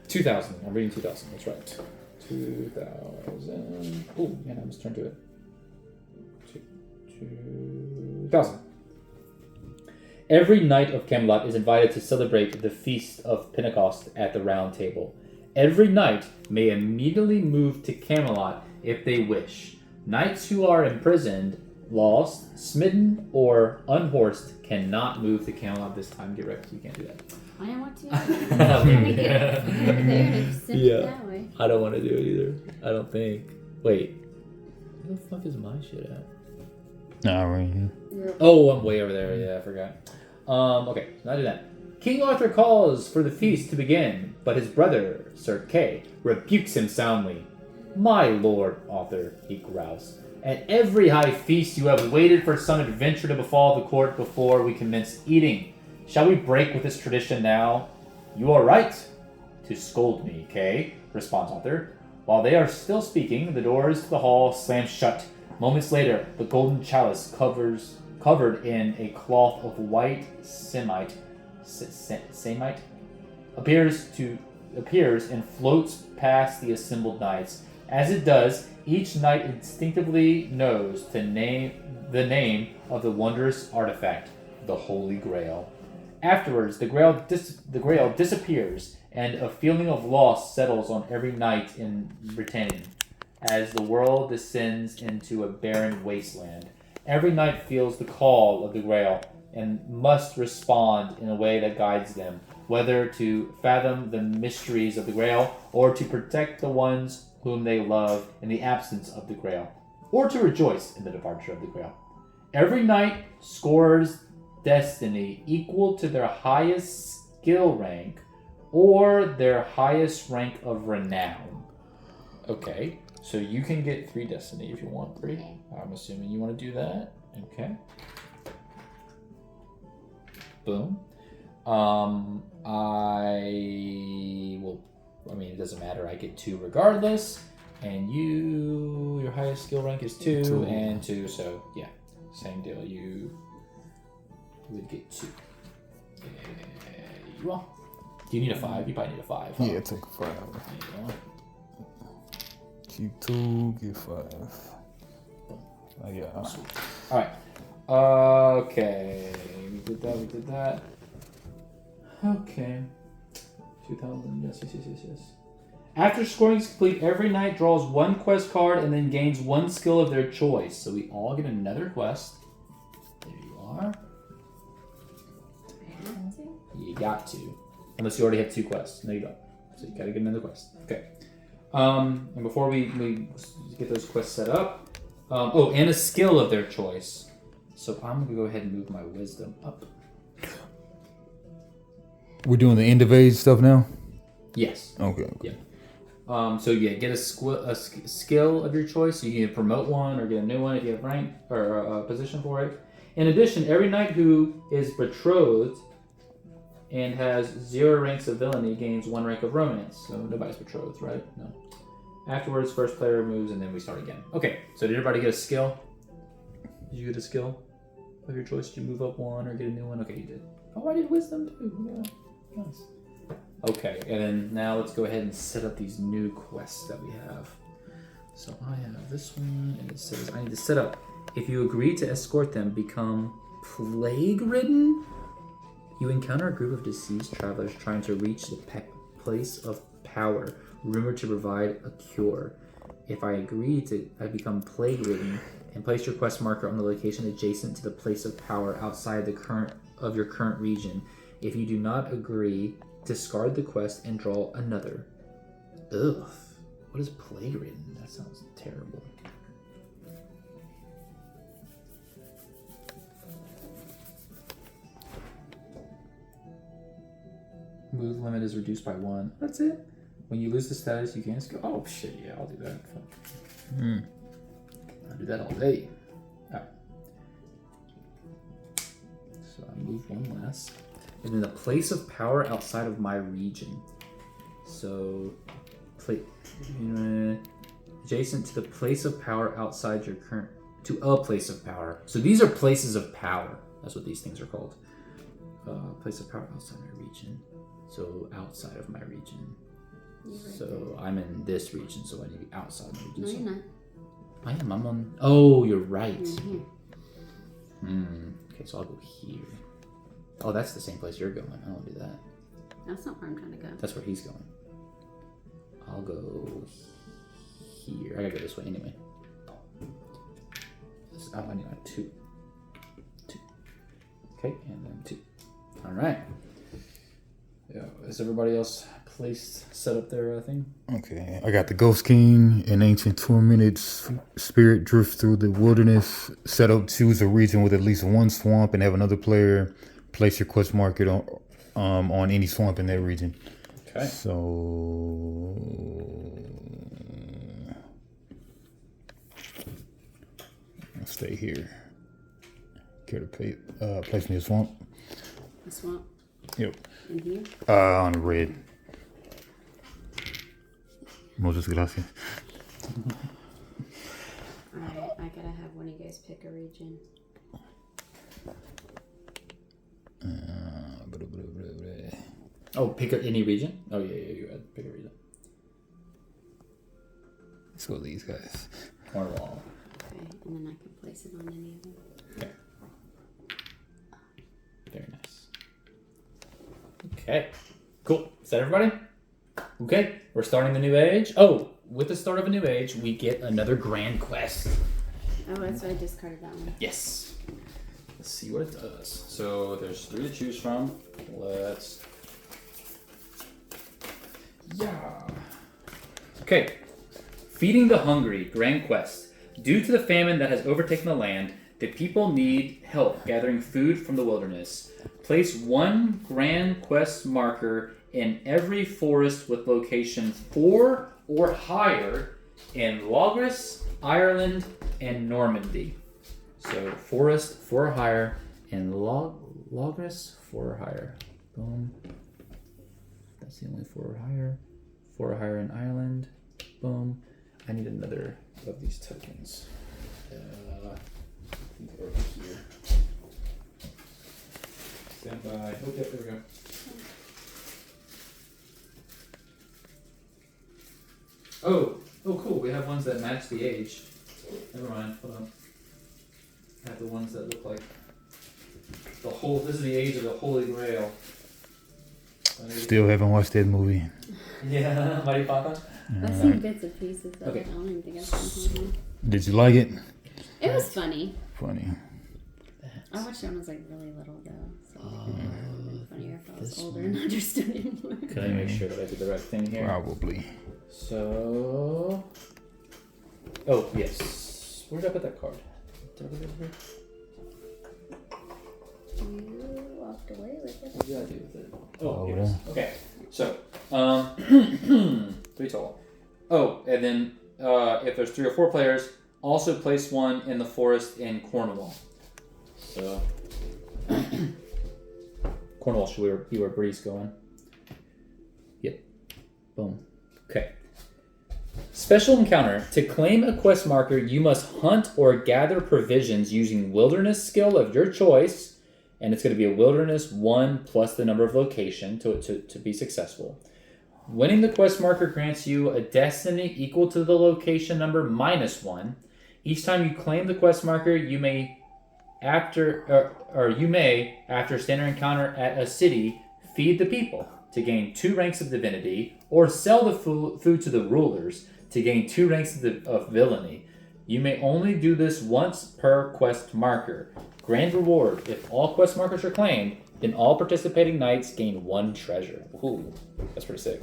2000. I'm reading 2000. That's right. 2000. Oh, man, I almost turned to it. 2000. Every knight of Camelot is invited to celebrate the Feast of Pentecost at the Round Table. Every knight may immediately move to Camelot if they wish. Knights who are imprisoned, lost, smitten, or unhorsed cannot move to Camelot this time. Get wrecked. You can't do that. I don't want to. I'm gonna get over there and sip it that way. I don't want to do it either. I don't think. Wait. Where the fuck is my shit at? Nah, right here. Oh, I'm way over there. Yeah, I forgot. Okay, so now do that. King Arthur calls for the feast to begin, but his brother, Sir Kay, rebukes him soundly. "My lord, Arthur," he growls, "at every high feast you have waited for some adventure to befall the court before we commence eating. Shall we break with this tradition now?" "You are right to scold me, Kay," responds Arthur. While they are still speaking, the doors to the hall slam shut. Moments later, the golden chalice covered in a cloth of white samite appears and floats past the assembled knights. As it does, Each knight instinctively knows the name of the wondrous artifact, the Holy Grail. Afterwards, the Grail disappears, and a feeling of loss settles on every knight in Britannia. As the world descends into a barren wasteland, every knight feels the call of the Grail and must respond in a way that guides them, whether to fathom the mysteries of the Grail or to protect the ones whom they love in the absence of the Grail, or to rejoice in the departure of the Grail. Every knight scores destiny equal to their highest skill rank or their highest rank of renown. Okay, so you can get 3 destiny if you want 3. Okay. I'm assuming you want to do that. Okay. Boom. It doesn't matter. I get 2 regardless. And your highest skill rank is 2 and 2. So, yeah, same deal. You would get 2. You are. Do you need a 5? You probably need a 5. Huh? Yeah, take a 5. Yeah. Keep 2, get 5. Yeah. All right. Okay. We did that. Okay. 2000. Yes. After scoring is complete, every knight draws 1 quest card and then gains 1 skill of their choice. So we all get another quest. There you are. You got to. Unless you already have 2 quests. No, you don't. So you gotta get another quest. Okay. And before we get those quests set up, and a skill of their choice. So I'm gonna go ahead and move my wisdom up. We're doing the end of age stuff now? Yes. Okay. Yeah. Get a skill of your choice. You can either promote one or get a new one if you have rank or a position for it. In addition, every knight who is betrothed and has 0 ranks of villainy gains 1 rank of romance. So nobody's betrothed, right? No. Afterwards, first player moves, and then we start again. Okay, so did everybody get a skill? Did you get a skill of your choice? Did you move up 1 or get a new one? Okay, you did. Oh, I did wisdom too. Yeah. Nice. Okay, and then now let's go ahead and set up these new quests that we have. So I have this one, and it says I need to set up. If you agree to escort them, become plague-ridden. You encounter a group of deceased travelers trying to reach the place of power, rumored to provide a cure. If I agree to, I become plague-ridden, and place your quest marker on the location adjacent to the place of power outside your current region. If you do not agree, discard the quest and draw another. Ugh. What is plague-ridden? That sounds terrible. Move limit is reduced by 1. That's it. When you lose the status, you can't go. Oh shit! Yeah, I'll do that. I'll do that all day. All right. So I move 1 less. And in the place of power outside of my region. So, adjacent to the place of power outside your current, to a place of power. So these are places of power. That's what these things are called. Place of power outside my region. So outside of my region. So I'm in this region, so I need to be outside my region. No, you're not. I am. I'm on. Oh, you're right. Mm-hmm. Okay, so I'll go here. Oh, that's the same place you're going. I don't want to do that. That's not where I'm trying to go. That's where he's going. I'll go here. I gotta go this way anyway. I need 2. Okay, and then 2. All right. Yeah, is everybody else set up their thing? Okay, I got the Ghost King, an ancient tormented spirit drifts through the wilderness. Set up, choose a region with at least 1 swamp and have another player place your quest marker on any swamp in that region. Okay. So I'll stay here. Care to place me a swamp? A swamp? Yep. In here? On the red. Muchas gracias. Alright, I gotta have one of you guys pick a region. Oh, pick any region? Oh, yeah, you had pick a region. go with these guys. Cornwall. Okay, and then I can place it on any of them. Okay. Very nice. Okay. Cool. Is that everybody? Okay. We're starting the new age. Oh, with the start of a new age, we get another grand quest. Oh, that's why I discarded that one. Yes. Let's see what it does. So there's 3 to choose from. Let's. Yeah. Okay. Feeding the hungry, grand quest. Due to the famine that has overtaken the land, the people need help gathering food from the wilderness. Place 1 grand quest marker in every forest with location 4 or higher in Logres, Ireland, and Normandy. So forest 4 or higher in Logres 4 or higher. Boom. That's the only 4 or higher. 4 or higher in Ireland. Boom. I need another of these tokens. Over here. Stand by. Okay, there we go. Oh, cool. We have ones that match the age. Never mind. Hold on. I have the ones that look like the whole. This is the age of the Holy Grail. Still haven't watched that movie. Yeah, Maripata. I've seen bits and pieces of Okay. it. I don't even think I've seen it. Did you like it? It was funny. Funny. I watched it when I was like really little though. So it would have been funnier if I was older and understood it more. Can I make sure that I did the right thing here? Probably. So. Oh, yes. Where did I put that card? Did I put it over here? You walked away with it. What did I do with it? Oh, Over here it is. there. Okay. So, 3 total. Oh, and then if there's 3 or 4 players, also place 1 in the forest in Cornwall. So, Cornwall should be where Bri's going. Yep. Boom. Okay. Special encounter. To claim a quest marker, you must hunt or gather provisions using wilderness skill of your choice. And it's going to be a wilderness 1 plus the number of location to be successful. Winning the quest marker grants you a destiny equal to the location number -1. Each time you claim the quest marker, you may, after standard encounter at a city, feed the people to gain 2 ranks of divinity, or sell the food to the rulers to gain 2 ranks of villainy. You may only do this once per quest marker. Grand reward. If all quest markers are claimed, then all participating knights gain 1 treasure. Ooh, that's pretty sick.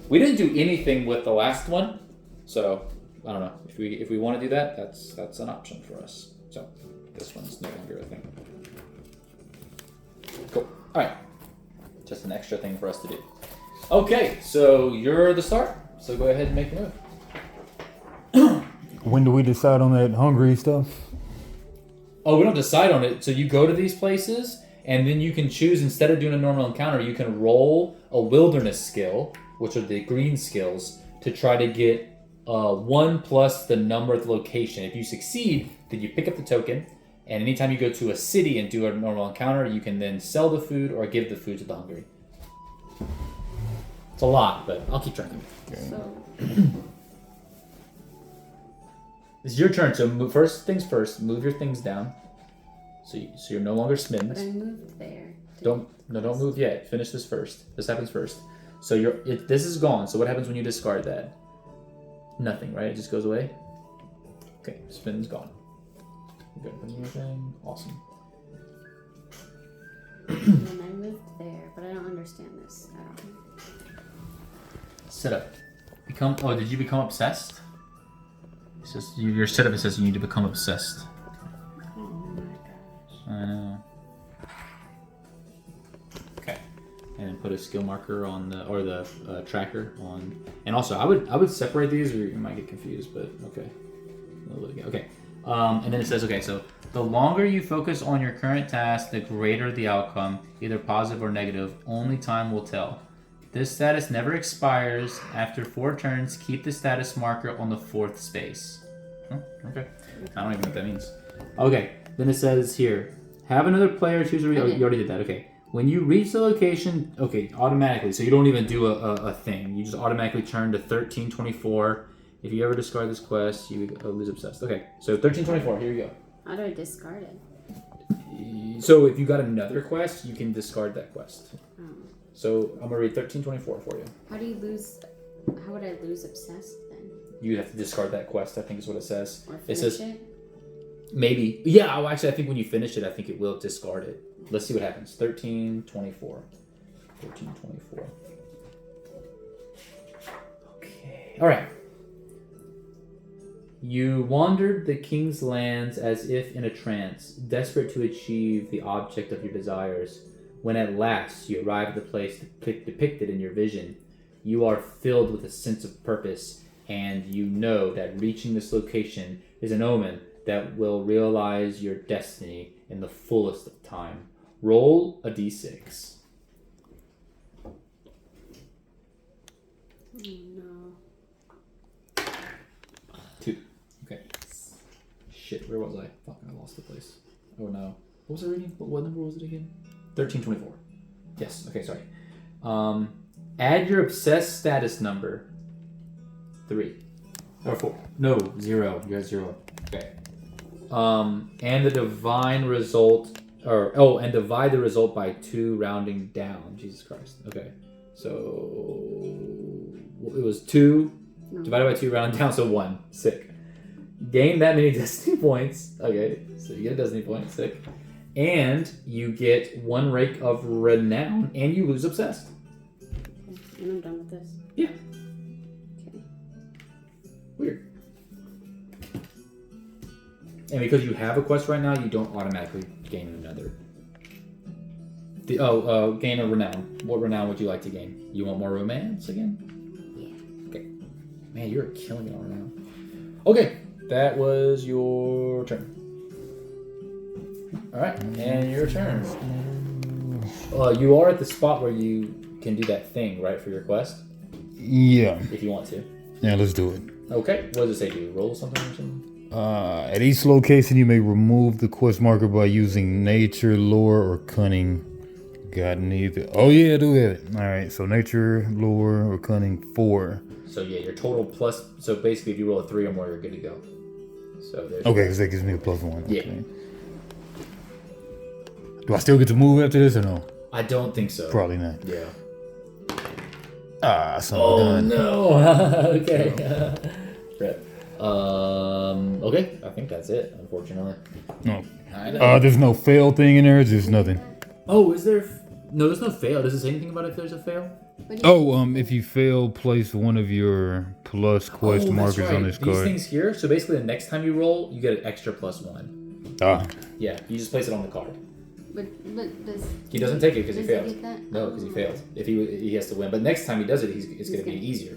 We didn't do anything with the last one, so I don't know. If we want to do that, that's an option for us. So this one's no longer a thing. Cool. All right. Just an extra thing for us to do. Okay, so you're the start. So go ahead and make the move. When do we decide on that hungry stuff? Oh, we don't decide on it. So you go to these places, and then you can choose, instead of doing a normal encounter, you can roll a wilderness skill, which are the green skills, to try to get 1 plus the number of the location. If you succeed, then you pick up the token, and anytime you go to a city and do a normal encounter, you can then sell the food or give the food to the hungry. It's a lot, but I'll keep tracking. So It's your turn, so first things first, move your things down. So you're no longer but smitten. I moved there. Don't move yet. Finish this first. This happens first. So this is gone. So what happens when you discard that? Nothing, right? It just goes away. Okay, spin's gone. You got anything? Awesome. And then I moved there, but I don't understand this at all. Setup. Did you become obsessed? It's just your setup. It says you need to become obsessed. Oh my gosh. I know. Okay, and then put a skill marker on the tracker on. And also, I would separate these, or you might get confused. But okay, okay. And then it says, okay, so the longer you focus on your current task, the greater the outcome, either positive or negative. Only time will tell. This status never expires. After 4 turns, keep the status marker on the 4th space. Okay. I don't even know what that means. Okay, then it says here, have another player choose a... you already did that, okay. When you reach the location... Okay, automatically, so you don't even do a thing. You just automatically turn to 1324, If you ever discard this quest, you lose obsessed. Okay, so 1324. Here you go. How do I discard it? So if you got another quest, you can discard that quest. Oh. So I'm gonna read 1324 for you. How would I lose obsessed then? You have to discard that quest. I think is what it says. Or It finish says it? maybe. Yeah. Well, actually, I think when you finish it, I think it will discard it. Let's see what happens. 1324. 1324. Okay. All right. You wandered the king's lands as if in a trance, desperate to achieve the object of your desires. When at last you arrive at the place depicted in your vision, you are filled with a sense of purpose, and you know that reaching this location is an omen that will realize your destiny in the fullest of time. Roll a d6. Oh no. 2. Okay. Shit, where was I? Fuck, I lost the place. Oh no. What was I reading? What number was it again? 1324. Yes, okay, sorry. Add your obsessed status number. 3. Or 4. No, 0. You got 0. Okay. And the divine result, and divide the result by 2 rounding down. Jesus Christ. Okay. So, it was 2 divided by 2 rounding down, so 1. Sick. Gain that many destiny points. Okay, so you get a destiny point. Sick. And you get 1 rake of renown, and you lose obsessed. Okay. And I'm done with this. Yeah. Okay. Weird. And because you have a quest right now, you don't automatically gain another. Gain a renown. What renown would you like to gain? You want more romance again? Yeah. Okay. Man, you're killing it on renown. Okay, that was your turn. All right, and your turn. You are at the spot where you can do that thing, right, for your quest? Yeah. If you want to. Yeah, let's do it. Okay, what does it say? Do you roll something or something? At each location, you may remove the quest marker by using nature, lore, or cunning. Got neither. Oh yeah, I do have it. All right, so nature, lore, or cunning 4. So yeah, your total plus. So basically, if you roll a 3 or more, you're good to go. So there's. Okay, because that gives me a +1. Yeah. Okay. Do I still get to move after this or no? I don't think so. Probably not. Yeah. Son of a gun. No. Okay. Rip. Okay. I think that's it. Unfortunately. No. I know. There's no fail thing in there. Just nothing. Oh, is there? No, there's no fail. Does it say anything about if there's a fail? If you fail, place one of your plus quest markers on this card. These things here. So basically, the next time you roll, you get an extra +1. Yeah, you just place it on the card. But does He doesn't take it because he does failed. he get that? No, because he failed. If he has to win, but next time he does it, it's going to be easier.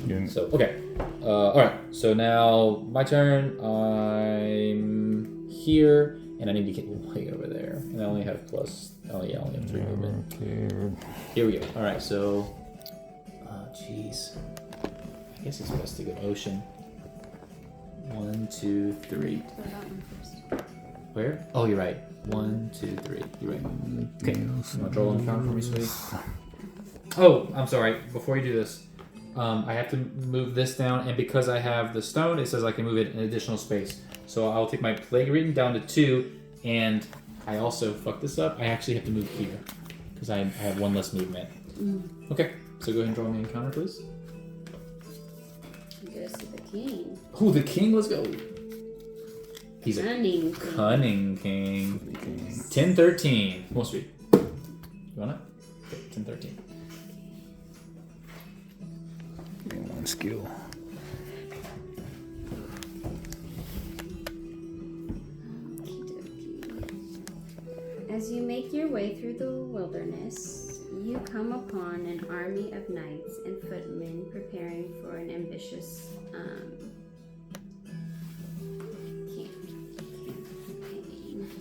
Yeah. So okay, all right. So now my turn. I'm here, and I need to get way over there, and I only have plus. Oh yeah, I only have 3 movement. Okay. Here we go. All right. So, jeez. I guess it's best to go ocean. 1, 2, 3. Put that one first. Where? Oh, you're right. 1, 2, 3. You're right. Okay. You want to draw one counter for me, sweetie? Oh, I'm sorry. Before you do this, I have to move this down, and because I have the stone, it says I can move it an additional space. So I'll take my plague reading down to 2, and I also fucked this up. I actually have to move here because I have 1 less movement. Okay, so go ahead and draw me an encounter, please. You gotta see the king. Oh, the king. Let's go. He's a Cunning. cunning king. 10-13. Come on, sweet. You want it? Okay, 10-13. One skill. As you make your way through the wilderness, you come upon an army of knights and footmen preparing for an ambitious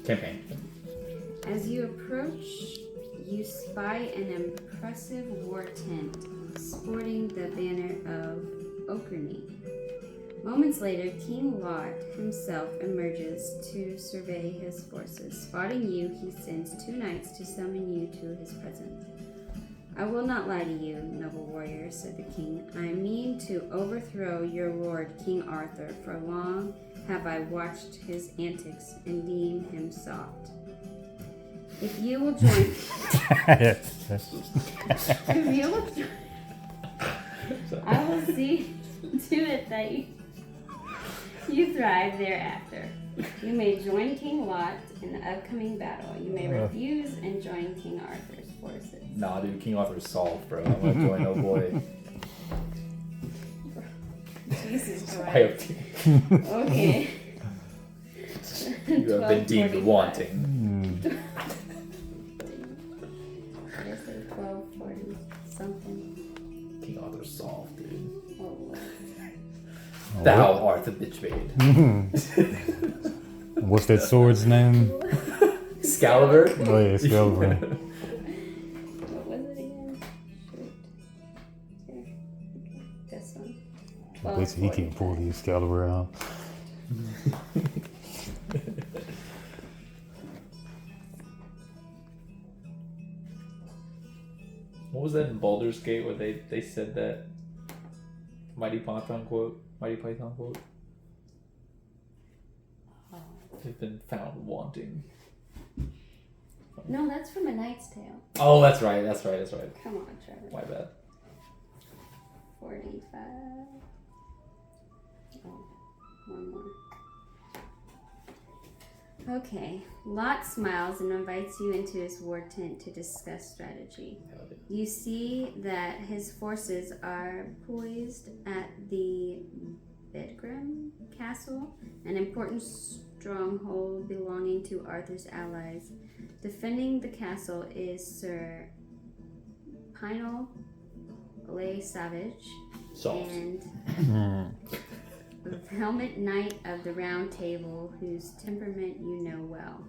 Campaign. As you approach, you spy an impressive war tent sporting the banner of Okerny. Moments later, King Lot himself emerges to survey his forces. Spotting you, he sends 2 knights to summon you to his presence. I will not lie to you, noble warrior, said the king. I mean to overthrow your lord, King Arthur, for long have I watched his antics and deemed him soft. If you will join... if you will join... I will see to it that you thrive thereafter. You may join King Lot in the upcoming battle. You may refuse and join King Arthur's forces. Nah, dude, King Arthur's soft, bro. I'm gonna join, oh boy. Jesus I have Christ. to. Okay. You have been deemed 12:45. wanting. Did I say 12:40 something? King Arthur's soft, dude. Oh, Lord. Thou art the bitch maid. What's that sword's name? Excalibur? Oh yeah, Excalibur. What was it again? Shoot. Here. Okay. This one. Basically, he can't pull the Excalibur out. What was that in Baldur's Gate where they said that Mighty Python quote? Mighty Python quote? They've been found wanting. No, that's from A Knight's Tale. Oh, that's right. Come on, Trevor. My bad. 45. Oh, one more. Okay. Lot smiles and invites you into his war tent to discuss strategy. You see that his forces are poised at the Bedgrim Castle, an important stronghold belonging to Arthur's allies. Defending the castle is Sir Pinel Le Savage Soft. and the Helmet Knight of the Round Table, whose temperament you know well.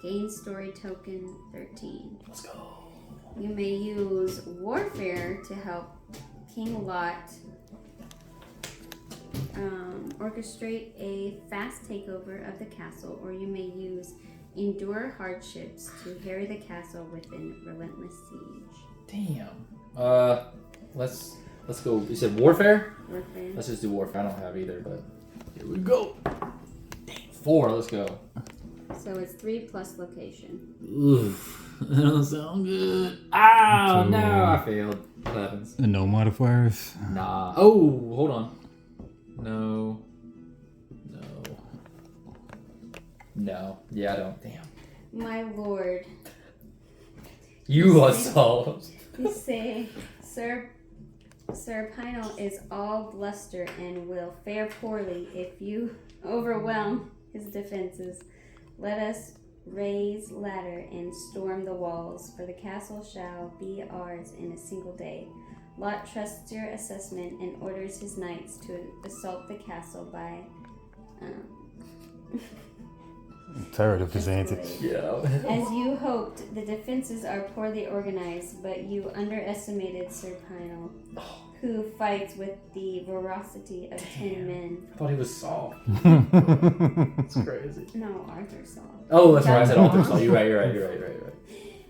Gain story token 13. Let's go. You may use warfare to help King Lot orchestrate a fast takeover of the castle, or you may use endure hardships to harry the castle within relentless siege. Damn. Let's go. You said warfare? Warfare. Let's just do warfare. I don't have either, but here we go. Damn. 4. Let's go. So it's 3 plus location. Oof. That don't sound good. Ah, So- no. I failed. What happens? And no modifiers. Nah. Oh, hold on. No. Yeah, I don't. Damn. My lord, You are solved. you say, Sir Pinel is all bluster and will fare poorly if you overwhelm his defenses. Let us raise ladder and storm the walls, for the castle shall be ours in a single day. Lot trusts your assessment and orders his knights to assault the castle by I'm tired of his antics. Yeah. As you hoped, the defenses are poorly organized, but you underestimated Sir Pinel, who fights with the ferocity of 10 men. I thought he was soft. That's crazy. No, Arthur saw. Oh, that's right. I said Arthur saw. You're right.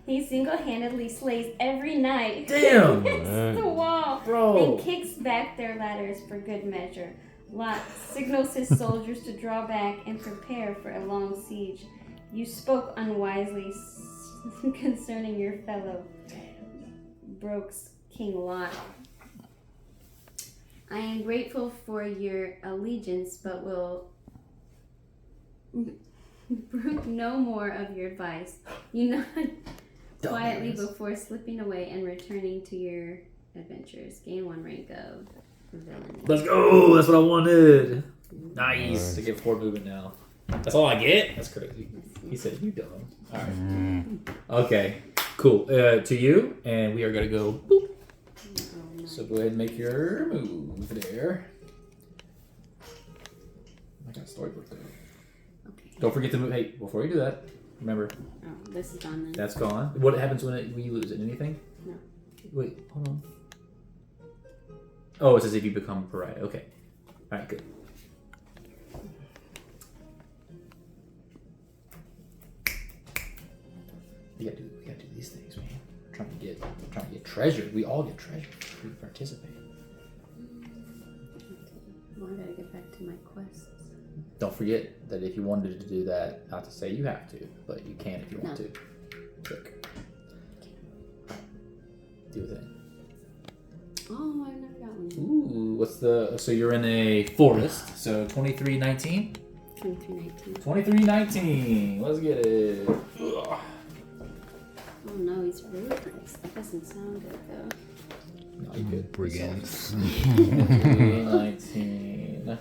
He single-handedly slays every knight Damn. against the wall, Bro. then kicks back their ladders for good measure. Lot signals his soldiers to draw back and prepare for a long siege. You spoke unwisely concerning your fellow, Brokes King Lot. I am grateful for your allegiance, but will brook no more of your advice. You nod quietly before slipping away and returning to your adventures. Gain 1 rank of villainy. Let's go. That's what I wanted. Nice. To get 4 movement now. That's all I get? That's crazy. He said, you dumb. All right. Okay. Cool. To you, and we are going to go boop. Oh, no. So go ahead and make your move there. I got a storybook though. Okay. Don't forget to move. Hey, before you do that, remember, Oh, this is gone then. that's gone. What happens when you lose it? Anything? No. Wait, hold on. Oh, it says if you become a pariah. Okay. All right, good. We gotta do these things, man. trying to get treasure. We all get treasure if we participate. Okay. Well, I gotta get back to my quests. Don't forget that if you wanted to do that, not to say you have to, but you can if you want to. Click. Do the thing. Oh, I never got one. Ooh, what's the? So you're in a forest. So 2319. 2319. 2319. Let's get it. Ugh. Oh no, he's ruthless. That doesn't sound good though. No, you good. Brigands. 2319.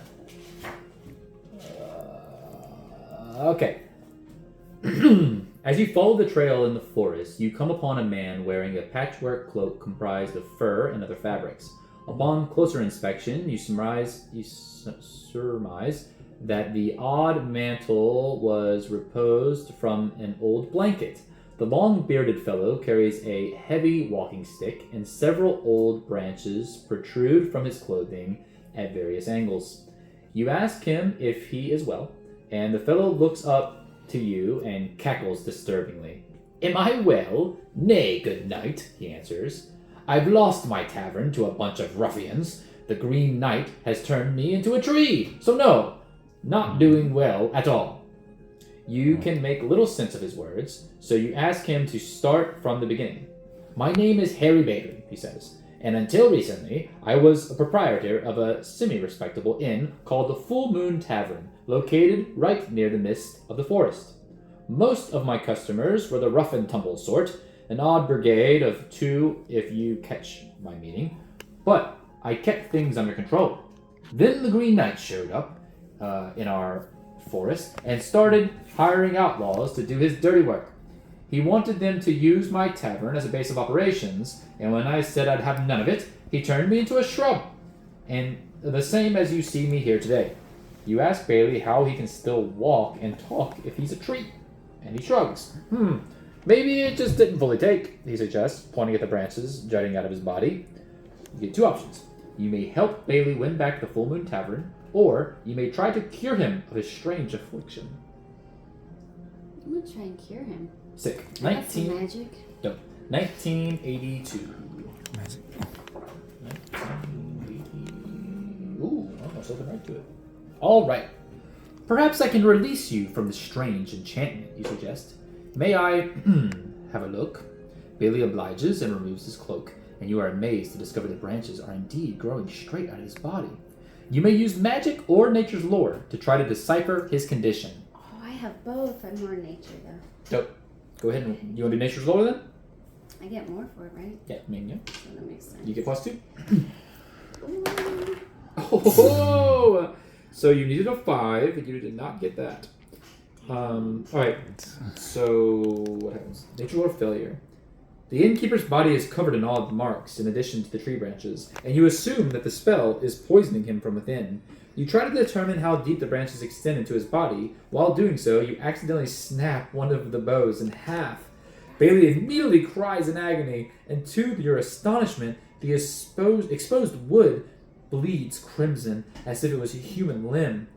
Okay. As you follow the trail in the forest, you come upon a man wearing a patchwork cloak comprised of fur and other fabrics. Upon closer inspection, you surmise that the odd mantle was reposed from an old blanket. The long-bearded fellow carries a heavy walking stick, and several old branches protrude from his clothing at various angles. You ask him if he is well, and the fellow looks up to you and cackles disturbingly. "Am I well? Nay, good knight," he answers. "I've lost my tavern to a bunch of ruffians. The Green Knight has turned me into a tree, so no, not doing well at all." You can make little sense of his words, so you ask him to start from the beginning. "My name is Harry Bailey," he says, "and until recently, I was a proprietor of a semi-respectable inn called the Full Moon Tavern, located right near the midst of the forest. Most of my customers were the rough and tumble sort, an odd brigade of 2 if you catch my meaning, but I kept things under control. Then the Green Knight showed up in our forest and started hiring outlaws to do his dirty work. He wanted them to use my tavern as a base of operations, and when I said I'd have none of it, he turned me into a shrub, and the same as you see me here today. You ask Bailey how he can still walk and talk if he's a tree, and he shrugs. Maybe it just didn't fully take," he suggests, pointing at the branches jutting out of his body. You get 2 options. You may help Bailey win back the Full Moon Tavern, or you may try to cure him of his strange affliction. I'm gonna try and cure him. Sick. I got some magic. 1982. Magic. 1980. Ooh, almost open right to it. All right. Perhaps I can release you from the strange enchantment, you suggest. May I have a look? Bailey obliges and removes his cloak, and you are amazed to discover the branches are indeed growing straight out of his body. You may use magic or nature's lore to try to decipher his condition. Oh, I have both. I'm more nature though. Dope. Go ahead and you want to do nature's lore then? I get more for it, right? Yeah, I mean, yeah. So that makes sense. You get +2. Ooh. Oh! So you needed a 5, and you did not get that. Alright. So, what happens? Nature lore failure. The innkeeper's body is covered in odd marks in addition to the tree branches, and you assume that the spell is poisoning him from within. You try to determine how deep the branches extend into his body. While doing so, you accidentally snap one of the bows in half. Bailey immediately cries in agony, and to your astonishment, the exposed wood bleeds crimson as if it was a human limb.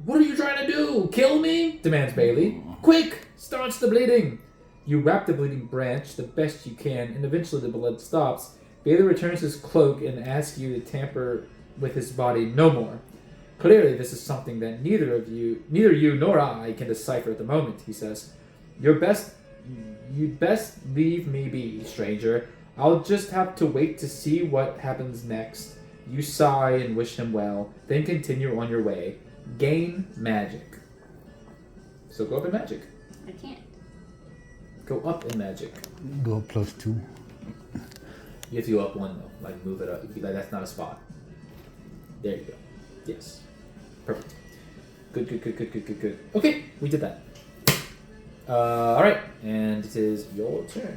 "What are you trying to do? Kill me?" demands Bailey. "Quick! Staunch the bleeding!" You wrap the bleeding branch the best you can, and eventually the blood stops. Bailey returns his cloak and asks you to tamper with his body no more. "Clearly this is something that neither you nor I can decipher at the moment," he says. You'd best leave me be, stranger. I'll just have to wait to see what happens next." You sigh and wish him well, then continue on your way. Gain magic. So go up in magic. I can't. Go up in magic. Go up +2. You have to go up 1 though. Like move it up. You'd be like, that's not a spot. There you go. Yes. Perfect. Good. Okay, we did that. Alright, and it is your turn.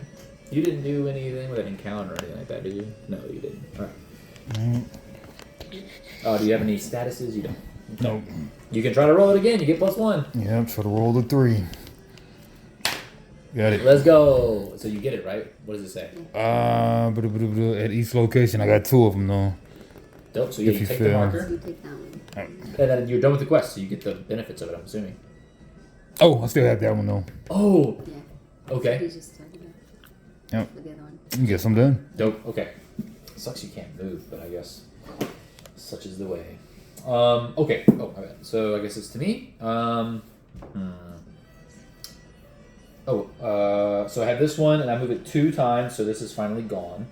You didn't do anything with an encounter or anything like that, did you? No, you didn't. Alright. Do you have any statuses? You don't. Nope. You can try to roll it again. You get +1. Yep, try to roll the 3. Got it. Let's go. So you get it, right? What does it say? At each location, I got 2 of them though. Dope. So yeah, If you you take the fail. marker, You take that one. and then you're done with the quest, so you get the benefits of it, I'm assuming. Oh, I still have that one though. Oh, Yeah. okay. He just told me Yep. with the other one. Guess I'm done. Dope. Okay. Sucks you can't move, but I guess such is the way. Okay. Oh, my bad. So I guess it's to me. So I have this one, and I move it 2 times, so this is finally gone.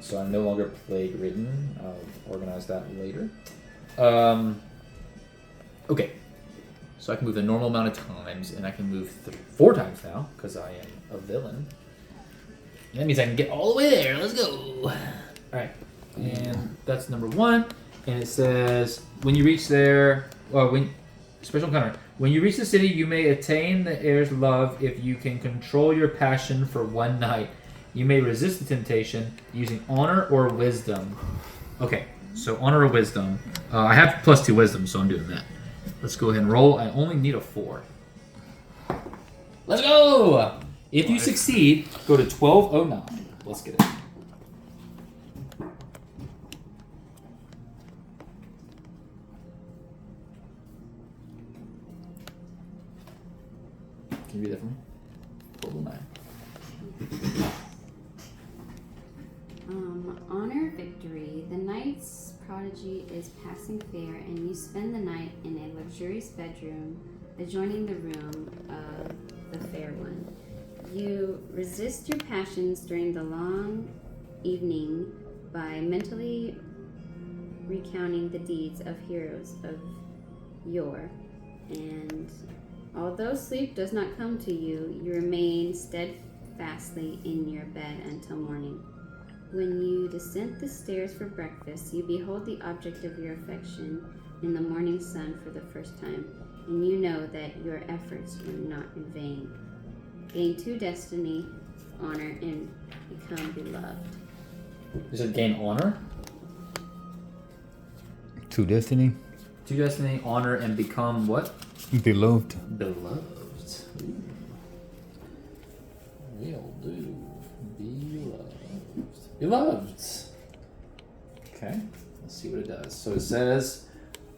So I'm no longer plague-ridden. I'll organize that later. Okay. So I can move a normal amount of times, and I can move 4 times now, because I am a villain. That means I can get all the way there. Let's go. Alright. And that's number 1. And it says, when you reach there... Special encounter. When you reach the city, you may attain the heir's love if you can control your passion for 1 night. You may resist the temptation using honor or wisdom. Okay, so honor or wisdom. I have +2 wisdom, so I'm doing that. Let's go ahead and roll. I only need a 4. Let's go! If you succeed, go to 1209. Let's get it. Can you read that for me? 1209. Honor victory. The knight's prodigy is passing fair, and you spend the night in a luxurious bedroom adjoining the room of the fair one. You resist your passions during the long evening by mentally recounting the deeds of heroes of yore, and although sleep does not come to you, you remain steadfastly in your bed until morning. When you descend the stairs for breakfast, you behold the object of your affection in the morning sun for the first time, and you know that your efforts were not in vain. Gain 2 destiny, honor, and become beloved. You said gain honor? 2 destiny. 2 destiny, honor, and become what? Beloved. Beloved. Ooh. Will do. Beloved. Beloved. Okay, let's see what it does. So it says,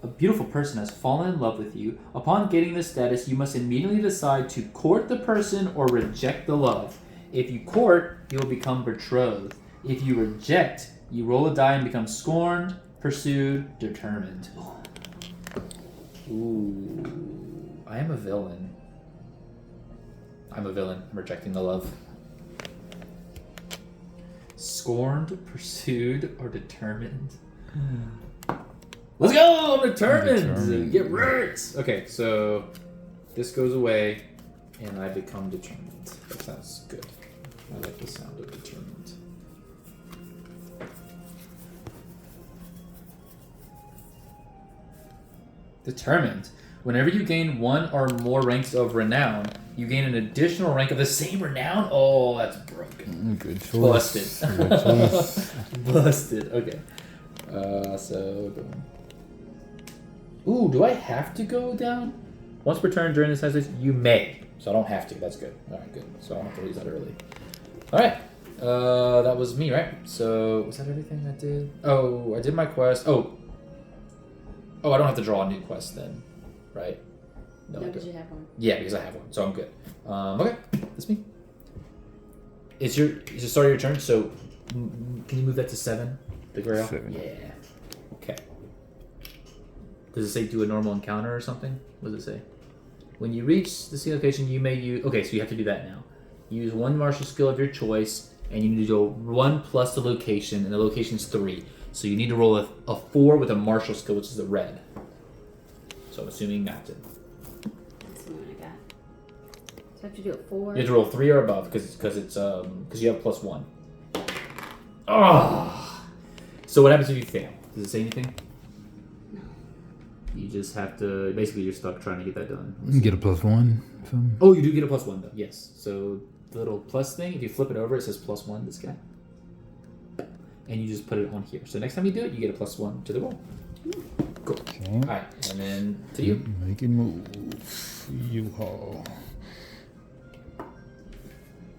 a beautiful person has fallen in love with you. Upon getting this status, you must immediately decide to court the person or reject the love. If you court, you will become betrothed. If you reject, you roll a die and become scorned, pursued, determined. Ooh, I am a villain. I'm a villain. I'm rejecting the love. Scorned, pursued, or determined? Let's go! I'm determined! Get right! Okay, so this goes away, and I become determined. That sounds good. I like the sound of determined. Determined. Whenever you gain 1 or more ranks of renown, you gain an additional rank of the same renown? Oh, that's broken. Good choice. Busted. Good choice. Busted. Okay. So... Ooh, do I have to go down? Once per turn during this session, you may. So I don't have to. That's good. Alright, good. So I don't have to lose that early. Alright. That was me, right? So, was that everything I did? Oh, I did my quest. Oh, I don't have to draw a new quest then, right? No, because you have one. Yeah, because I have one, so I'm good. Okay, that's me. It's the start of your turn, so can you move that to 7? The grail? 7. Yeah. Okay. Does it say do a normal encounter or something? What does it say? When you reach the sea location, you may use... Okay, so you have to do that now. Use 1 martial skill of your choice, and you need to go 1 plus the location, and the location's 3. So you need to roll a 4 with a martial skill, which is a red. So I'm assuming that's it. That's the one I got. So I have to do it 4. You have to roll 3 or above because you have +1. Oh. So what happens if you fail? Does it say anything? No. You just have to. Basically, you're stuck trying to get that done. You get a +1. Something. Oh, you do get a +1 though. Yes. So the little plus thing, if you flip it over, it says +1. This guy. And you just put it on here. So next time you do it, you get a +1 to the roll. Cool. Okay. All right, and then to you. Making moves. U-Haul.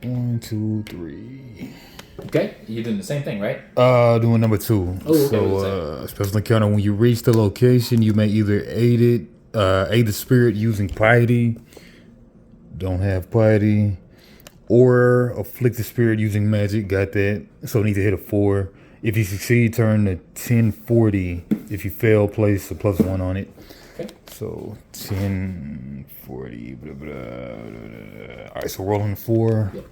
1, 2, 3. Okay, you're doing the same thing, right? Doing number 2. Oh, okay, So, special encounter. When you reach the location, you may either aid the spirit using piety. Don't have piety. or afflict the spirit using magic. Got that. So I need to hit a 4. If you succeed, turn to 1040. If you fail, place a +1 on it. Okay. So 1040. Blah, blah, blah, blah. All right, so rolling 4. Yep.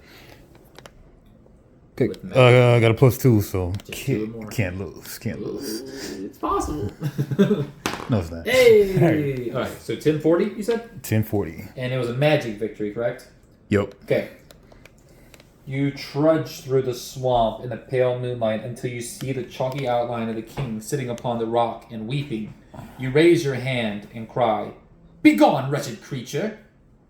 Okay. With I got a +2, so Just do it more. can't lose. Can't lose. It's possible. No, it's not. Hey! Alright, so 1040, you said? 1040. And it was a magic victory, correct? Yep. Okay. You trudge through the swamp in the pale moonlight until you see the chalky outline of the king sitting upon the rock and weeping. You raise your hand and cry, "Begone, wretched creature!"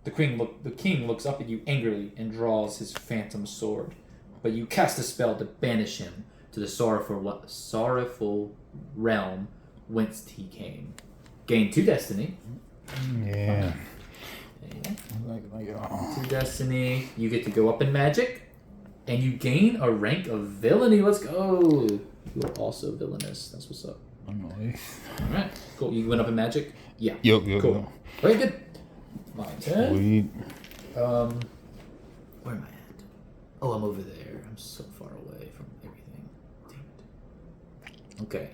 The king looks up at you angrily and draws his phantom sword. But you cast a spell to banish him to the sorrowful realm whence he came. Gain 2 destiny. Yeah. Okay. 2 destiny. You get to go up in magic, and you gain a rank of villainy. Let's go. You are also villainous. That's what's up. Nice. All right. Cool. You went up in magic. Yeah. Yep. Cool. Very good. My turn. Sweet. Where am I at? Oh, I'm over there. I'm so far away from everything. Damn it. Okay.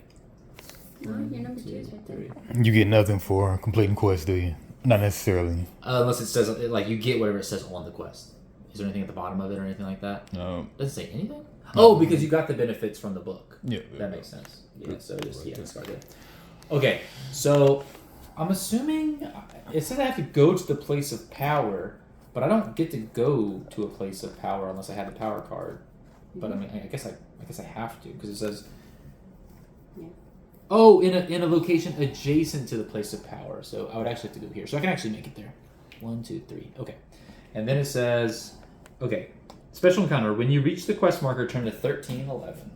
No, your number 2 is right there. You get nothing for completing quests, do you? Not necessarily. Unless it says, like, you get whatever it says on the quest. Is there anything at the bottom of it or anything like that? No. Does it say anything? Oh, because you got the benefits from the book. Yeah. That makes sense. Yeah, so just, discard it. Okay, so I'm assuming it says I have to go to the place of power, but I don't get to go to a place of power unless I have the power card. But I mean, I guess I have to because it says, oh, in a location adjacent to the place of power. So I would actually have to go here. So I can actually make it there. 1, 2, 3. Okay, and then it says, okay, special encounter. When you reach the quest marker, turn to 1311.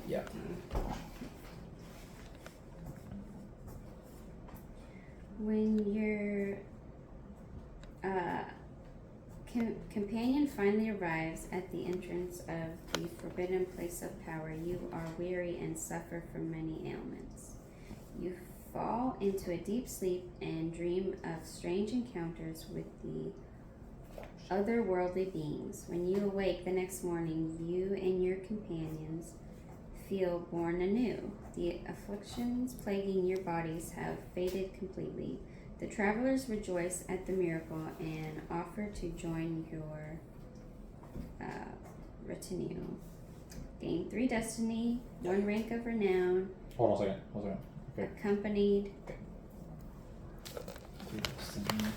Yeah. When your companion finally arrives at the entrance of the forbidden place of power, you are weary and suffer from many ailments. You fall into a deep sleep and dream of strange encounters with the otherworldly beings. When you awake the next morning, you and your companions feel born anew. The afflictions plaguing your bodies have faded completely. The travelers rejoice at the miracle and offer to join your retinue. Gain 3 destiny, 1 rank of renown. Hold on a second. Okay. Accompanied. 3 destiny.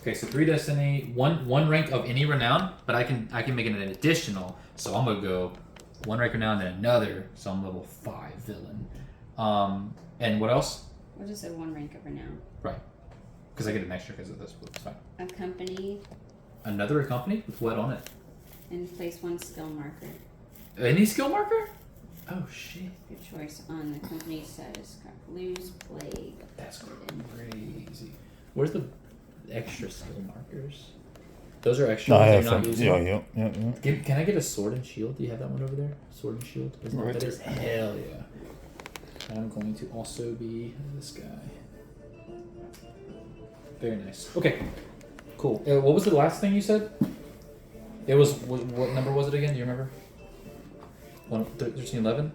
Okay, so 3 destiny, one rank of any renown, but I can make it an additional. So I'm gonna go 1 rank renown, then another. So I'm level 5 villain. And what else? We'll just say 1 rank of renown. Right, because I get an extra because of this. It's fine. Accompanied. Another accompany with what on it? And place 1 skill marker. Any skill marker? Oh shit. Your choice on the company status card. Lose plague. That's crazy. Where's the extra skill markers? Those are extra. No, I ones have you're not some. using? Yeah. Can I get a sword and shield? Do you have that one over there? Sword and shield? Isn't Right that there. is? Hell yeah. And I'm going to also be this guy. Very nice. Okay. Cool. What was the last thing you said? It was, what number was it again? Do you remember? 1311?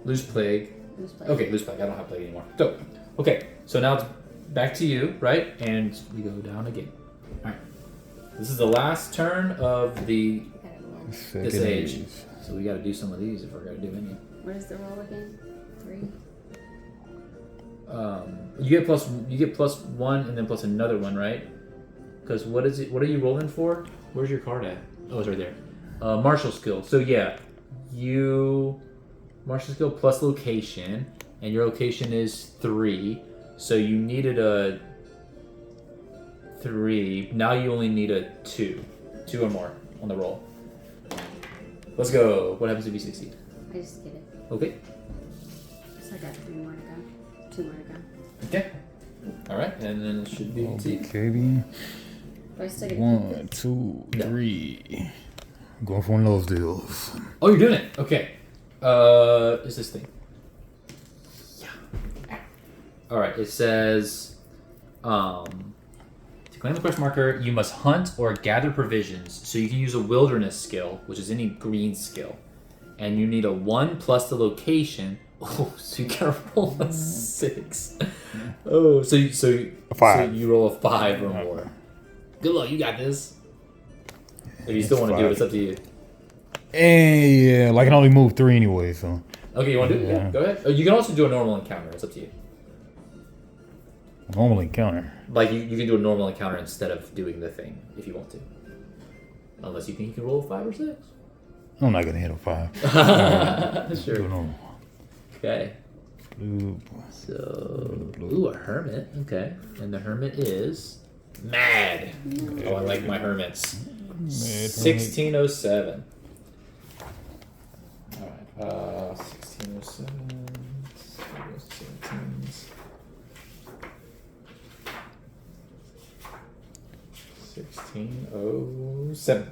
Lose plague. Lose plague. Okay, lose plague. I don't have plague anymore. So, okay. So now it's back to you, right? And we go down again. Alright. This is the last turn of the this age. So we got to do some of these if we're going to do any. What is the roll again? 3? You get plus 1 and then plus another one, right? Because what is it? What are you rolling for? Where's your card at? Oh, it's right there. Martial skill. So yeah, martial skill plus location, and your location is 3. So you needed a 3. Now you only need a 2 or more on the roll. Let's go. What happens if you succeed? I just get it. Okay. So I got 3 more to go. 2 more to go. Okay. All right, and then it should be T. Okay. Do I still get 1, 2, 3. Going for one of those deals. Oh, you're doing it. Okay. Is this thing? All right. It says, to claim the quest marker, you must hunt or gather provisions. So you can use a wilderness skill, which is any green skill, and you need a 1 plus the location. Oh, so you gotta roll a 6. Oh, so A 5. So you roll a 5 or more. Good luck. You got this. If you still want to do it, it's up to you. Yeah, like I can only move 3 anyway, so. Okay, you want to do it? Yeah, go ahead. You can also do a normal encounter. It's up to you. Normal encounter. Like, you can do a normal encounter instead of doing the thing, if you want to. Unless you think you can roll a 5 or 6. I'm not gonna hit a 5. Sure. Do normal. Okay. Bloop. So, ooh, a hermit. Okay. And the hermit is mad. Oh, I like my hermits. 1607. Alright, 1607. 17s. 1607.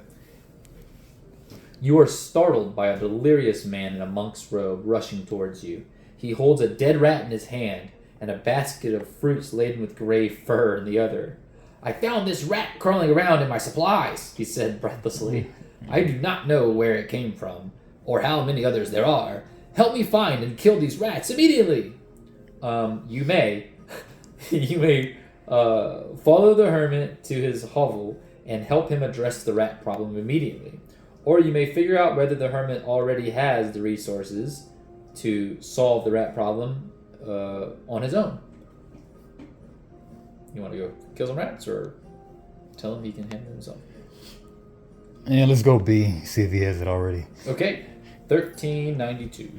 You are startled by a delirious man in a monk's robe rushing towards you. He holds a dead rat in his hand and a basket of fruits laden with gray fur in the other. I found this rat crawling around in my supplies, he said breathlessly. I do not know where it came from, or how many others there are. Help me find and kill these rats immediately. You may follow the hermit to his hovel and help him address the rat problem immediately. Or you may figure out whether the hermit already has the resources to solve the rat problem on his own. You want to go kill some rats, or tell him he can handle himself? Yeah, let's go B. See if he has it already. Okay, 1392.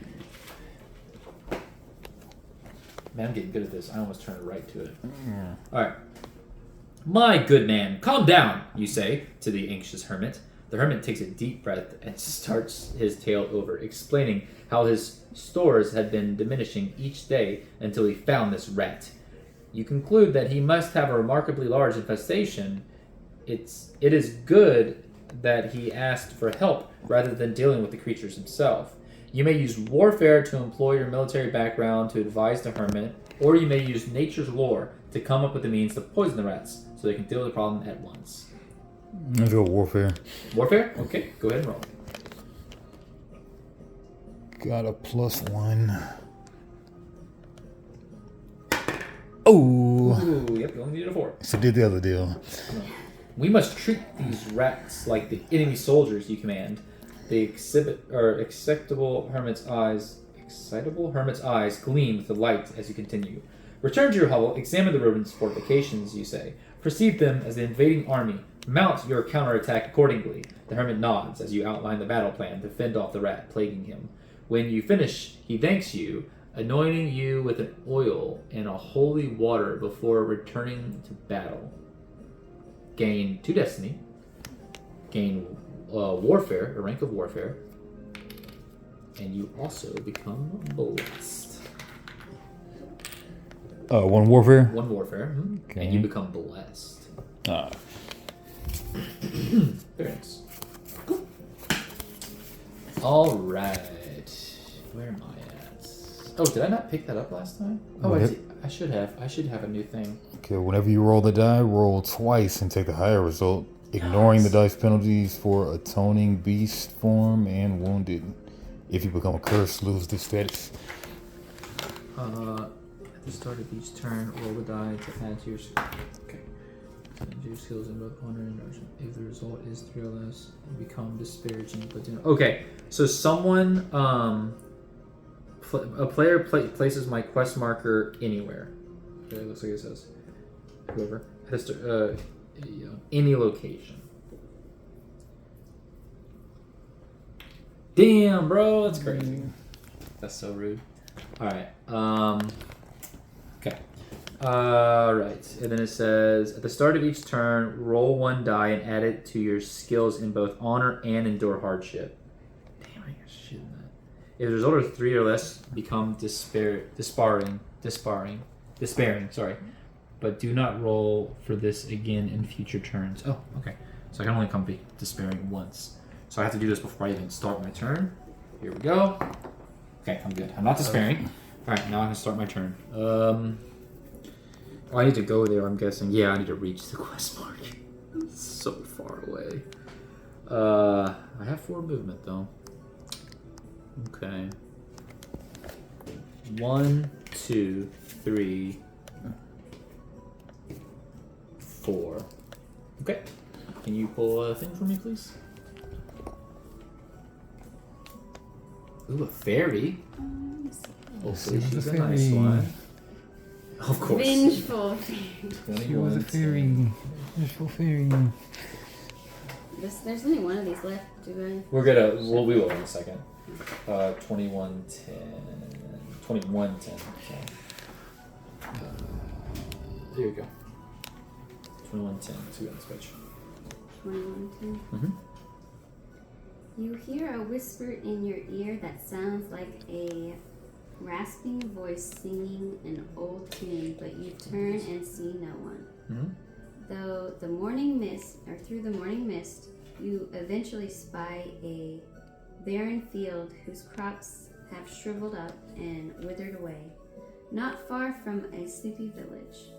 Man, I'm getting good at this. I almost turned right to it. All right. My good man, calm down, you say to the anxious hermit. The hermit takes a deep breath and starts his tale over, explaining how his stores had been diminishing each day until he found this rat. You conclude that he must have a remarkably large infestation. It is good that he asked for help rather than dealing with the creatures himself. You may use warfare to employ your military background to advise the hermit, or you may use nature's lore to come up with the means to poison the rats so they can deal with the problem at once. Let's go warfare. Warfare? Okay, go ahead and roll. Got a +1. Oh! Ooh, yep, you only needed a 4. So did the other deal. We must treat these rats like the enemy soldiers you command. The excitable hermit's eyes gleam with delight as you continue. Return to your hovel, examine the rodents' fortifications, you say. Perceive them as the invading army. Mount your counterattack accordingly. The hermit nods as you outline the battle plan to fend off the rat plaguing him. When you finish, he thanks you, anointing you with an oil and a holy water before returning to battle. Gain 2 destiny. Gain warfare, a rank of warfare. And you also become blessed. 1 warfare? 1 warfare. Okay. And you become blessed. Very nice. Cool. All right. Where am I at? Oh, did I not pick that up last time? Oh, I should have. I should have a new thing. Okay, whenever you roll the die, roll twice and take the higher result, ignoring the dice penalties for atoning beast form and wounded. If you become a curse, lose this status. At the start of each turn, roll the die to add to your skill. Okay. Add your skills in both honor and emotion. If the result is 3 or less, you become disparaging. But okay, so someone, a player places my quest marker anywhere. Okay, it looks like it says whoever has to any location. Damn, bro, that's crazy. That's so rude. All right. Okay. Right. And then it says, at the start of each turn, roll 1 die and add it to your skills in both honor and endure hardship. Damn, I got shit in that. If the result of 3 or less, become despairing. Sorry. But do not roll for this again in future turns. Oh, okay. So I can only come be despairing once. So I have to do this before I even start my turn. Here we go. Okay, I'm good. I'm not despairing. All right, now I'm gonna start my turn. Oh, I need to go there, I'm guessing. Yeah, I need to reach the quest mark. It's so far away. I have 4 movement, though. Okay. 1, 2, 3, 4. Okay. Can you pull a thing for me, please? Ooh, a fairy. Hopefully she's a nice one. Of course. Vengeful. She was a fairy. Vengeful fairy. There's only one of these left, We're gonna. Well, we will in a second. 2110. 2110. Here you go. 2110. So we got to switch. 2110. Mm-hmm. You hear a whisper in your ear that sounds like a rasping voice singing an old tune, but you turn and see no one. Mm-hmm. Through the morning mist, you eventually spy a barren field whose crops have shriveled up and withered away, not far from a sleepy village.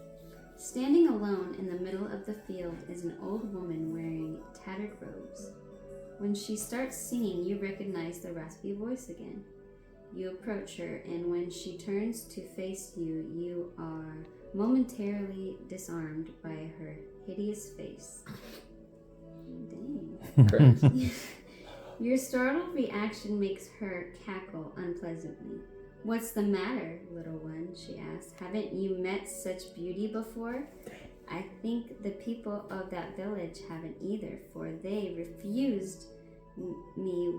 Standing alone in the middle of the field is an old woman wearing tattered robes. When she starts singing, you recognize the raspy voice again. You approach her, and when she turns to face you, you are momentarily disarmed by her hideous face. Dang. Crazy. Your startled reaction makes her cackle unpleasantly. "What's the matter, little one?" she asks. "Haven't you met such beauty before?" "I think the people of that village haven't either, for they refused me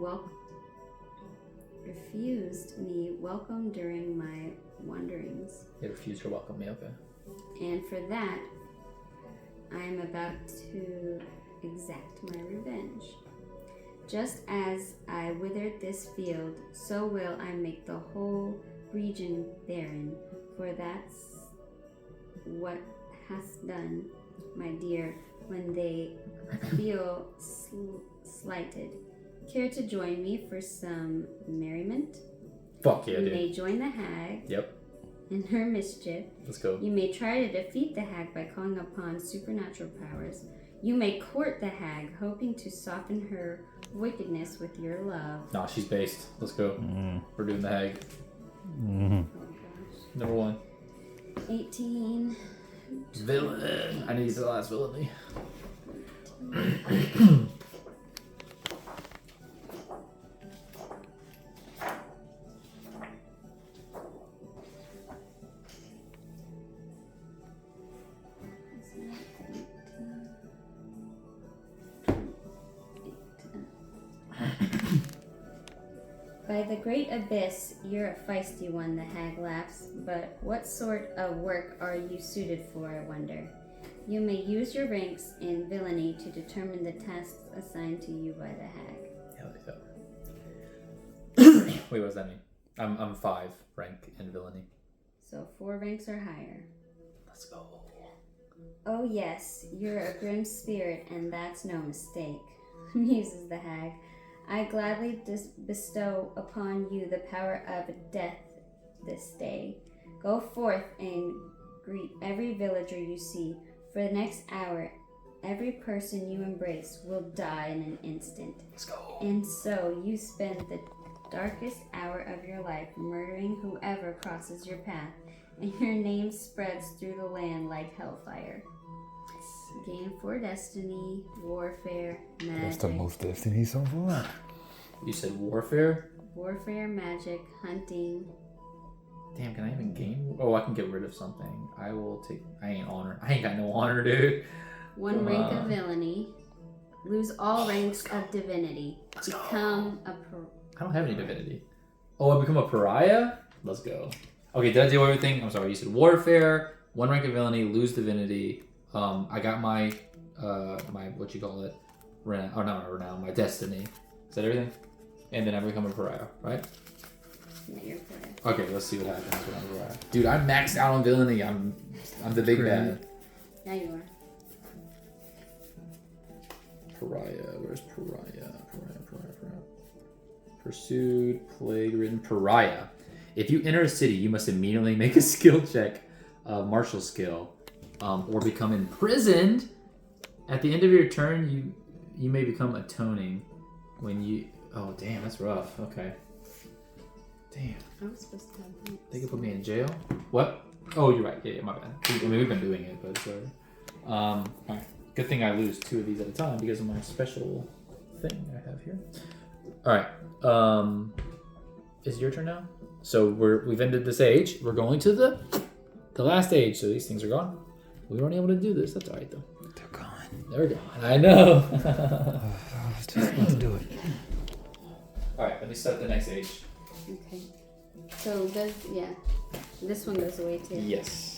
welcome during my wanderings. They refused to welcome me, okay. And for that, I am about to exact my revenge. Just as I withered this field, so will I make the whole region barren, for that's what hast done, my dear, when they feel slighted. Care to join me for some merriment? Fuck yeah, You dude. may join the hag Yep. in her mischief. Let's go. You may try to defeat the hag by calling upon supernatural powers. You may court the hag, hoping to soften her wickedness with your love. Nah, she's based. Let's go. We're doing the hag. Mm-hmm. Oh gosh. Number 1. 18. Villain. I need to use the last villainy. By the great abyss, you're a feisty one, the hag laughs. But what sort of work are you suited for, I wonder? You may use your ranks in villainy to determine the tasks assigned to you by the hag. Hell yeah. Wait, what does that mean? I'm 5 rank in villainy. So 4 ranks or higher. Let's go. Oh yes, you're a grim spirit, and that's no mistake, muses the hag. I gladly bestow upon you the power of death this day. Go forth and greet every villager you see. For the next hour, every person you embrace will die in an instant. Let's go. And so you spend the darkest hour of your life murdering whoever crosses your path, and your name spreads through the land like hellfire. Gain 4 destiny, warfare, magic. That's the most destiny so far. You said warfare? Warfare, magic, hunting. Damn, can I even gain? Oh, I can get rid of something. I will take. I ain't honor. I ain't got no honor, dude. 1 rank of villainy. Lose all ranks of divinity. Become a I don't have any divinity. Oh, I become a pariah? Let's go. Okay, did I do everything? I'm sorry. You said warfare, 1 rank of villainy, lose divinity. I got my my what you call it? My destiny. Is that everything? And then I become a pariah, right? Yeah, you're pariah. Okay, let's see what happens when I'm a pariah. Dude, I'm maxed out on villainy. I'm the big bad. Now you are. Pariah. Where's pariah? Pariah. Pursued, plague-ridden pariah. If you enter a city, you must immediately make a skill check, martial skill, or become imprisoned. At the end of your turn, you may become atoning when you. Oh, damn, that's rough. Okay. Damn. I was supposed to have. They could put me in jail. What? Oh, you're right. Yeah, my bad. I mean, we've been doing it, but sorry. All right. Good thing I lose 2 of these at a time because of my special thing I have here. All right. Is it your turn now? So we've ended this age. We're going to the last age. So these things are gone. We weren't able to do this. That's all right though. They're gone. They're gone. I know. I was just about to do it. All right. Let me start the next age. Okay. So this one goes away too. Yes.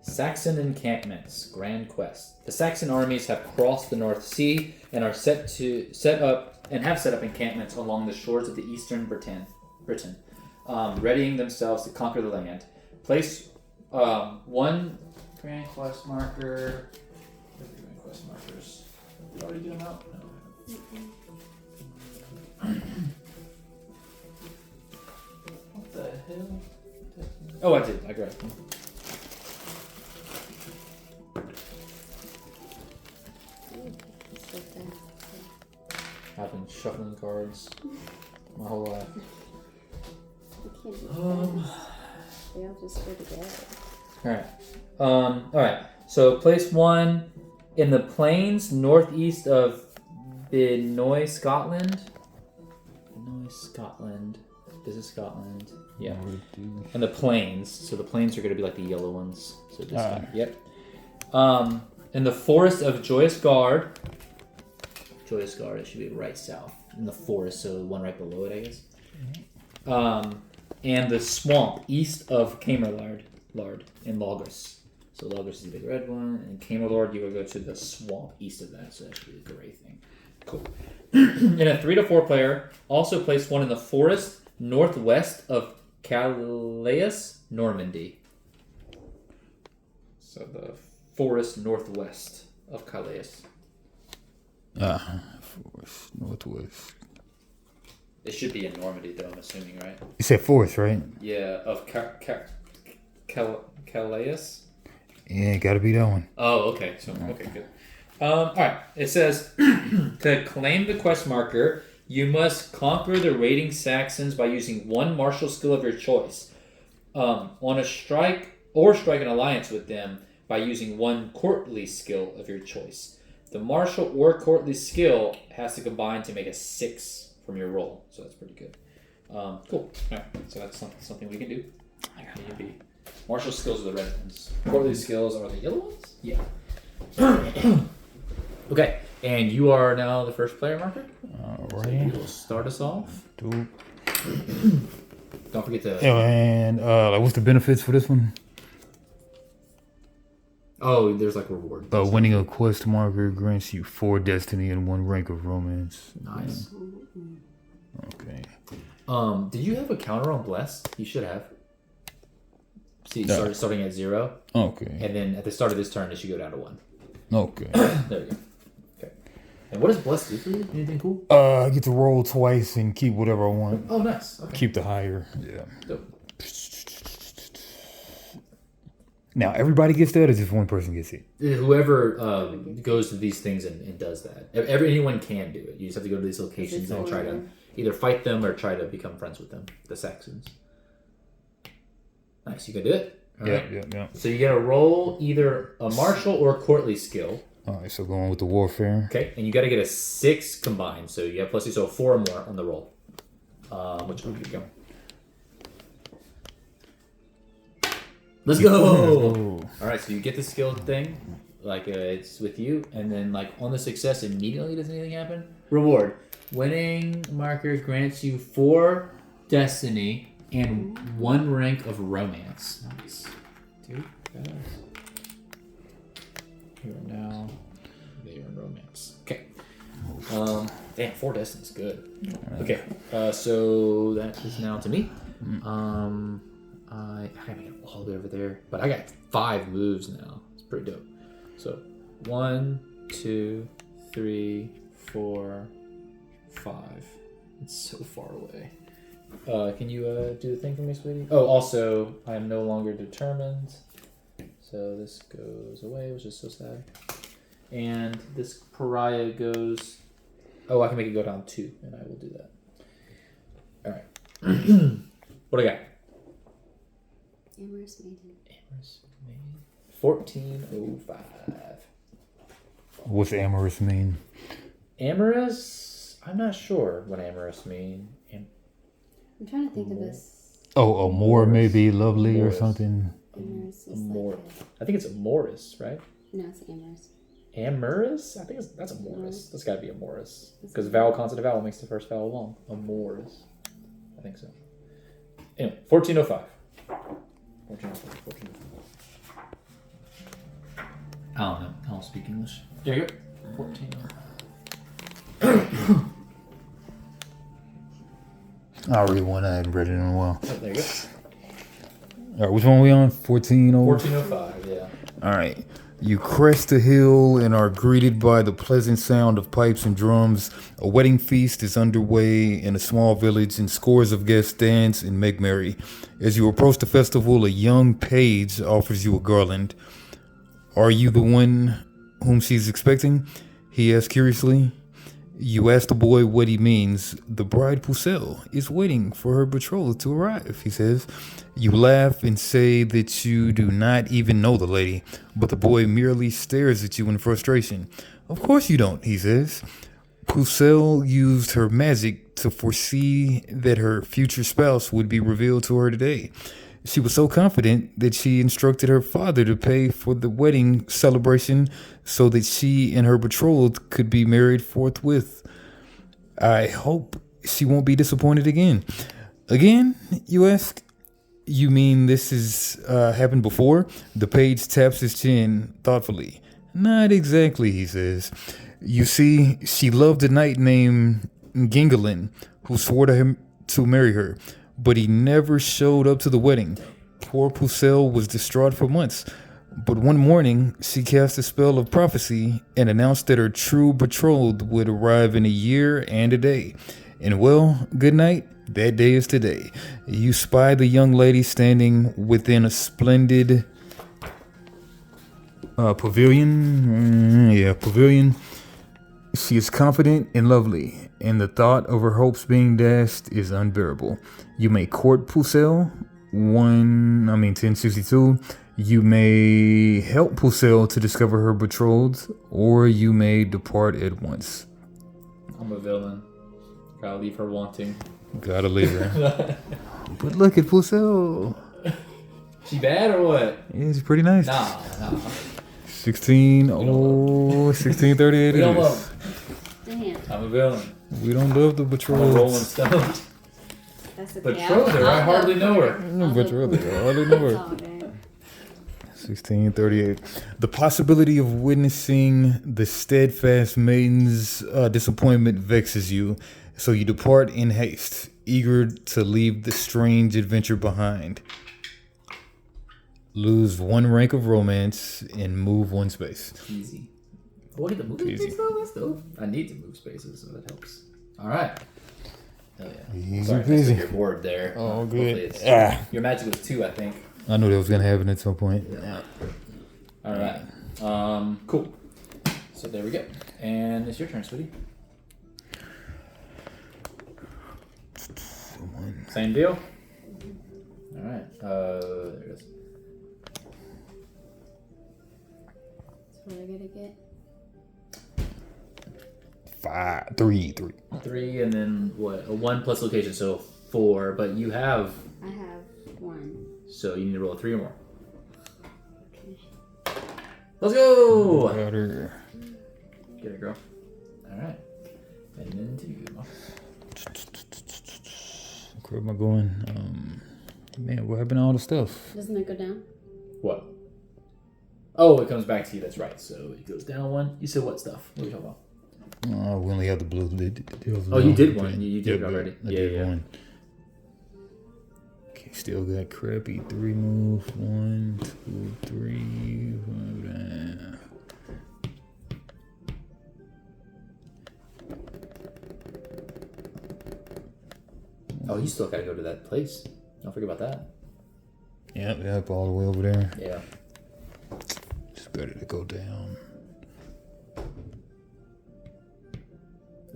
Saxon encampments, Grand Quest. The Saxon armies have crossed the North Sea and are set up encampments along the shores of the eastern Britain, readying themselves to conquer the land. Place 1 Grand Quest marker. Where are the Grand Quest markers? Did I already do them out? No. What the hell? Oh, I did. I grabbed them. So fast. I've been shuffling cards my whole life. You can't do that. They all just go together. Alright. So place 1 in the plains northeast of Binoy, Scotland. Binoy, Scotland. This is Scotland. Yeah. And the plains. So the plains are going to be like the yellow ones. So this one. Yep. In the forest of Joyous Guard. Joyous Guard, it should be right south. In the forest, so one right below it, I guess. And the swamp east of Camerlard in Logos. So Logos is the big red one, and Camerlard, you will go to the swamp east of that, so that should be the gray thing. Cool. In a 3 to 4 player, also place 1 in the forest northwest of Calais, Normandy. So the forest northwest of Calais. Forest, northwest. It should be in Normandy, though, I'm assuming, right? You said forest, right? Yeah, of Calais. Yeah, gotta be that one. Oh, okay. So okay, good. All right. It says to claim the quest marker, you must conquer the raiding Saxons by using 1 martial skill of your choice. On a strike an alliance with them by using 1 courtly skill of your choice. The martial or courtly skill has to combine to make a 6 from your roll, so that's pretty good. Cool. All right, so that's something we can do. A&B. Martial skills are the red ones. Courtly skills are the yellow ones? Yeah. Okay, and you are now the first player marker. Alright. So you will start us off. Dope. Don't forget to... And what's the benefits for this one? Oh, there's like reward. Winning a quest marker grants you 4 destiny and 1 rank of romance. Nice. Okay. Did you have a counter on blessed? You should have. See, starting at 0. Okay. And then at the start of this turn, it should go down to 1. Okay. There you go. Okay. And what does blessed do for you? Anything cool? I get to roll twice and keep whatever I want. Oh, nice. Okay. Keep the higher. Yeah. Dope. Now, everybody gets that or just one person gets it? Whoever goes to these things and does that. Anyone can do it. You just have to go to these locations and try to either fight them or try to become friends with them, the Saxons. Nice, you can do it? All right. Yeah. So you get to roll either a martial or courtly skill. Alright, so going with the warfare. Okay, and you got to get a 6 combined. So you have +2, so 4 or more on the roll. Which one do you go? Let's go! Alright, so you get the skill thing, like it's with you, and then like on the success immediately does anything happen? Reward. Winning marker grants you 4 destiny and 1 rank of romance. Nice. 2 guys. You are now they are in romance. Okay. Damn, 4 destiny is good. Okay. So that is now to me. I gotta get all the way over there, but I got 5 moves now. It's pretty dope. So 1, 2, 3, 4, 5. It's so far away. Can you do the thing for me, sweetie? Oh, also, I am no longer determined. So this goes away, which is so sad. And this pariah goes... Oh, I can make it go down 2, and I will do that. Alright. What do I got? Amorous maiden. Amorous maiden. 1405. What's amorous mean? Amorous? I'm not sure what amorous mean. I'm trying to think of this. Oh, amor maybe lovely Amorous. or something. Amorous is Amor. like I think it's amorous, right? no, it's amorous. Amorous? I think that's amorous. Amorous. That's gotta be amorous. Because vowel, consonant, vowel makes the first vowel long. Amorous. I think so. Anyway, 1405. 1405. 1405. I don't know. I don't speak English. There you go. 1405. I'll read one. I hadn't read it in a while. Oh, there you go. All right, which one are we on? 1405, yeah. All right. You crest a hill and are greeted by the pleasant sound of pipes and drums. A wedding feast is underway in a small village, and scores of guests dance and make merry. As you approach the festival, a young page offers you a garland. Are you the one whom she's expecting? He asks curiously. You ask the boy what he means. The bride Pucelle is waiting for her betrothed to arrive, he says. You laugh and say that you do not even know the lady, but the boy merely stares at you in frustration. Of course you don't, he says. Pucelle used her magic to foresee that her future spouse would be revealed to her today. She was so confident that she instructed her father to pay for the wedding celebration so that she and her betrothed could be married forthwith. I hope she won't be disappointed again. Again, you ask? You mean this has happened before? The page taps his chin thoughtfully. Not exactly, he says. You see, she loved a knight named Gingelin, who swore to him to marry her, but he never showed up to the wedding. Poor Pucelle was distraught for months, but one morning she cast a spell of prophecy and announced that her true betrothed would arrive in a year and a day. And well, good night, that day is today. You spy the young lady standing within a splendid pavilion. She is confident and lovely, and the thought of her hopes being dashed is unbearable. You may court Pucelle, 1062. You may help Pucelle to discover her betrothed, or you may depart at once. I'm a villain. Gotta leave her wanting. Gotta leave her. But look at Pucelle. She bad or what? Yeah, she's pretty nice. Nah. 1638 We don't it is. love. Damn. I'm a villain. We don't love the I'm a Rolling betrothed. Stone. That's okay. Betrothed her? I hardly know her. Betrothed, I hardly know her. 1638. The possibility of witnessing the steadfast maiden's disappointment vexes you, so you depart in haste, eager to leave the strange adventure behind. Lose 1 rank of romance and move 1 space. Easy. Oh, I get the move Easy. space though? That's dope. I need to move spaces, so that helps. Alright. Hell yeah. Easy Sorry, I peasy. messed up your board there. Oh, Hopefully good. it's- Your magic was 2, I think. I knew that was gonna happen at some point. Yeah. Alright. Cool. So there we go. And it's your turn, sweetie. Same deal? Alright. There it is. That's what I gotta get. 3. 3 and then what? A 1 plus location, so 4. But you have, I have 1. so you need to roll a 3 or more. Let's go! Better. Get it, girl. Alright. And then 2. Where am I going? Man, what happened to all the stuff? Doesn't it go down? What? Oh, it comes back to you. That's right. So it goes down 1. You said what stuff? What are we talking about? We only have the blue. Oh, you did one. You did it already. I Yeah, did yeah. one. Okay, still got crappy 3 move. 1, 2, 3. Oh, you still gotta go to that place. Don't forget about that. Yep, all the way over there. Yeah. It's better to go down.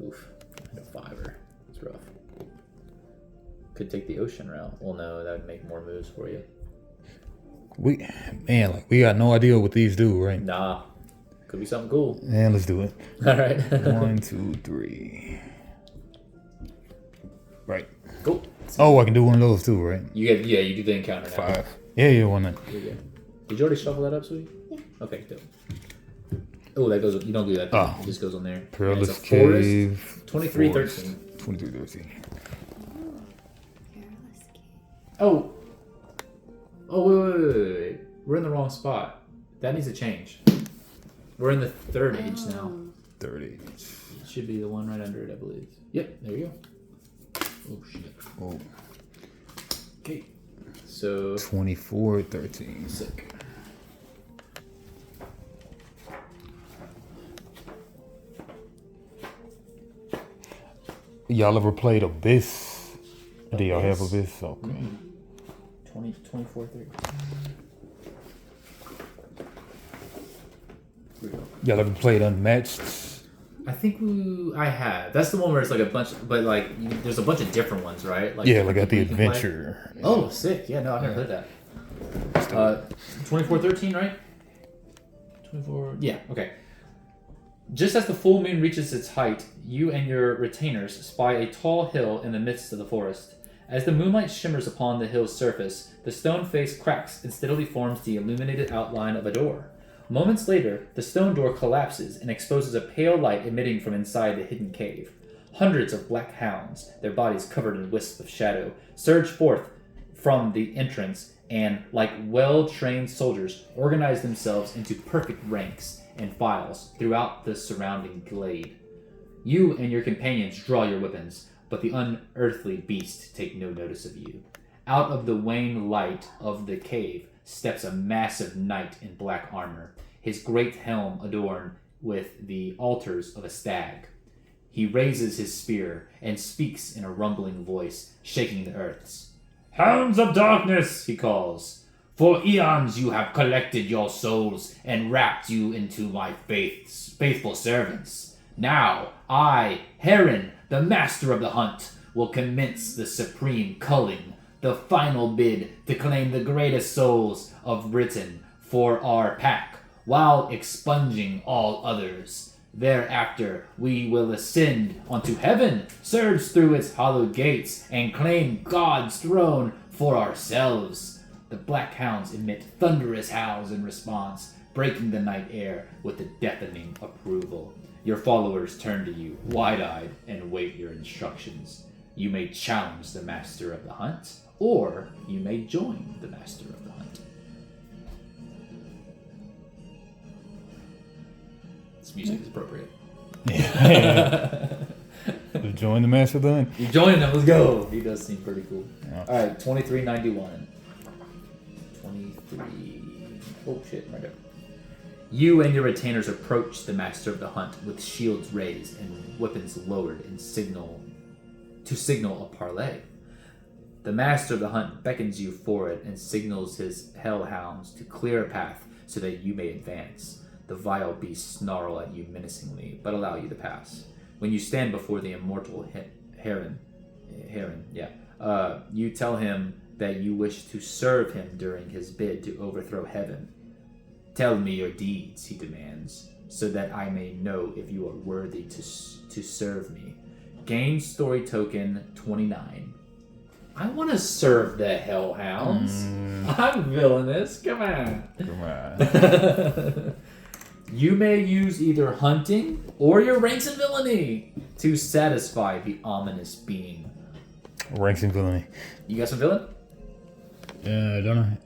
Oof. No fiver. It's rough. Could take the ocean route. Well, no, that would make more moves for you. We got no idea what these do, right? Nah. Could be something cool. Yeah, let's do it. All right. 1, 2, 3. Right. Cool. Oh, I can do one of those too, right? You do the encounter now. 5. Yeah, why not? There you go. Did you already shuffle that up, sweetie? Yeah. Okay, dope. Oh, that goes. You don't do that. Oh. It just goes on there. Perilous And it's a forest. Cave. 2313. 2313. Perilous cave. Oh. Oh, wait. We're in the wrong spot. That needs to change. We're in the third age now. 30. It should be the one right under it, I believe. Yep, there you go. Oh, shit. Oh. Okay. So. 2413. Sick. Y'all ever played Abyss? Do y'all have Abyss? Okay. Mm-hmm. 24, 30. Y'all ever played Unmatched? I think I have. That's the one where it's like a bunch, but like there's a bunch of different ones, right? Like Yeah, like at the you can play. adventure. Oh, sick! Yeah, no, I've never played that. 2413, right? 24. Yeah. Okay. Just as the full moon reaches its height, you and your retainers spy a tall hill in the midst of the forest. As the moonlight shimmers upon the hill's surface, the stone face cracks and steadily forms the illuminated outline of a door. Moments later, the stone door collapses and exposes a pale light emitting from inside the hidden cave. Hundreds of black hounds, their bodies covered in wisps of shadow, surge forth from the entrance and, like well-trained soldiers, organize themselves into perfect ranks and files throughout the surrounding glade. You and your companions draw your weapons, but the unearthly beasts take no notice of you. Out of the wan light of the cave steps a massive knight in black armor, his great helm adorned with the altars of a stag. He raises his spear and speaks in a rumbling voice, shaking the earths. "Hounds of darkness," he calls. "For eons you have collected your souls and wrapped you into my faithful servants. Now, I, Heron, the master of the hunt, will commence the supreme culling, the final bid to claim the greatest souls of Britain for our pack, while expunging all others. Thereafter, we will ascend onto heaven, surge through its hallowed gates, and claim God's throne for ourselves." The black hounds emit thunderous howls in response, breaking the night air with a deafening approval. Your followers turn to you, wide-eyed, and wait your instructions. You may challenge the master of the hunt, or you may join the master of the hunt. This music is appropriate. Join the master then. You join him, let's go! He does seem pretty cool. Yeah. Alright, 2391. 23... Oh shit, right there. You and your retainers approach the master of the hunt with shields raised and weapons lowered in signal a parley. The master of the hunt beckons you forward and signals his hellhounds to clear a path so that you may advance. The vile beasts snarl at you menacingly, but allow you to pass. When you stand before the immortal Heron, you tell him that you wish to serve him during his bid to overthrow heaven. "Tell me your deeds," he demands, "so that I may know if you are worthy to serve me." Gain story token 29. I want to serve the hellhounds. I'm villainous. Come on. Come on. You may use either hunting or your ranks in villainy to satisfy the ominous being. Ranks in villainy. You got some villain? I don't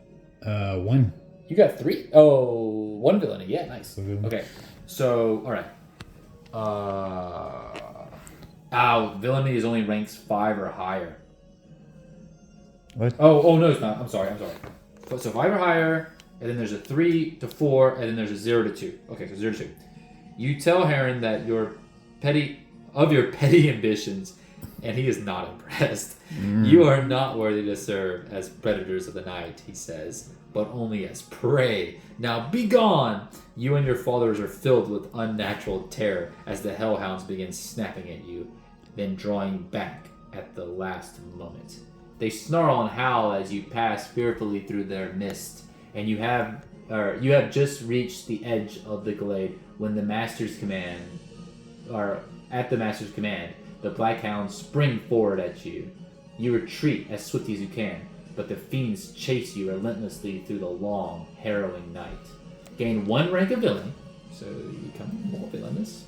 know. 1. You got 3? Oh, 1 villainy. Yeah, nice. Okay. Okay, so, alright. Villainy is only ranks 5 or higher. What? Oh, no, it's not. I'm sorry. So 5 or higher, and then there's a 3 to 4, and then there's a 0 to 2. Okay, so 0 to 2. You tell Heron that your petty ambitions and he is not impressed. You are not worthy to serve as predators of the night, he says, but only as prey. Now be gone! You and your followers are filled with unnatural terror as the hellhounds begin snapping at you, then drawing back at the last moment. They snarl and howl as you pass fearfully through their mist, and you have just reached the edge of the glade when the master's command, or at the master's command, the black hounds spring forward at you. You retreat as swiftly as you can, but the fiends chase you relentlessly through the long, harrowing night. Gain 1 rank of villain, so you become more villainous.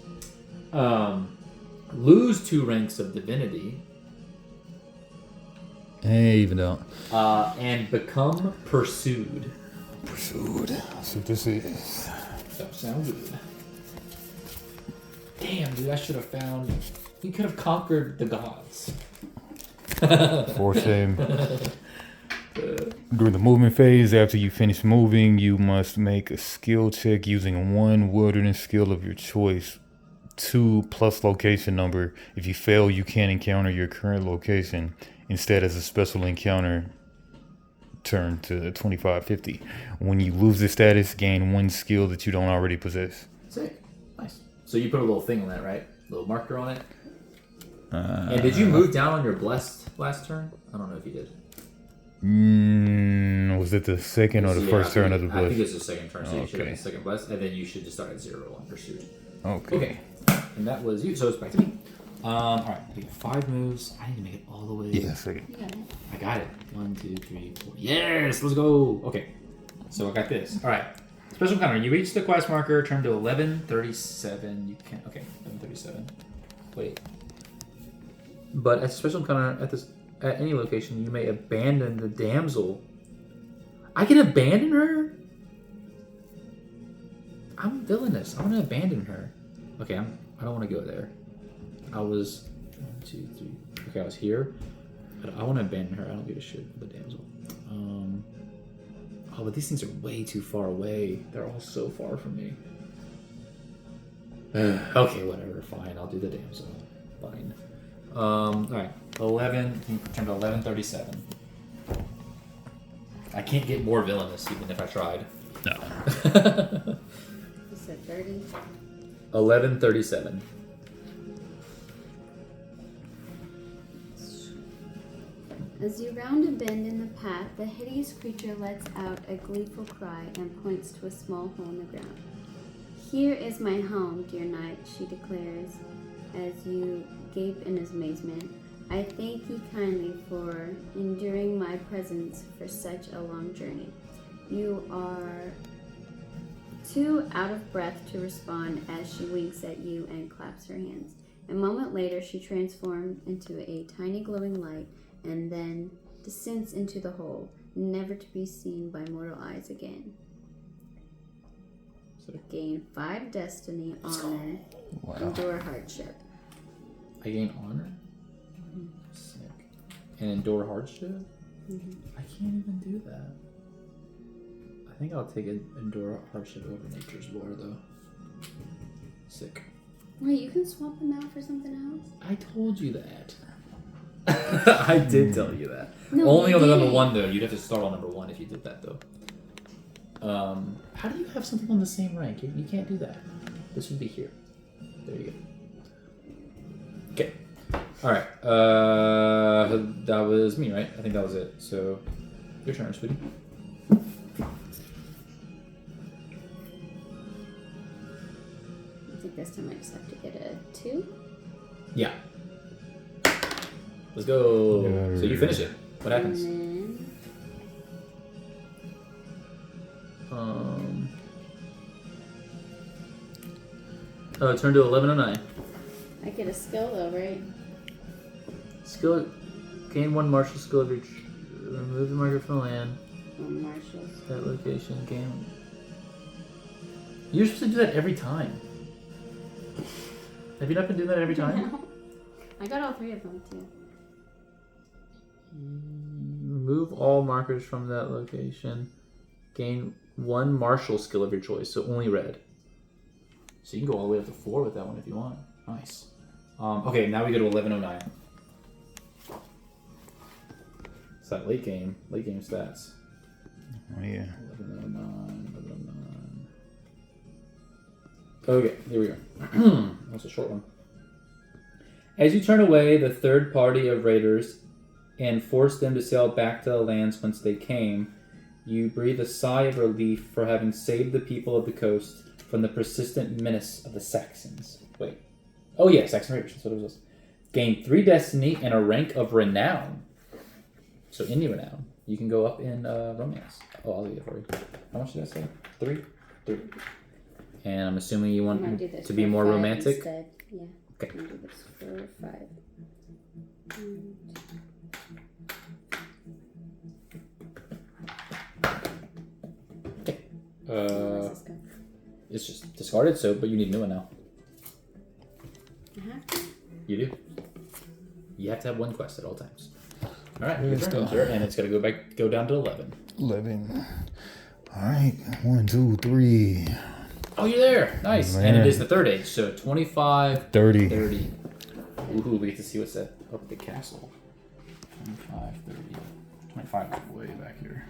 Lose 2 ranks of divinity. Hey, even out. And become pursued. Pursued. Let's see what this is. That sounds good. Damn, dude, I should have found... We could have conquered the gods. For shame. During the movement phase, after you finish moving, you must make a skill check using 1 wilderness skill of your choice. 2 plus location number. If you fail, you can't encounter your current location. Instead, as a special encounter, turn to 2550. When you lose this status, gain 1 skill that you don't already possess. Sick. Nice. So you put a little thing on that, right? A little marker on it? And did you move down on your blessed last turn? I don't know if you did. Was it the second or the first turn of the blessed? I think it's the second turn, so you should have the second blessed, and then you should just start at 0 on pursuit. Okay. And that was you, so it's back to me. Alright, we got 5 moves. I need to make it all the way. Yeah, second. Yeah. I got it. 1, 2, 3, 4. Yes, let's go. Okay, so I got this. Alright, special encounter. You reach the quest marker, turn to 1137. You can, okay, 1137. Wait. But as a special encounter at any location, you may abandon the damsel. I can abandon her? I'm villainous. I want to abandon her. Okay, I don't want to go there. I was 1, 2, 3. Okay, I was here. But I want to abandon her. I don't give a shit for the damsel. Oh, but these things are way too far away. They're all so far from me. Okay, whatever. Fine. I'll do the damsel. Fine. Alright. 11. Turn to 1137. I can't get more villainous even if I tried. No. You said 30? 1137. As you round a bend in the path, the hideous creature lets out a gleeful cry and points to a small hole in the ground. Here is my home, dear knight, she declares, as you gape in amazement. I thank ye kindly for enduring my presence for such a long journey. You are too out of breath to respond as she winks at you and claps her hands. A moment later, she transforms into a tiny glowing light and then descends into the hole, never to be seen by mortal eyes again. Gain 5 destiny, honor, endure hardship. I gain honor? Sick. And endure hardship? I can't even do that. I think I'll take endure hardship over nature's lore, though. Sick. Wait, you can swap them out for something else? I told you that. I did tell you that. No, Only you on the number didn't. 1, though. You'd have to start on number 1 if you did that, though. How do you have something on the same rank? You can't do that. This would be here. There you go. Okay. Alright. That was me, right? I think that was it. So, your turn, sweetie. I think this time I just have to get a 2. Yeah. Let's go. Yeah. So you finish it. What happens? And Turn to 1109. then I get a skill though, right? Skill. Gain 1 martial skill of your. Remove the marker from the land. On marshals. That location. Gain. You're supposed to do that every time. Have you not been doing that every time? No. I got all 3 of them too. Remove all markers from that location. Gain 1 martial skill of your choice, so only red. So you can go all the way up to 4 with that one if you want. Nice. Okay, now we go to 1109. It's that late game stats. Oh, yeah. 1109. Okay, here we go. That's a short one. As you turn away the third party of raiders and force them to sail back to the lands whence they came, you breathe a sigh of relief for having saved the people of the coast from the persistent menace of the Saxons. Wait. Oh yeah, Saxon raiders. That's what it was. Gain 3 destiny and a rank of renown. So any renown. You can go up in romance. Oh, I'll leave it for you. How much did I say? 3? 3. And I'm assuming you want to be more romantic? Instead. Yeah. Okay. I'm gonna do this for 5. Okay. Where does this go? It's just discarded, but you need a new one now. I have to. You do. You have to have one quest at all times. All right, your Let's turn, go. sir, and it's gonna go down to 11. 11. All right. 1, 2, 3. Oh, you're there. Nice. Man. And it is the third age, so 25, 30. 30. Ooh, we get to see what's up at the castle. 25, 30. 25 is way back here.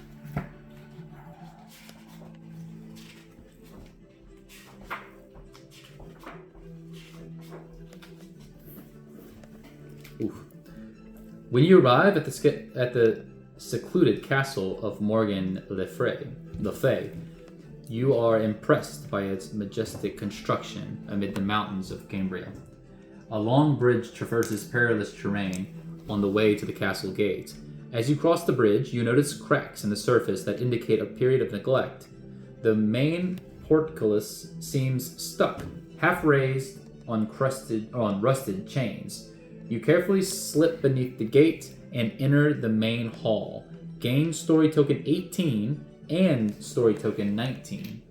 Oof. When you arrive at the secluded castle of Morgan Le Fay, you are impressed by its majestic construction amid the mountains of Cambria. A long bridge traverses perilous terrain on the way to the castle gate. As you cross the bridge, you notice cracks in the surface that indicate a period of neglect. The main portcullis seems stuck, half raised on rusted chains. You carefully slip beneath the gate and enter the main hall. Gain story token 18 and story token 19.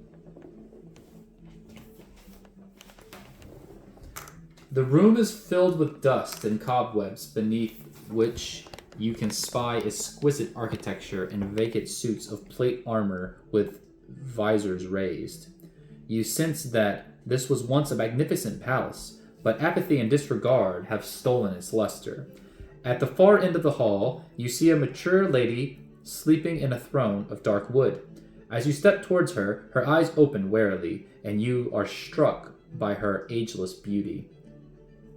The room is filled with dust and cobwebs, beneath which you can spy exquisite architecture and vacant suits of plate armor with visors raised. You sense that this was once a magnificent palace, but apathy and disregard have stolen its luster. At the far end of the hall, you see a mature lady sleeping in a throne of dark wood. As you step towards her, her eyes open warily, and you are struck by her ageless beauty.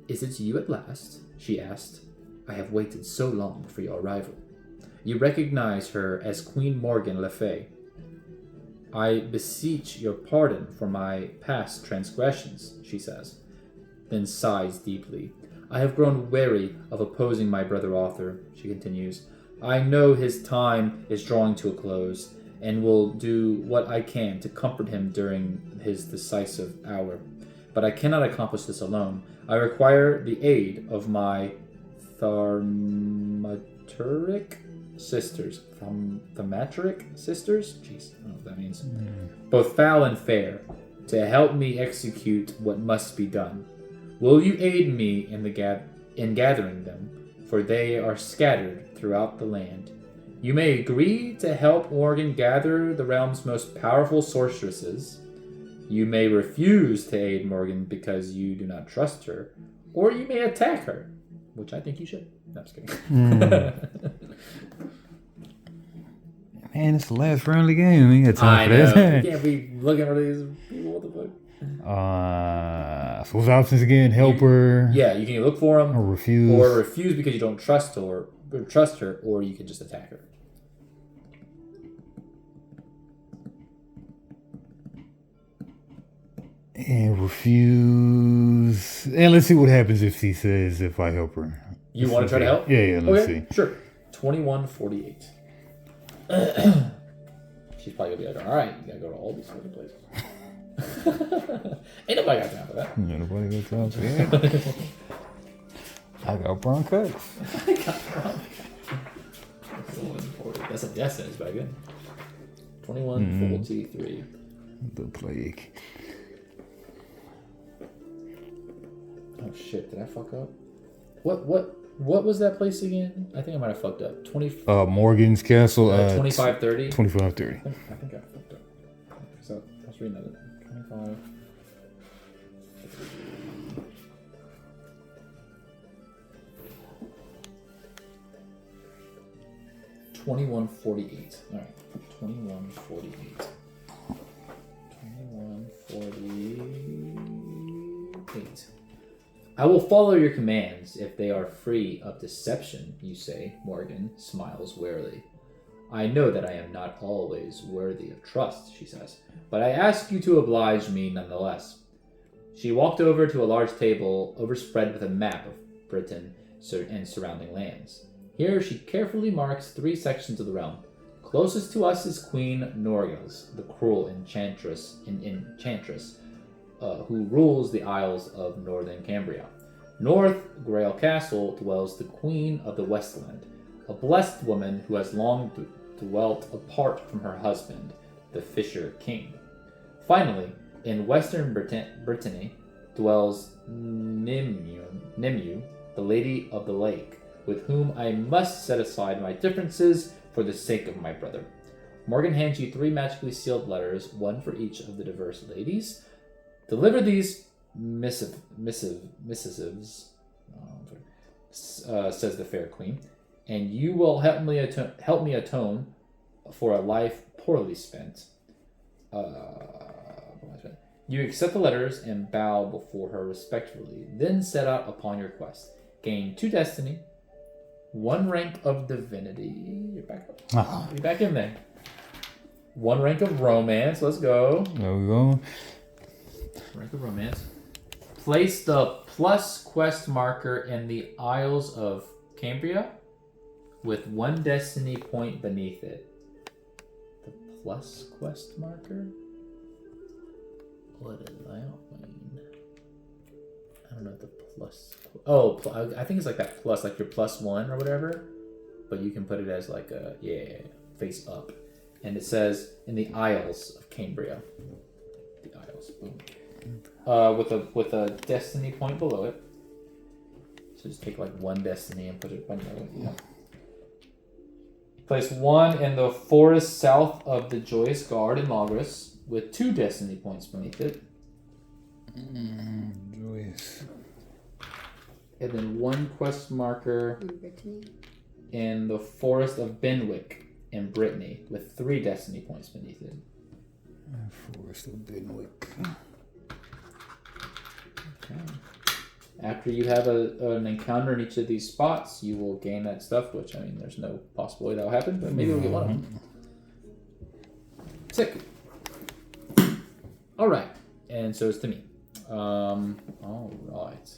"Is it you at last?" she asked. "I have waited so long for your arrival." You recognize her as Queen Morgan Le Fay. "I beseech your pardon for my past transgressions," she says, then sighs deeply. "I have grown weary of opposing my brother Arthur," she continues. "I know his time is drawing to a close, and will do what I can to comfort him during his decisive hour. But I cannot accomplish this alone. I require the aid of my thaumaturgic sisters. Thaumaturgic sisters? Jeez, I don't know what that means. Both foul and fair, to help me execute what must be done. Will you aid me in gathering them, for they are scattered throughout the land? You may agree to help Morgan gather the realm's most powerful sorceresses. You may refuse to aid Morgan because you do not trust her, or you may attack her, which I think you should. No, I'm just kidding. Man, it's the last round of the game. We ain't got I time for know. that. You can't be looking for these people. What the fuck? So what's the options again? Helper. Yeah, you can look for them, Or refuse. or refuse because you don't trust her, or you can just attack her. And refuse. And let's see what happens if she says if I help her. You want to try to help? Yeah, let's see. Sure. 2148. She's probably gonna be like, all right, you gotta go to all these fucking places. Ain't nobody got time for that. Yeah, nobody got time for that. I got bronchitis. That's a death sentence back then. 2143. The plague. Oh shit! Did I fuck up? What was that place again? I think I might have fucked up. Morgan's Castle. 2530. 2530. I think I fucked up. So I was reading that. 25. 2148. Alright. 2148. 2148. I will follow your commands if they are free of deception, you say, Morgan smiles warily. I know that I am not always worthy of trust, she says, but I ask you to oblige me nonetheless. She walked over to a large table overspread with a map of Britain and surrounding lands. Here she carefully marks 3 sections of the realm. Closest to us is Queen Norgils, the cruel enchantress, who rules the Isles of Northern Cambria. North Grail Castle dwells the Queen of the Westland, a blessed woman who has long dwelt apart from her husband, the Fisher King. Finally, in Western Brittany dwells Nimue, the Lady of the Lake, with whom I must set aside my differences for the sake of my brother. Morgan hands you 3 magically sealed letters, one for each of the diverse ladies. Deliver these missives, says the fair queen, and you will help me atone for a life poorly spent. You accept the letters and bow before her respectfully, then set out upon your quest. Gain 2 destiny, 1 rank of divinity. You're back up. You're back in there. 1 rank of romance. Let's go. There we go. Rank of romance. Place the plus quest marker in the Isles of Cambria with 1 destiny point beneath it. The plus quest marker? What does that mean? I don't know the plus. Oh, I think it's like that plus, like your +1 or whatever. But you can put it as like a, face up. And it says in the Isles of Cambria. The Isles, boom. With a destiny point below it. So just take like 1 destiny and put it below it. Yeah. Place 1 in the forest south of the Joyous Guard in Logris with 2 destiny points beneath it. Joyous. And then 1 quest marker in the forest of Benwick in Brittany with 3 destiny points beneath it. Forest of Benwick. Okay. After you have an encounter in each of these spots, you will gain that stuff, which, I mean, there's no possibility that will happen, but maybe we'll get one of them. Sick. Alright. And so it's to me. Alright.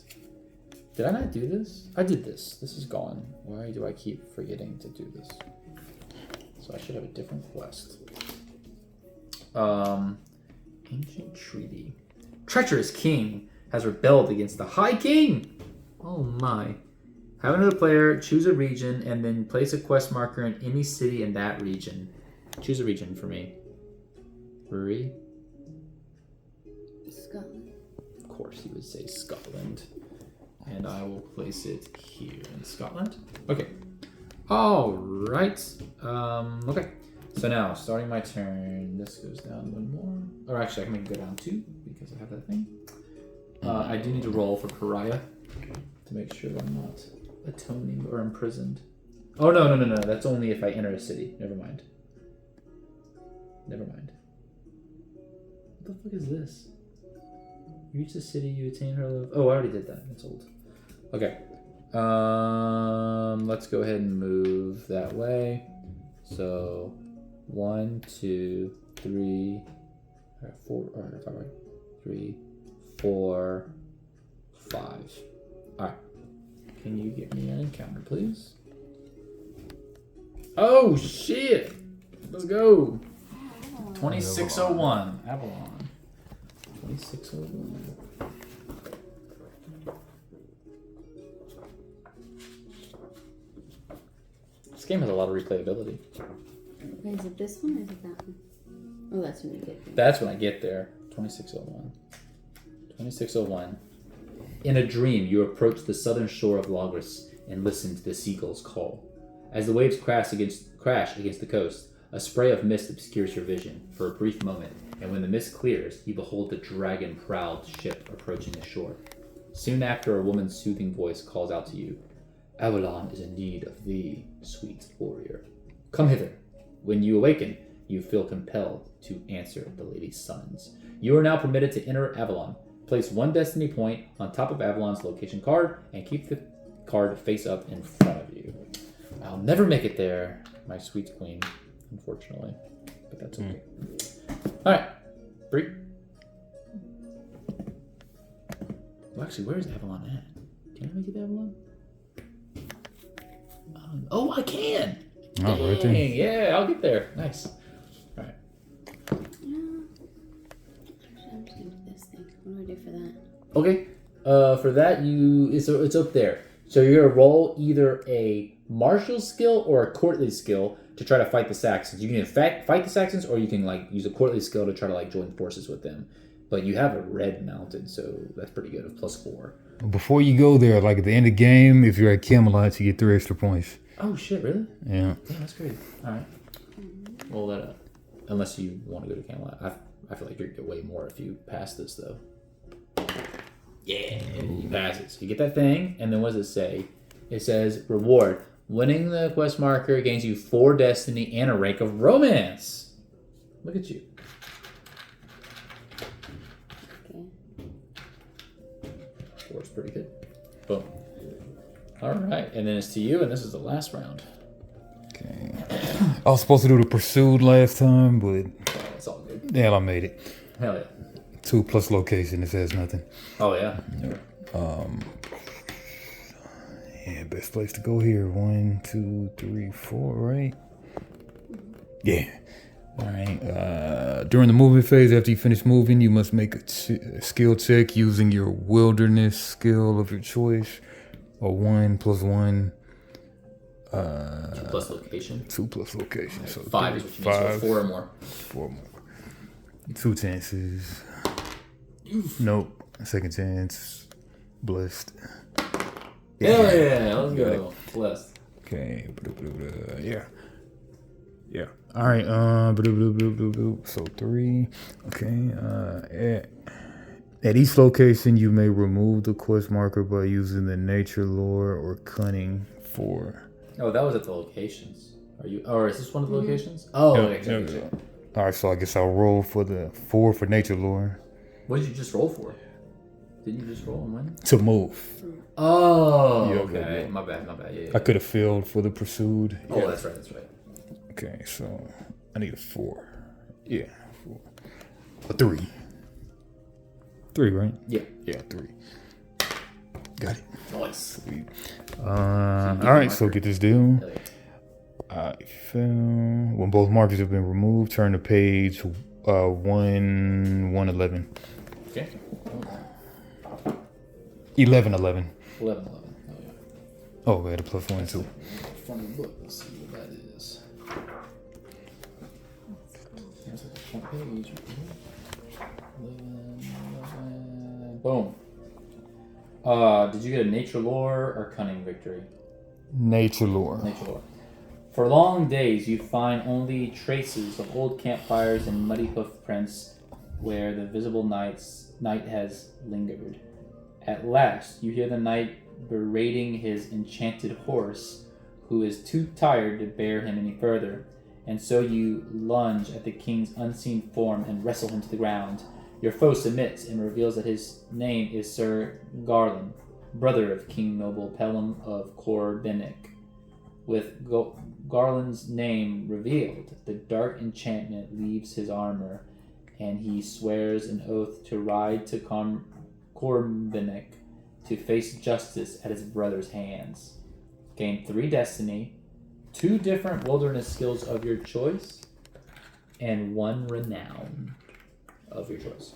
Did I not do this? I did this. This is gone. Why do I keep forgetting to do this? So I should have a different quest. Ancient Treaty. Treacherous King has rebelled against the High King! Oh my. Have another player choose a region and then place a quest marker in any city in that region. Choose a region for me. Bri? Scotland. Of course he would say Scotland. And I will place it here in Scotland. Okay. Alright. Okay. So now, starting my turn, this goes down 1 more. Or actually, I can make it go down 2 because I have that thing. I do need to roll for Pariah to make sure I'm not atoning or imprisoned. Oh, no. That's only if I enter a city. Never mind. What the fuck is this? You reach the city, you attain her love. Oh, I already did that. That's old. Okay. Let's go ahead and move that way. So, 1, 2, 3, 4. Alright, 3, 4, 5. Alright. Can you get me an encounter, please? Oh, shit! Let's go! 2601. Avalon. 2601. This game has a lot of replayability. Wait, is it this one or is it that one? Oh, that's when you get there. That's when I get there. 2601. 2601. In a dream, you approach the southern shore of Logris and listen to the seagull's call. As the waves crash against the coast, a spray of mist obscures your vision for a brief moment, and when the mist clears, you behold the dragon-prowed ship approaching the shore. Soon after, a woman's soothing voice calls out to you. Avalon is in need of thee, sweet warrior. Come hither. When you awaken, you feel compelled to answer the lady's summons. You are now permitted to enter Avalon. Place 1 destiny point on top of Avalon's location card and keep the card face up in front of you. I'll never make it there, my sweet queen, unfortunately. But that's okay. Alright. Bri. Well, actually, where is Avalon at? Can I make it to Avalon? Oh, I can! Oh, right there. Dang, yeah, I'll get there. Nice. Alright. No. Actually, I'm just gonna do this thing. What do I do for that? Okay. For that, it's up there. So you're gonna roll either a martial skill or a courtly skill to try to fight the Saxons. You can either fight the Saxons, or you can use a courtly skill to try to join forces with them. But you have a red mounted, so that's pretty good. Of +4. Before you go there, at the end of the game, if you're at Camelot, you get 3 extra points. Oh shit! Really? Yeah. Damn, that's crazy. All right. Roll that up. Unless you want to go to Camelot, I feel like you're gonna get way more if you pass this though. Yeah, you pass it. So you get that thing, and then what does it say? It says reward. Winning the quest marker gains you 4 destiny and a rank of romance. Look at you. Okay. 4 is pretty good. Boom. All right, and then it's to you, and this is the last round. Okay. I was supposed to do the Pursued last time, but It's all good. yeah, I made it. Hell yeah. 2 plus location, it says nothing. Oh yeah. Yeah, best place to go here. 1, 2, 3, 4, right? Yeah. All right. During the moving phase, after you finish moving, you must make a skill check using your wilderness skill of your choice, or 1 plus 1. 2 plus location. 2 plus location. So 5 is what you need. So 4 or more. 4 more. 2 chances. Nope. Second chance. Blessed. Hell yeah, let's go. Blessed. Okay. Yeah. Yeah. All right. So 3. Okay. At each location, you may remove the quest marker by using the nature, lore, or cunning for. Oh, that was at the locations. Or is this one of the locations? Oh, Yeah, okay. yeah. All right. So I guess I'll roll for the 4 for nature lore What did you just roll for? Didn't you just roll and win? to move. Oh, Yeah, okay. yeah. My bad. Yeah. I could have failed for the pursued. Oh, Yeah. that's right. Okay, so I need a 4. Yeah, 4. A 3. 3, right? Yeah. Yeah, 3. Got it. Nice. Sweet. So All you right, get so marker. get this deal. Hell yeah. I fell. When both markers have been removed, turn to page 111. Okay. 11. 11. Oh yeah. Oh, we had a +1 too. Front of the book. Let's see what that is. There's a front page. 11. Boom. Did you get a nature lore or cunning victory? Nature lore. Nature lore. For long days, you find only traces of old campfires and muddy hoof prints where the visible night has lingered. At last, you hear the knight berating his enchanted horse, who is too tired to bear him any further, and so you lunge at the king's unseen form and wrestle him to the ground. Your foe submits and reveals that his name is Sir Garland, brother of King Noble Pelham of Corbinic. With Garland's name revealed, the dark enchantment leaves his armor, and he swears an oath to ride to Corbinic to face justice at his brother's hands. Gain 3 destiny, 2 different wilderness skills of your choice, and 1 renown of your choice.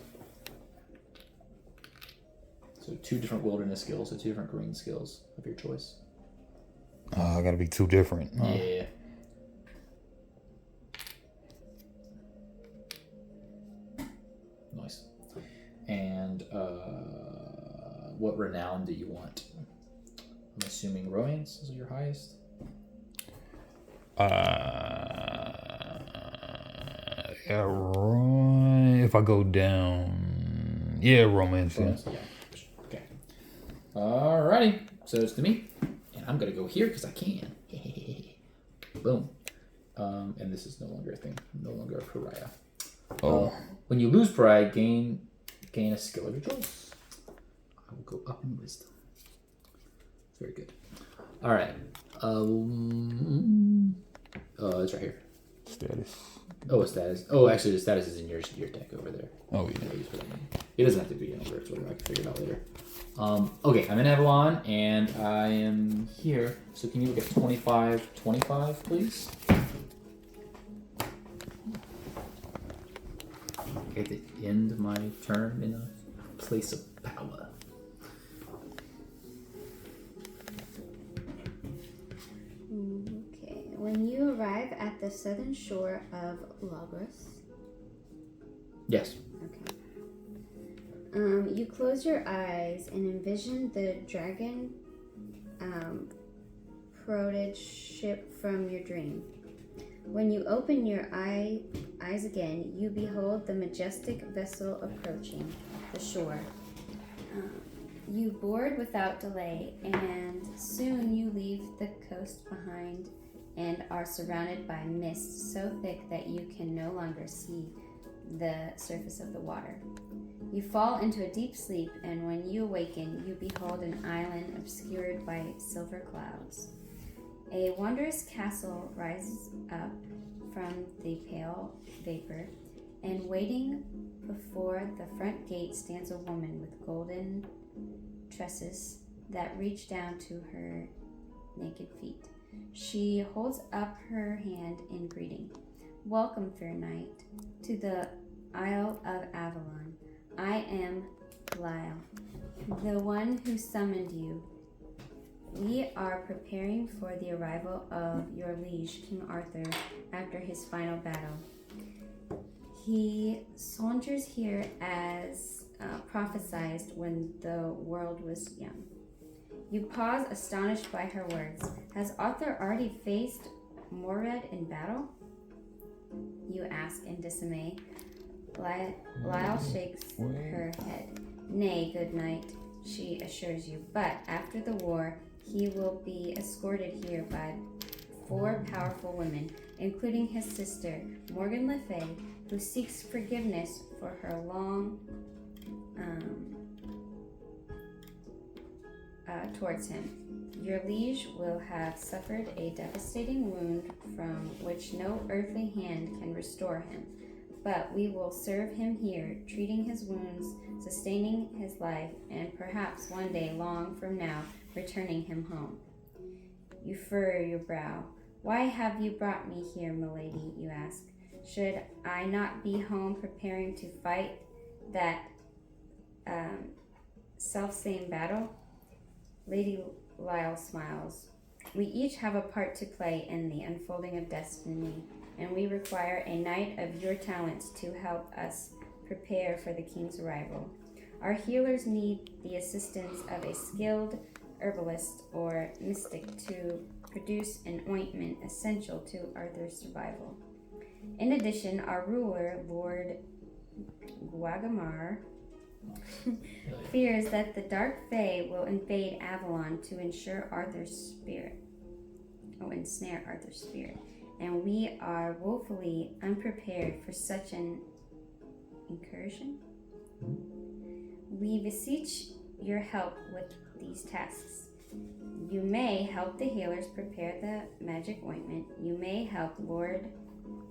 So 2 different wilderness skills, so 2 different green skills of your choice. I gotta be 2 different. Yeah. Nice. And what renown do you want? I'm assuming romance is your highest. Yeah, if I go down, yeah, romance. Yeah. Yeah. Okay. Alrighty. So it's to me, and I'm gonna go here because I can. Boom. And this is no longer a thing. No longer a pariah. Oh. When you lose pride, gain a skill of your choice. I will go up in wisdom. Very good. All right. It's right here. Status. Oh, a status. Oh, actually, the status is in your deck over there. Oh, yeah. It doesn't have to be in order. It's whatever. I can figure it out later. Okay, I'm in Avalon, and I am here. So can you look at 25, please? Okay, to end my turn in a place of power. Okay. When you arrive at the southern shore of Lagos. Yes. Okay. You close your eyes and envision the dragon prodded ship from your dream. When you open your eyes again, you behold the majestic vessel approaching the shore. You board without delay, and soon you leave the coast behind and are surrounded by mist so thick that you can no longer see the surface of the water. You fall into a deep sleep, and when you awaken, you behold an island obscured by silver clouds. A wondrous castle rises up from the pale vapor, and waiting before the front gate stands a woman with golden tresses that reach down to her naked feet. She holds up her hand in greeting. Welcome, fair knight, to the Isle of Avalon. I am Lyle, the one who summoned you. We are preparing for the arrival of your liege, King Arthur, after his final battle. He saunters here as prophesied when the world was young. You pause, astonished by her words. Has Arthur already faced Mored in battle? You ask in dismay. Lyle shakes her head. Nay, good knight, she assures you, but after the war, he will be escorted here by 4 powerful women, including his sister, Morgan Le Fay, who seeks forgiveness for her long towards him. Your liege will have suffered a devastating wound from which no earthly hand can restore him, but we will serve him here, treating his wounds, sustaining his life, and perhaps one day long from now, returning him home. You furrow your brow. Why have you brought me here, milady, you ask. Should I not be home preparing to fight that self-same battle? Lady Lyle smiles. We each have a part to play in the unfolding of destiny, and we require a knight of your talents to help us prepare for the king's arrival. Our healers need the assistance of a skilled herbalist or mystic to produce an ointment essential to Arthur's survival. In addition, our ruler, Lord Guagamar, fears that the Dark Fae will invade Avalon to ensnare Arthur's spirit, and we are woefully unprepared for such an incursion. We beseech your help with these tasks. You may help the healers prepare the magic ointment. You may help Lord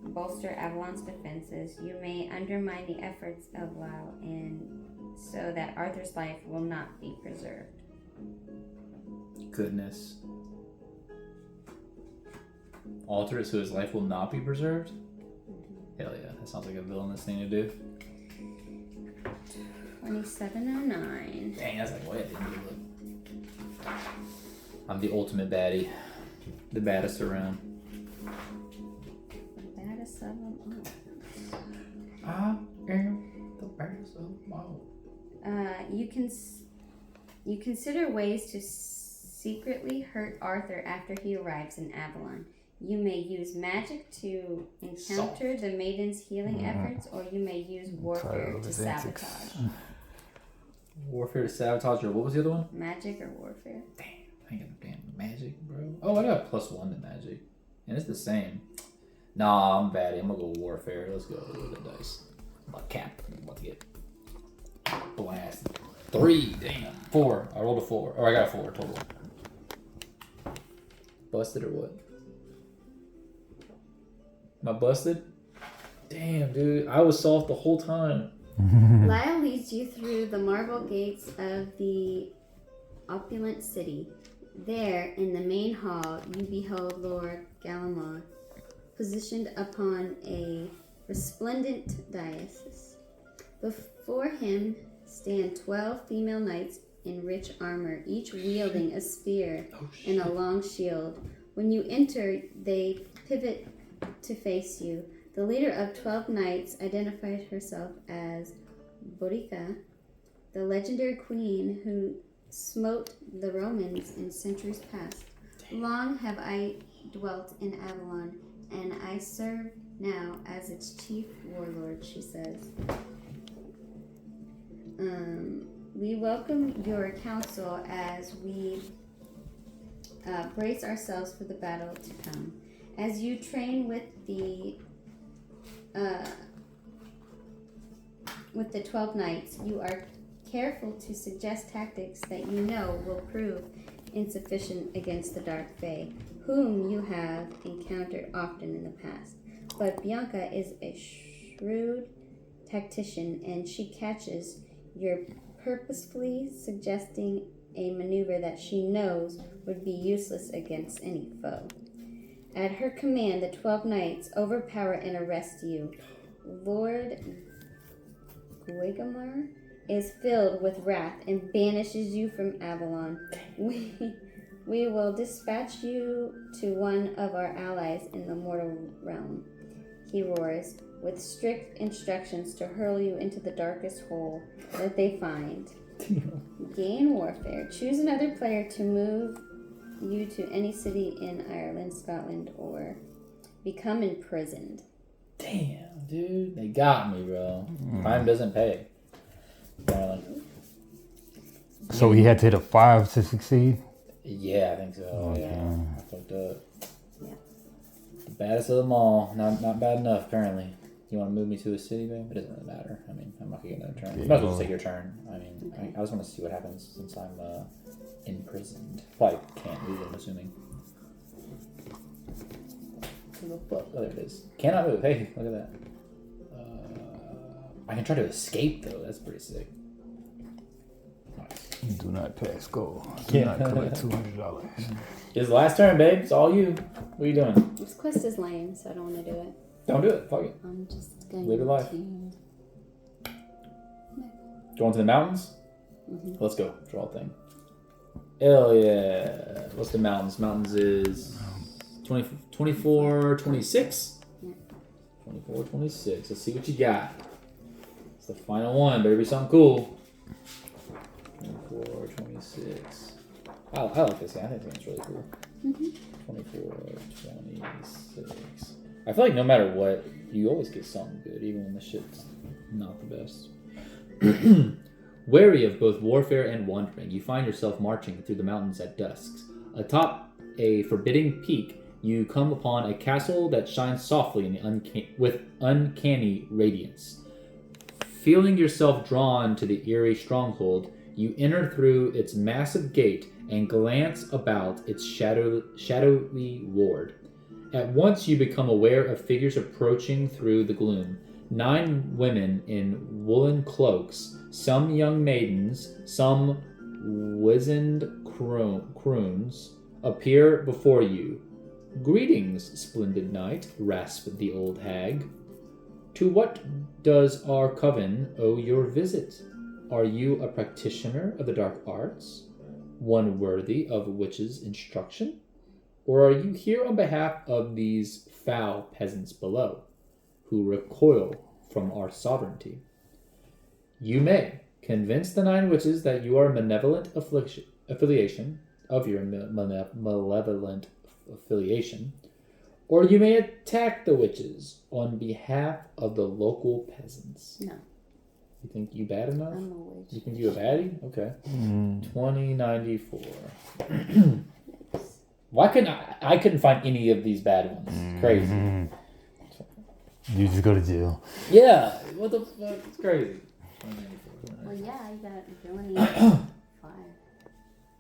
bolster Avalon's defenses. You may undermine the efforts of Lyle, and so that Arthur's life will not be preserved. Goodness. Alter it so his life will not be preserved? Hell yeah, that sounds like a villainous thing to do. 2709. Dang, that's like way I didn't look. I'm the ultimate baddie. The baddest around. The baddest of them all. I am the baddest of them all. You consider ways to secretly hurt Arthur after he arrives in Avalon. You may use magic to encounter the maiden's healing efforts, or you may use warfare to sabotage. Warfare to sabotage, or what was the other one? Magic or warfare. Damn, I ain't got no damn magic, bro. Oh, I got +1 to magic. And it's the same. Nah, I'm batty. I'm gonna go warfare. Let's go with the dice. I'm about cap. I'm about to get blasted. 3. Damn. 4. I rolled a 4. Or I got a 4 total. Busted or what? Am I busted? Damn, dude. I was soft the whole time. Lyle leads you through the marble gates of the opulent city. There, in the main hall, you behold Lord Gallimard, positioned upon a resplendent dais. Before him stand 12 female knights in rich armor, each wielding a spear and a long shield. When you enter, they pivot to face you. The leader of 12 knights identified herself as Borica, the legendary queen who smote the Romans in centuries past. Long have I dwelt in Avalon, and I serve now as its chief warlord, she says. We welcome your counsel as we brace ourselves for the battle to come. As you train with the 12 knights, you are careful to suggest tactics that you know will prove insufficient against the Dark Fae, whom you have encountered often in the past. But Bianca is a shrewd tactician, and she catches your purposefully suggesting a maneuver that she knows would be useless against any foe. At her command, the 12 knights overpower and arrest you. Lord Guigamar is filled with wrath and banishes you from Avalon. We will dispatch you to one of our allies in the mortal realm, he roars, with strict instructions to hurl you into the darkest hole that they find. Gain warfare. Choose another player to move you to any city in Ireland, Scotland, or become imprisoned. Damn, dude. They got me, bro. Crime doesn't pay. So he had to hit a 5 to succeed? Yeah, I think so. Okay. Yeah. I fucked up. Yeah. The baddest of them all. Not bad enough, apparently. You want to move me to a city, babe? It doesn't really matter. I mean, I'm not going to get another turn. You might as well just take your turn. I mean, I just want to see what happens since I'm imprisoned. Probably can't move, I'm assuming. What the fuck? Oh, there it is. Cannot move. Hey, look at that. I can try to escape, though. That's pretty sick. Nice. Do not pass go. Do not collect $200. It's the last turn, babe. It's all you. What are you doing? This quest is lame, so I don't want to do it. Don't do it. Fuck it. I'm just going Live your life. to... Going to the mountains? Mm-hmm. Let's go. Draw a thing. Hell yeah. What's the mountains? Mountains is 24, 26? Yeah. 24, 26. Let's see what you got. It's the final one. Better be something cool. 24, 26. I like this guy. I think this game's really cool. Mm-hmm. 24, 26. I feel like no matter what, you always get something good, even when the shit's not the best. Wary of both warfare and wandering, you find yourself marching through the mountains at dusk. Atop a forbidding peak, you come upon a castle that shines softly with uncanny radiance. Feeling yourself drawn to the eerie stronghold, you enter through its massive gate and glance about its shadowy ward. At once you become aware of figures approaching through the gloom. 9 women in woolen cloaks, some young maidens, some wizened crones, appear before you. "Greetings, splendid knight," rasped the old hag. "To what does our coven owe your visit? Are you a practitioner of the dark arts? One worthy of a witch's instruction? Or are you here on behalf of these foul peasants below, who recoil from our sovereignty? You may convince the 9 witches that you are a malevolent affiliation, or you may attack the witches on behalf of the local peasants." No. You think you bad enough? I'm a witch. You think you a baddie? Okay. 2094. Why couldn't I couldn't find any of these bad ones? Crazy. You just go to jail. Yeah, what the fuck? It's crazy. Well, yeah, I got villainy 5.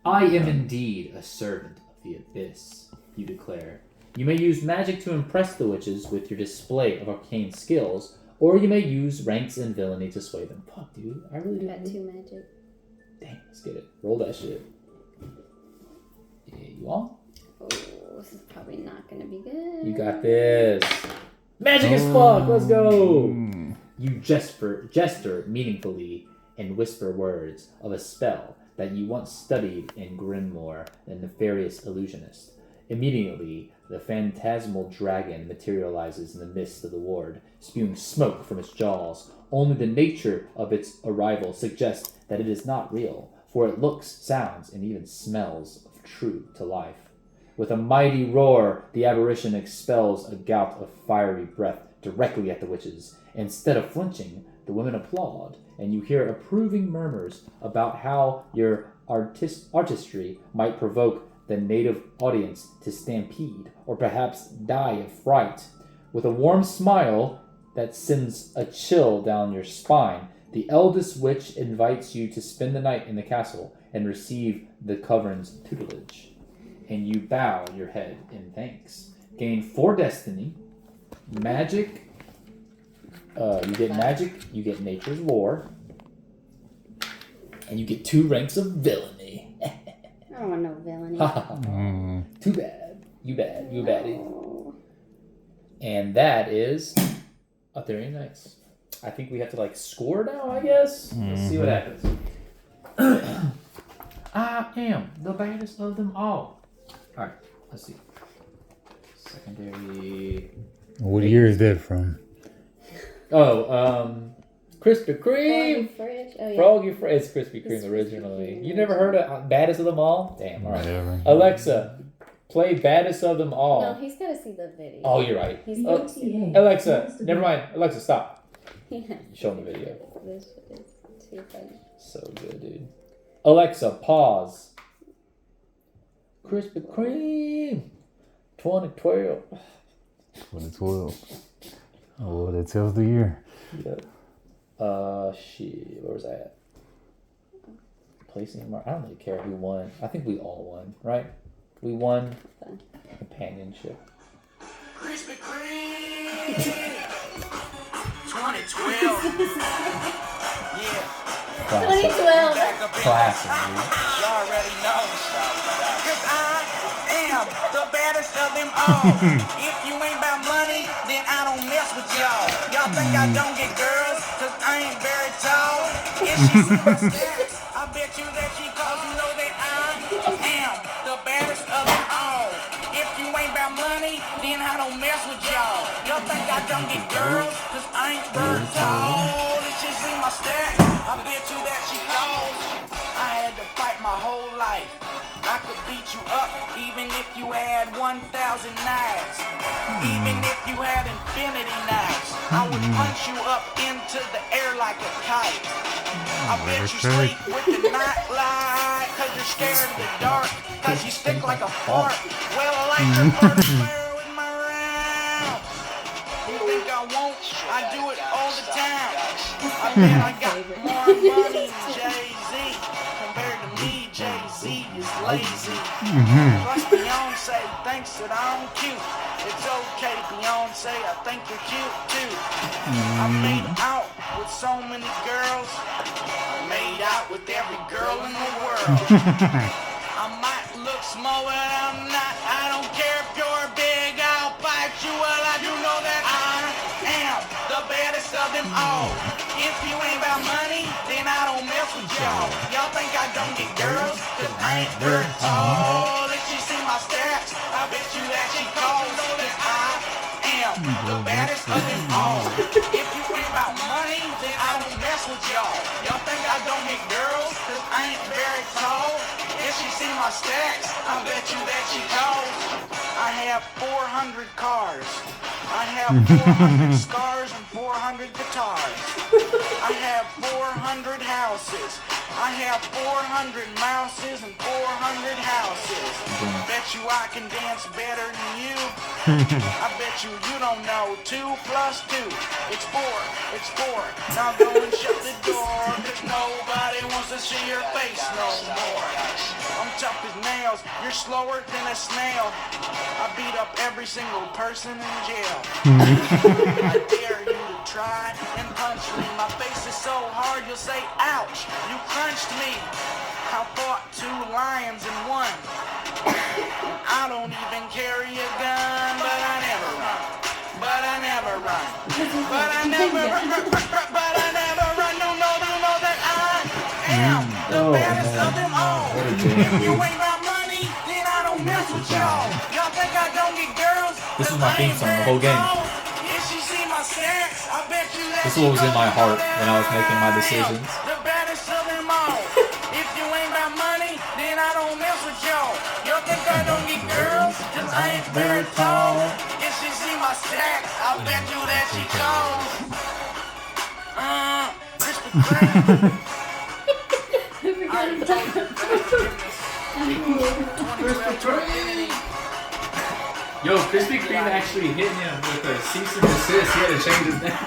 I am indeed a servant of the abyss, you declare. You may use magic to impress the witches with your display of arcane skills, or you may use ranks and villainy to sway them. Fuck, dude. I really do. I got 2 magic. Dang, let's get it. Roll that shit. Yeah, you on? Oh, this is probably not gonna be good. You got this. Magic as fuck. Let's go. You gesture meaningfully and whisper words of a spell that you once studied in Grimoire, the nefarious illusionist. Immediately, the phantasmal dragon materializes in the midst of the ward, spewing smoke from its jaws. Only the nature of its arrival suggests that it is not real, for it looks, sounds, and even smells true to life. With a mighty roar, the apparition expels a gout of fiery breath directly at the witches. Instead of flinching, the women applaud, and you hear approving murmurs about how your artistry might provoke the native audience to stampede, or perhaps die of fright. With a warm smile that sends a chill down your spine, the eldest witch invites you to spend the night in the castle and receive the Covern's tutelage. And you bow your head in thanks. Gain 4 destiny, magic. You get magic. You get nature's lore, and you get 2 ranks of villainy. I don't want no villainy. Too bad. You bad. You a baddie. Oh. And that is Arthurian Knights. I think we have to score now. I guess. Let's see what happens. I am the baddest of them all. All right, let's see. Secondary. What year is that from? Oh, Krispy Kreme. Froggy Froggy Fresh. It's Krispy Kreme originally. You never heard of Baddest of Them All? Damn, all right. Whatever. Alexa, play Baddest of Them All. No, he's got to see the video. Oh, you're right. He's Alexa, never mind. Alexa, stop. Yeah. Show me the video. This is too funny. So good, dude. Alexa, pause. Krispy Kreme 2012. 2012. Oh, that tells the year. Yep. Shit. Where was I at? Placing mark. I don't really care who won. I think we all won, right? We won Fun. companionship. Krispy Kreme 2012. Yeah. Classic. 2012. Back up in Classic, dude. You already know. Cause I am the baddest of them all. If you ain't about money, then I don't mess with y'all. Y'all think I don't get girls, cause I ain't very tall. If she see my stats, I bet you that she calls, you know that I am the baddest of them all. If you ain't about money, then I don't mess with y'all. Y'all think I don't get girls, cause I ain't very tall. If she see my stats, I bet you that she calls. I had to fight my whole life. I could beat you up even if you had 1,000 knives. Even if you had infinity knives, I would punch you up into the air like a kite. I bet you sleep with the night light, cause you're scared of the dark, cause you stink like a fart. Well, I like to fart fire with my round. You think I won't? I do it all the time. I bet I got more money than Jay-Z. Compared to me, Jay-Z is lazy. Plus Beyonce thinks that I'm cute. It's okay, Beyonce, I think you're cute too. I made out with so many girls. I made out with every girl in the world. I might look small, but I'm not. I don't care if you're big, I'll bite you. Well, I do know that I am the baddest of them all. If you ain't about money, then I don't mess with y'all. Y'all think I don't get girls, cause I ain't very tall. If she see my stats, I bet you that she calls. Cause I am the baddest of them all. If you ain't about money, then I don't mess with y'all. Y'all think I don't get girls, cause I ain't very tall. If she see my stats, I bet you that she calls. I have 400 cars. I have 400 scars and 400 guitars. I have 400 houses. I I have 400 mouses and 400 houses. Bet you I can dance better than you. I bet you don't know 2 plus 2. It's 4. It's 4. Now go and shut the door, 'cause nobody wants to see your face no more. I'm tough as nails. You're slower than a snail. I beat up every single person in jail. I dare you to try and punch me. My face is so hard you'll say, ouch, you crunched me. I fought 2 lions in 1. I don't even carry a gun, but I never run. But I never run. But I never run. But I never run. No, that I am the baddest of them all. If you ain't got money, then I don't mess with y'all. Y'all think I don't get girls? This was my theme song the whole game. If she see my stats, I bet you that This is what was in my heart when I was making my decisions. the baddest of them all. If you ain't got money, then I don't mess with y'all. Y'all think I don't get girls? 'Cause I ain't very tall. If she see my stacks, I bet you that she calls. Krispy Kreme. I forgot about Yo, Krispy Kreme actually hit him with a cease and desist. He had to change his name.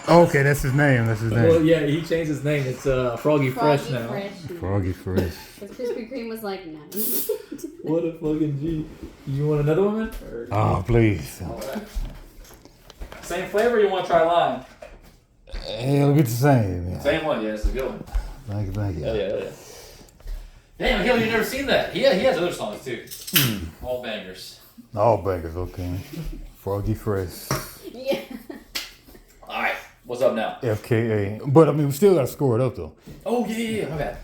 Okay, that's his name. That's his Well, name. yeah, he changed his name. It's Froggy Fresh now. Froggy Fresh. Because Krispy Kreme was like, no. What a fucking G. You want another one? Or... Oh, please. Same flavor, or you want to try lime? It'll be the same. Yeah. Same one, yeah, it's a good one. Thank you. Hell yeah. Damn, Hill, you've never seen that. He has other songs too. All bangers. All bangers, okay. Froggy Fresh. Yeah. Alright, what's up now? FKA. But I mean, we still got to score it up though. Oh, yeah, my bad.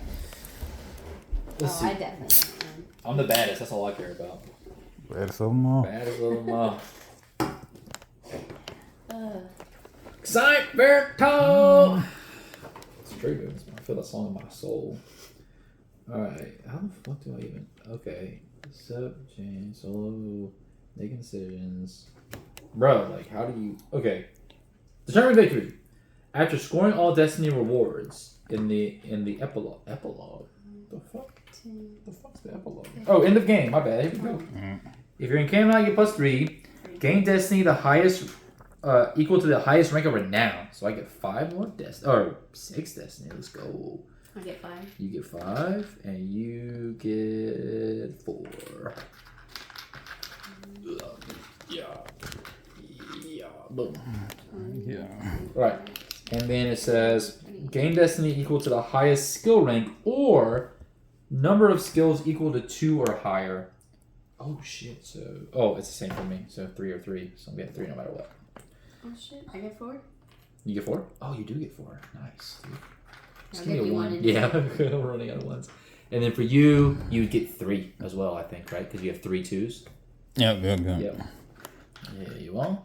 Let's Oh, see. I definitely don't know. I'm the baddest, that's all I care about. That's something more. Baddest little mom. Cyberto! It's true, dude. I feel that song in my soul. Alright, how the fuck do I even... Okay. Sub, change, solo, making decisions. Bro, like, how do you... Okay. Determine victory. After scoring all Destiny rewards in the epilogue. Epilogue? The fuck? The fuck's the epilogue? Oh, end of game. My bad. Here we go. If you're in game now, you get +3. Gain Destiny the highest... equal to the highest rank of renown. So I get 5 more Destiny. Or 6 Destiny. Let's go. I get 5. You get 5, and you get 4. Yeah. Boom. Yeah. Right. And then it says, gain Destiny equal to the highest skill rank, or number of skills equal to 2 or higher. Oh, shit. So, it's the same for me. So 3 or 3. So I'm getting 3 no matter what. Oh shit, I get 4? You get 4? Oh, you do get 4. Nice. Dude. Just I'll give me give a you 1. one. Yeah, I'm running out of 1s. And then for you, you would get 3 as well, I think, right? Because you have 3 2s. Yep. Yep. Yeah, you are.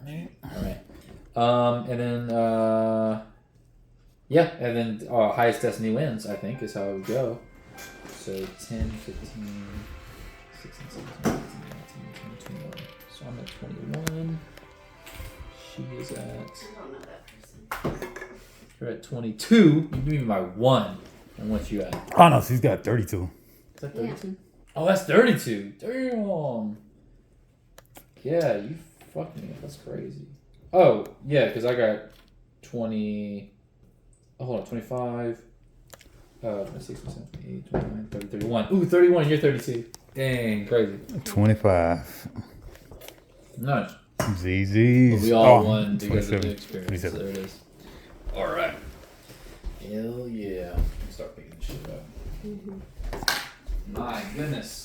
Alright. And then, highest Destiny wins, I think, is how it would go. So 10, 15, 16, 17, 18, 19, 20, 21. So I'm at 21. She is at... I don't know that person. You're at 22. You beat me by 1. And what you at? Oh no, she's got 32. Is that 32? Oh, that's 32. Damn. Yeah, you fucked me up. That's crazy. Oh, yeah, because I got 20... Oh, hold on. 25... 26, 28, 29, 30, 31. Ooh, 31. You're 32. Dang, crazy. 25. Nice. ZZ. But we all won because of the 27. experience. 27. There it is. All right. Hell yeah. Start picking this shit up. My goodness.